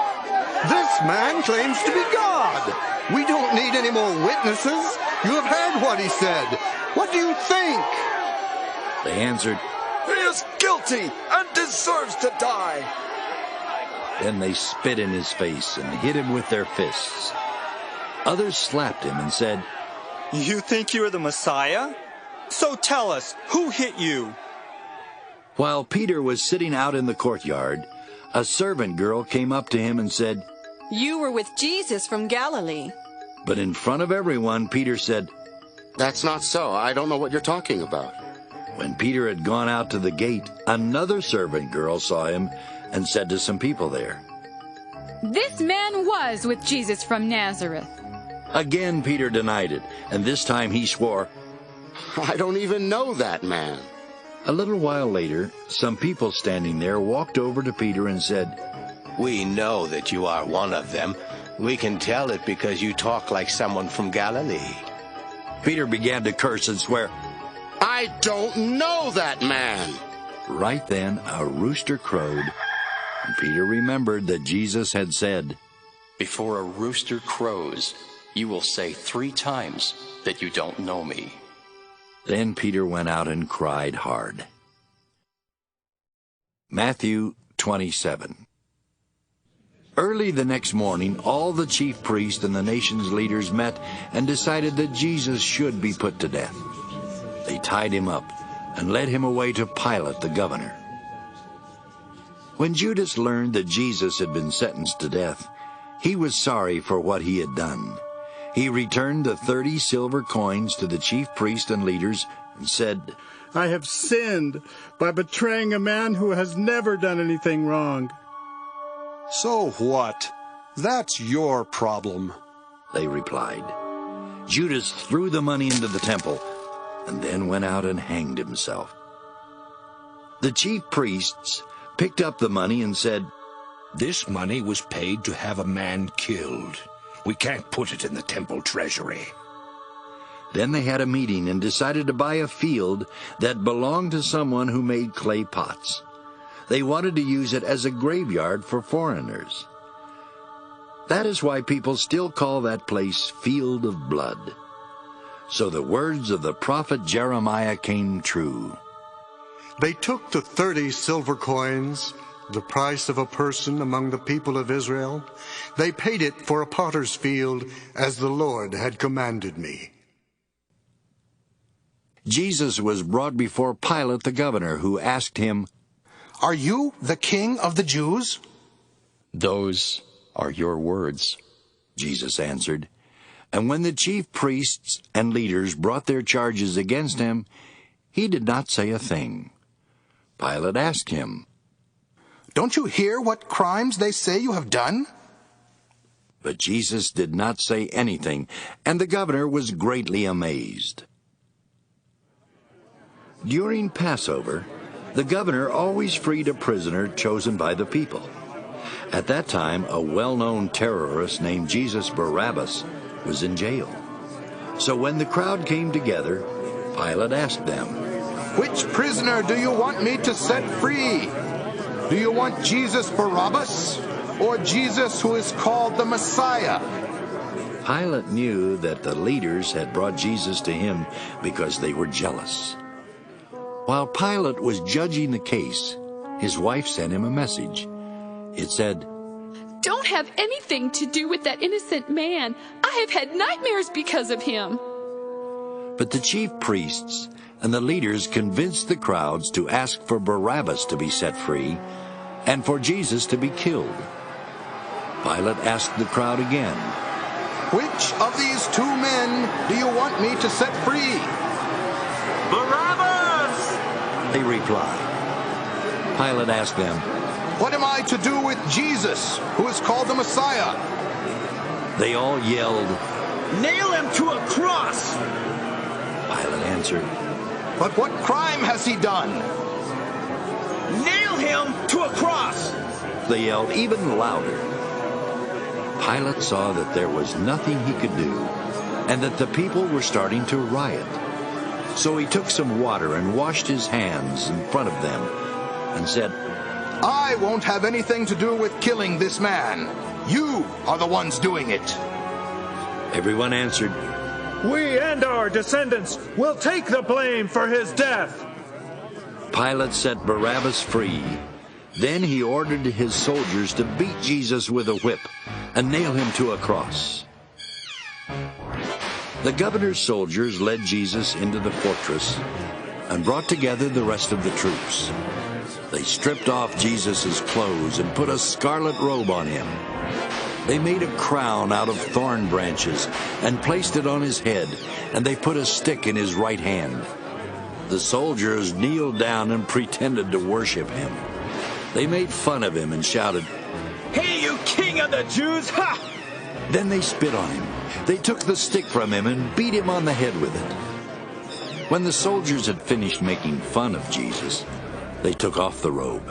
This man claims to be God. We don't need any more witnesses. You have heard what he said. What do you think? They answered, He is guilty and deserves to die. Then they spit in his face and hit him with their fists. Others slapped him and said, You think you're the Messiah? So tell us, who hit you? While Peter was sitting out in the courtyard, a servant girl came up to him and said, You were with Jesus from Galilee. But in front of everyone, Peter said, That's not so. I don't know what you're talking about. When Peter had gone out to the gate, another servant girl saw him and said to some people there, This man was with Jesus from Nazareth. Again Peter denied it, and this time he swore, I don't even know that man. A little while later, some people standing there walked over to Peter and said, We know that you are one of them. We can tell it because you talk like someone from Galilee. Peter began to curse and swear, I don't know that man. Right then a rooster crowed, and Peter remembered that Jesus had said, Before a rooster crows, you will say 3 times that you don't know me. Then Peter went out and cried hard. Matthew 27. Early the next morning, all the chief priests and the nation's leaders met and decided that Jesus should be put to death. They tied him up and led him away to Pilate the governor. When Judas learned that Jesus had been sentenced to death, he was sorry for what he had done. He returned the 30 silver coins to the chief priests and leaders and said, I have sinned by betraying a man who has never done anything wrong. So what? That's your problem, they replied. Judas threw the money into the temple and then went out and hanged himself. The chief priests picked up the money and said, This money was paid to have a man killed. We can't put it in the temple treasury. Then they had a meeting and decided to buy a field that belonged to someone who made clay pots. They wanted to use it as a graveyard for foreigners. That is why people still call that place Field of Blood. So the words of the prophet Jeremiah came true. They took the 30 silver coins, the price of a person among the people of Israel. They paid it for a potter's field, as the Lord had commanded me. Jesus was brought before Pilate the governor, who asked him, Are you the king of the Jews? Those are your words, Jesus answered. And when the chief priests and leaders brought their charges against him, he did not say a thing. Pilate asked him, Don't you hear what crimes they say you have done? But Jesus did not say anything, and the governor was greatly amazed. During Passover, the governor always freed a prisoner chosen by the people. At that time, a well-known terrorist named Jesus Barabbas was in jail. So when the crowd came together, Pilate asked them, Which prisoner do you want me to set free? Do you want Jesus Barabbas, or Jesus who is called the Messiah? Pilate knew that the leaders had brought Jesus to him because they were jealous. While Pilate was judging the case, his wife sent him a message. It said, Don't have anything to do with that innocent man. I have had nightmares because of him. But the chief priests and the leaders convinced the crowds to ask for Barabbas to be set free and for Jesus to be killed. Pilate asked the crowd again, Which of these 2 men do you want me to set free? Barabbas! They replied. Pilate asked them, What am I to do with Jesus, who is called the Messiah? They all yelled, Nail him to a cross! Pilate answered, But what crime has he done? Nail him to a cross! They yelled even louder. Pilate saw that there was nothing he could do, and that the people were starting to riot. So he took some water and washed his hands in front of them, and said, I won't have anything to do with killing this man. You are the ones doing it. Everyone answered, We and our descendants will take the blame for his death. Pilate set Barabbas free. Then he ordered his soldiers to beat Jesus with a whip and nail him to a cross. The governor's soldiers led Jesus into the fortress and brought together the rest of the troops. They stripped off Jesus' clothes and put a scarlet robe on him. They made a crown out of thorn branches and placed it on his head, and they put a stick in his right hand. The soldiers kneeled down and pretended to worship him. They made fun of him and shouted, Hey, you king of the Jews! Ha! Then they spit on him. They took the stick from him and beat him on the head with it. When the soldiers had finished making fun of Jesus, they took off the robe.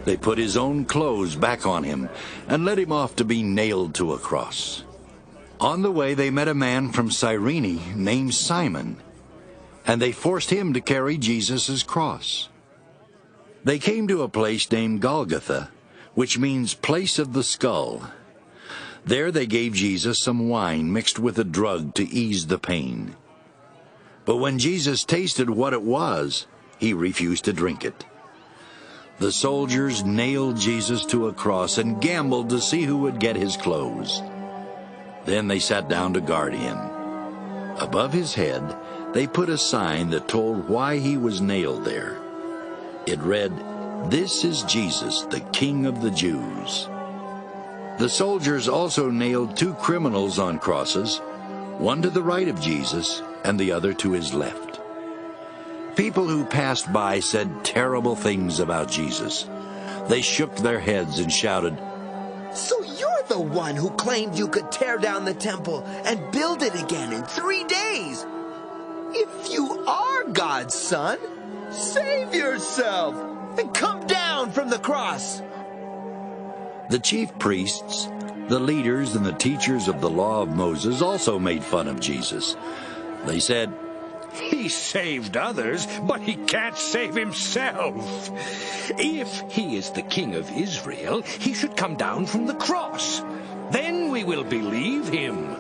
They put his own clothes back on him and led him off to be nailed to a cross. On the way, they met a man from Cyrene named Simon, and they forced him to carry Jesus' cross. They came to a place named Golgotha, which means place of the skull. There they gave Jesus some wine mixed with a drug to ease the pain. But when Jesus tasted what it was, he refused to drink it. The soldiers nailed Jesus to a cross and gambled to see who would get his clothes. Then they sat down to guard him. Above his head, they put a sign that told why he was nailed there. It read, This is Jesus, the King of the Jews. The soldiers also nailed 2 criminals on crosses, one to the right of Jesus and the other to his left. People who passed by said terrible things about Jesus. They shook their heads and shouted, So you're the one who claimed you could tear down the temple and build it again in 3 days. If you are God's son, save yourself and come down from the cross. The chief priests, the leaders, and the teachers of the law of Moses also made fun of Jesus. They said, He saved others, but he can't save himself. If he is the king of Israel, he should come down from the cross. Then we will believe him.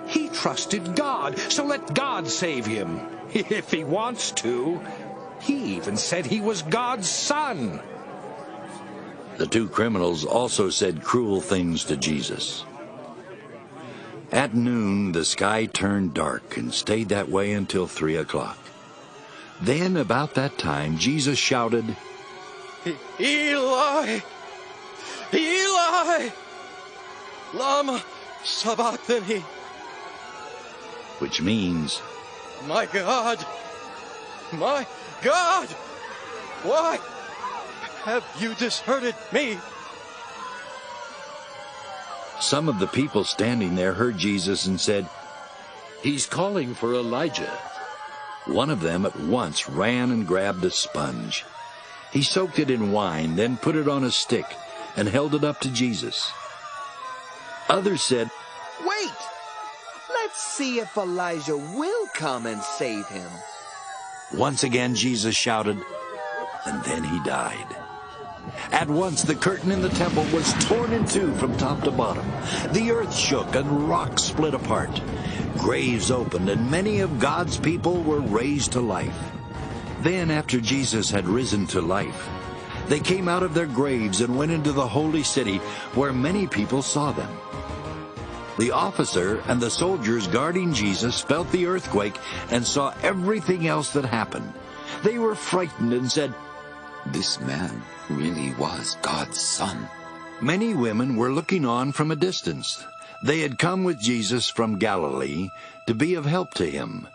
He trusted God, so let God save him, if he wants to. He even said he was God's son. The 2 criminals also said cruel things to Jesus. At noon, the sky turned dark and stayed that way until 3 o'clock. Then, about that time, Jesus shouted, Eli, Eli, lama sabachthani, which means, My God, why have you deserted me? Some of the people standing there heard Jesus and said, He's calling for Elijah. One of them at once ran and grabbed a sponge. He soaked it in wine, then put it on a stick and held it up to Jesus. Others said, Wait! Let's see if Elijah will come and save him. Once again Jesus shouted, and then he died. At once the curtain in the temple was torn in 2 from top to bottom. The earth shook and rocks split apart. Graves opened and many of God's people were raised to life. Then after Jesus had risen to life, they came out of their graves and went into the holy city where many people saw them. The officer and the soldiers guarding Jesus felt the earthquake and saw everything else that happened. They were frightened and said, This man really was God's son. Many women were looking on from a distance. They had come with Jesus from Galilee to be of help to him.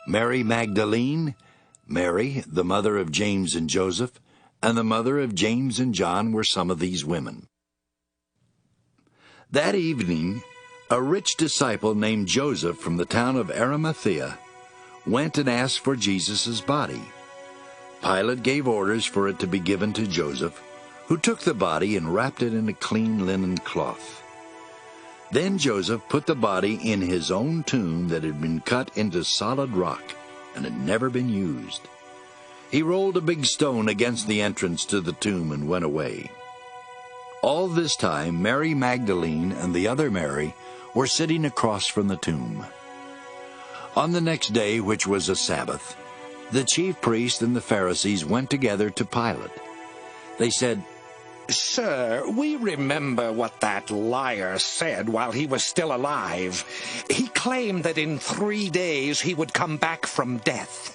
Mary Magdalene, Mary, the mother of James and Joseph, and the mother of James and John were some of these women. That evening, a rich disciple named Joseph from the town of Arimathea went and asked for Jesus' body. Pilate gave orders for it to be given to Joseph, who took the body and wrapped it in a clean linen cloth. Then Joseph put the body in his own tomb that had been cut into solid rock and had never been used. He rolled a big stone against the entrance to the tomb and went away. All this time, Mary Magdalene and the other Mary were sitting across from the tomb. On the next day, which was a Sabbath, the chief priests and the Pharisees went together to Pilate. They said, "Sir, we remember what that liar said while he was still alive. He claimed that in 3 days he would come back from death.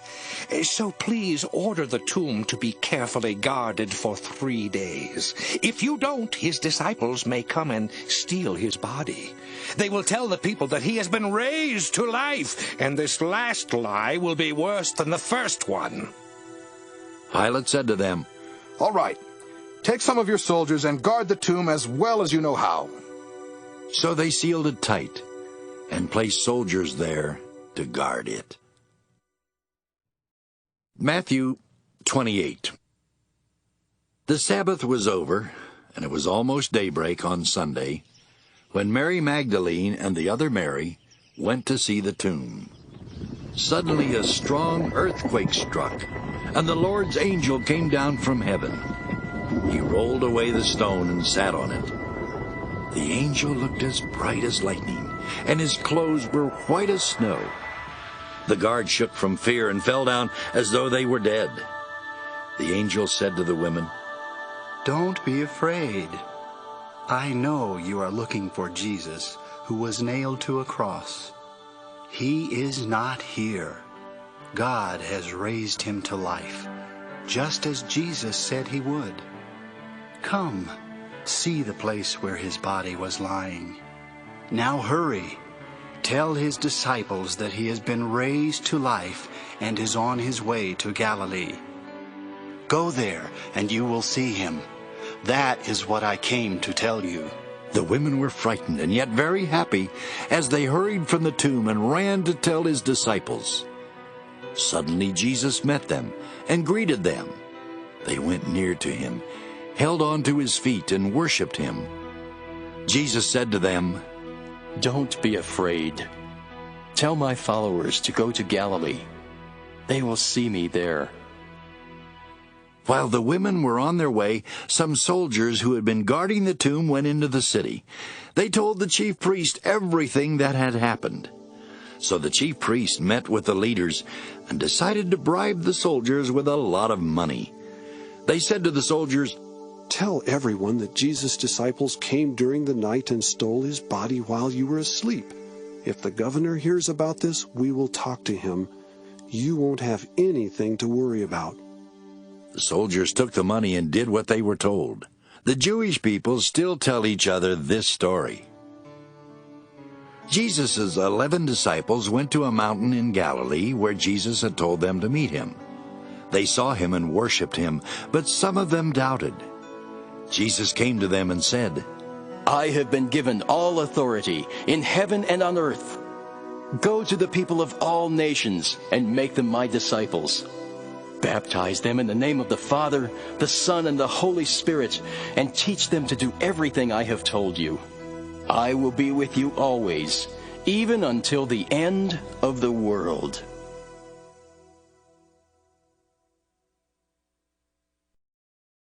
So please order the tomb to be carefully guarded for 3 days. If you don't, his disciples may come and steal his body. They will tell the people that he has been raised to life, and this last lie will be worse than the first one." Pilate said to them, "All right, take some of your soldiers and guard the tomb as well as you know how." So they sealed it tight and placed soldiers there to guard it. Matthew 28. The Sabbath was over, and it was almost daybreak on Sunday, when Mary Magdalene and the other Mary went to see the tomb. Suddenly a strong earthquake struck, and the Lord's angel came down from heaven. He rolled away the stone and sat on it. The angel looked as bright as lightning, and his clothes were white as snow. The guards shook from fear and fell down as though they were dead. The angel said to the women, "Don't be afraid. I know you are looking for Jesus, who was nailed to a cross. He is not here. God has raised him to life, just as Jesus said he would. Come, see the place where his body was lying. Now hurry. Tell his disciples that he has been raised to life and is on his way to Galilee. Go there, and you will see him. That is what I came to tell you." The women were frightened and yet very happy as they hurried from the tomb and ran to tell his disciples. Suddenly Jesus met them and greeted them. They went near to him, held on to his feet, and worshipped him. Jesus said to them, "Don't be afraid. Tell my followers to go to Galilee. They will see me there." While the women were on their way, some soldiers who had been guarding the tomb went into the city. They told the chief priest everything that had happened. So the chief priest met with the leaders and decided to bribe the soldiers with a lot of money. They said to the soldiers, "Tell everyone that Jesus' disciples came during the night and stole his body while you were asleep. If the governor hears about this, we will talk to him. You won't have anything to worry about." The soldiers took the money and did what they were told. The Jewish people still tell each other this story. Jesus' 11 disciples went to a mountain in Galilee where Jesus had told them to meet him. They saw him and worshipped him, but some of them doubted. Jesus came to them and said, "I have been given all authority in heaven and on earth. Go to the people of all nations and make them my disciples. Baptize them in the name of the Father, the Son, and the Holy Spirit, and teach them to do everything I have told you. I will be with you always, even until the end of the world."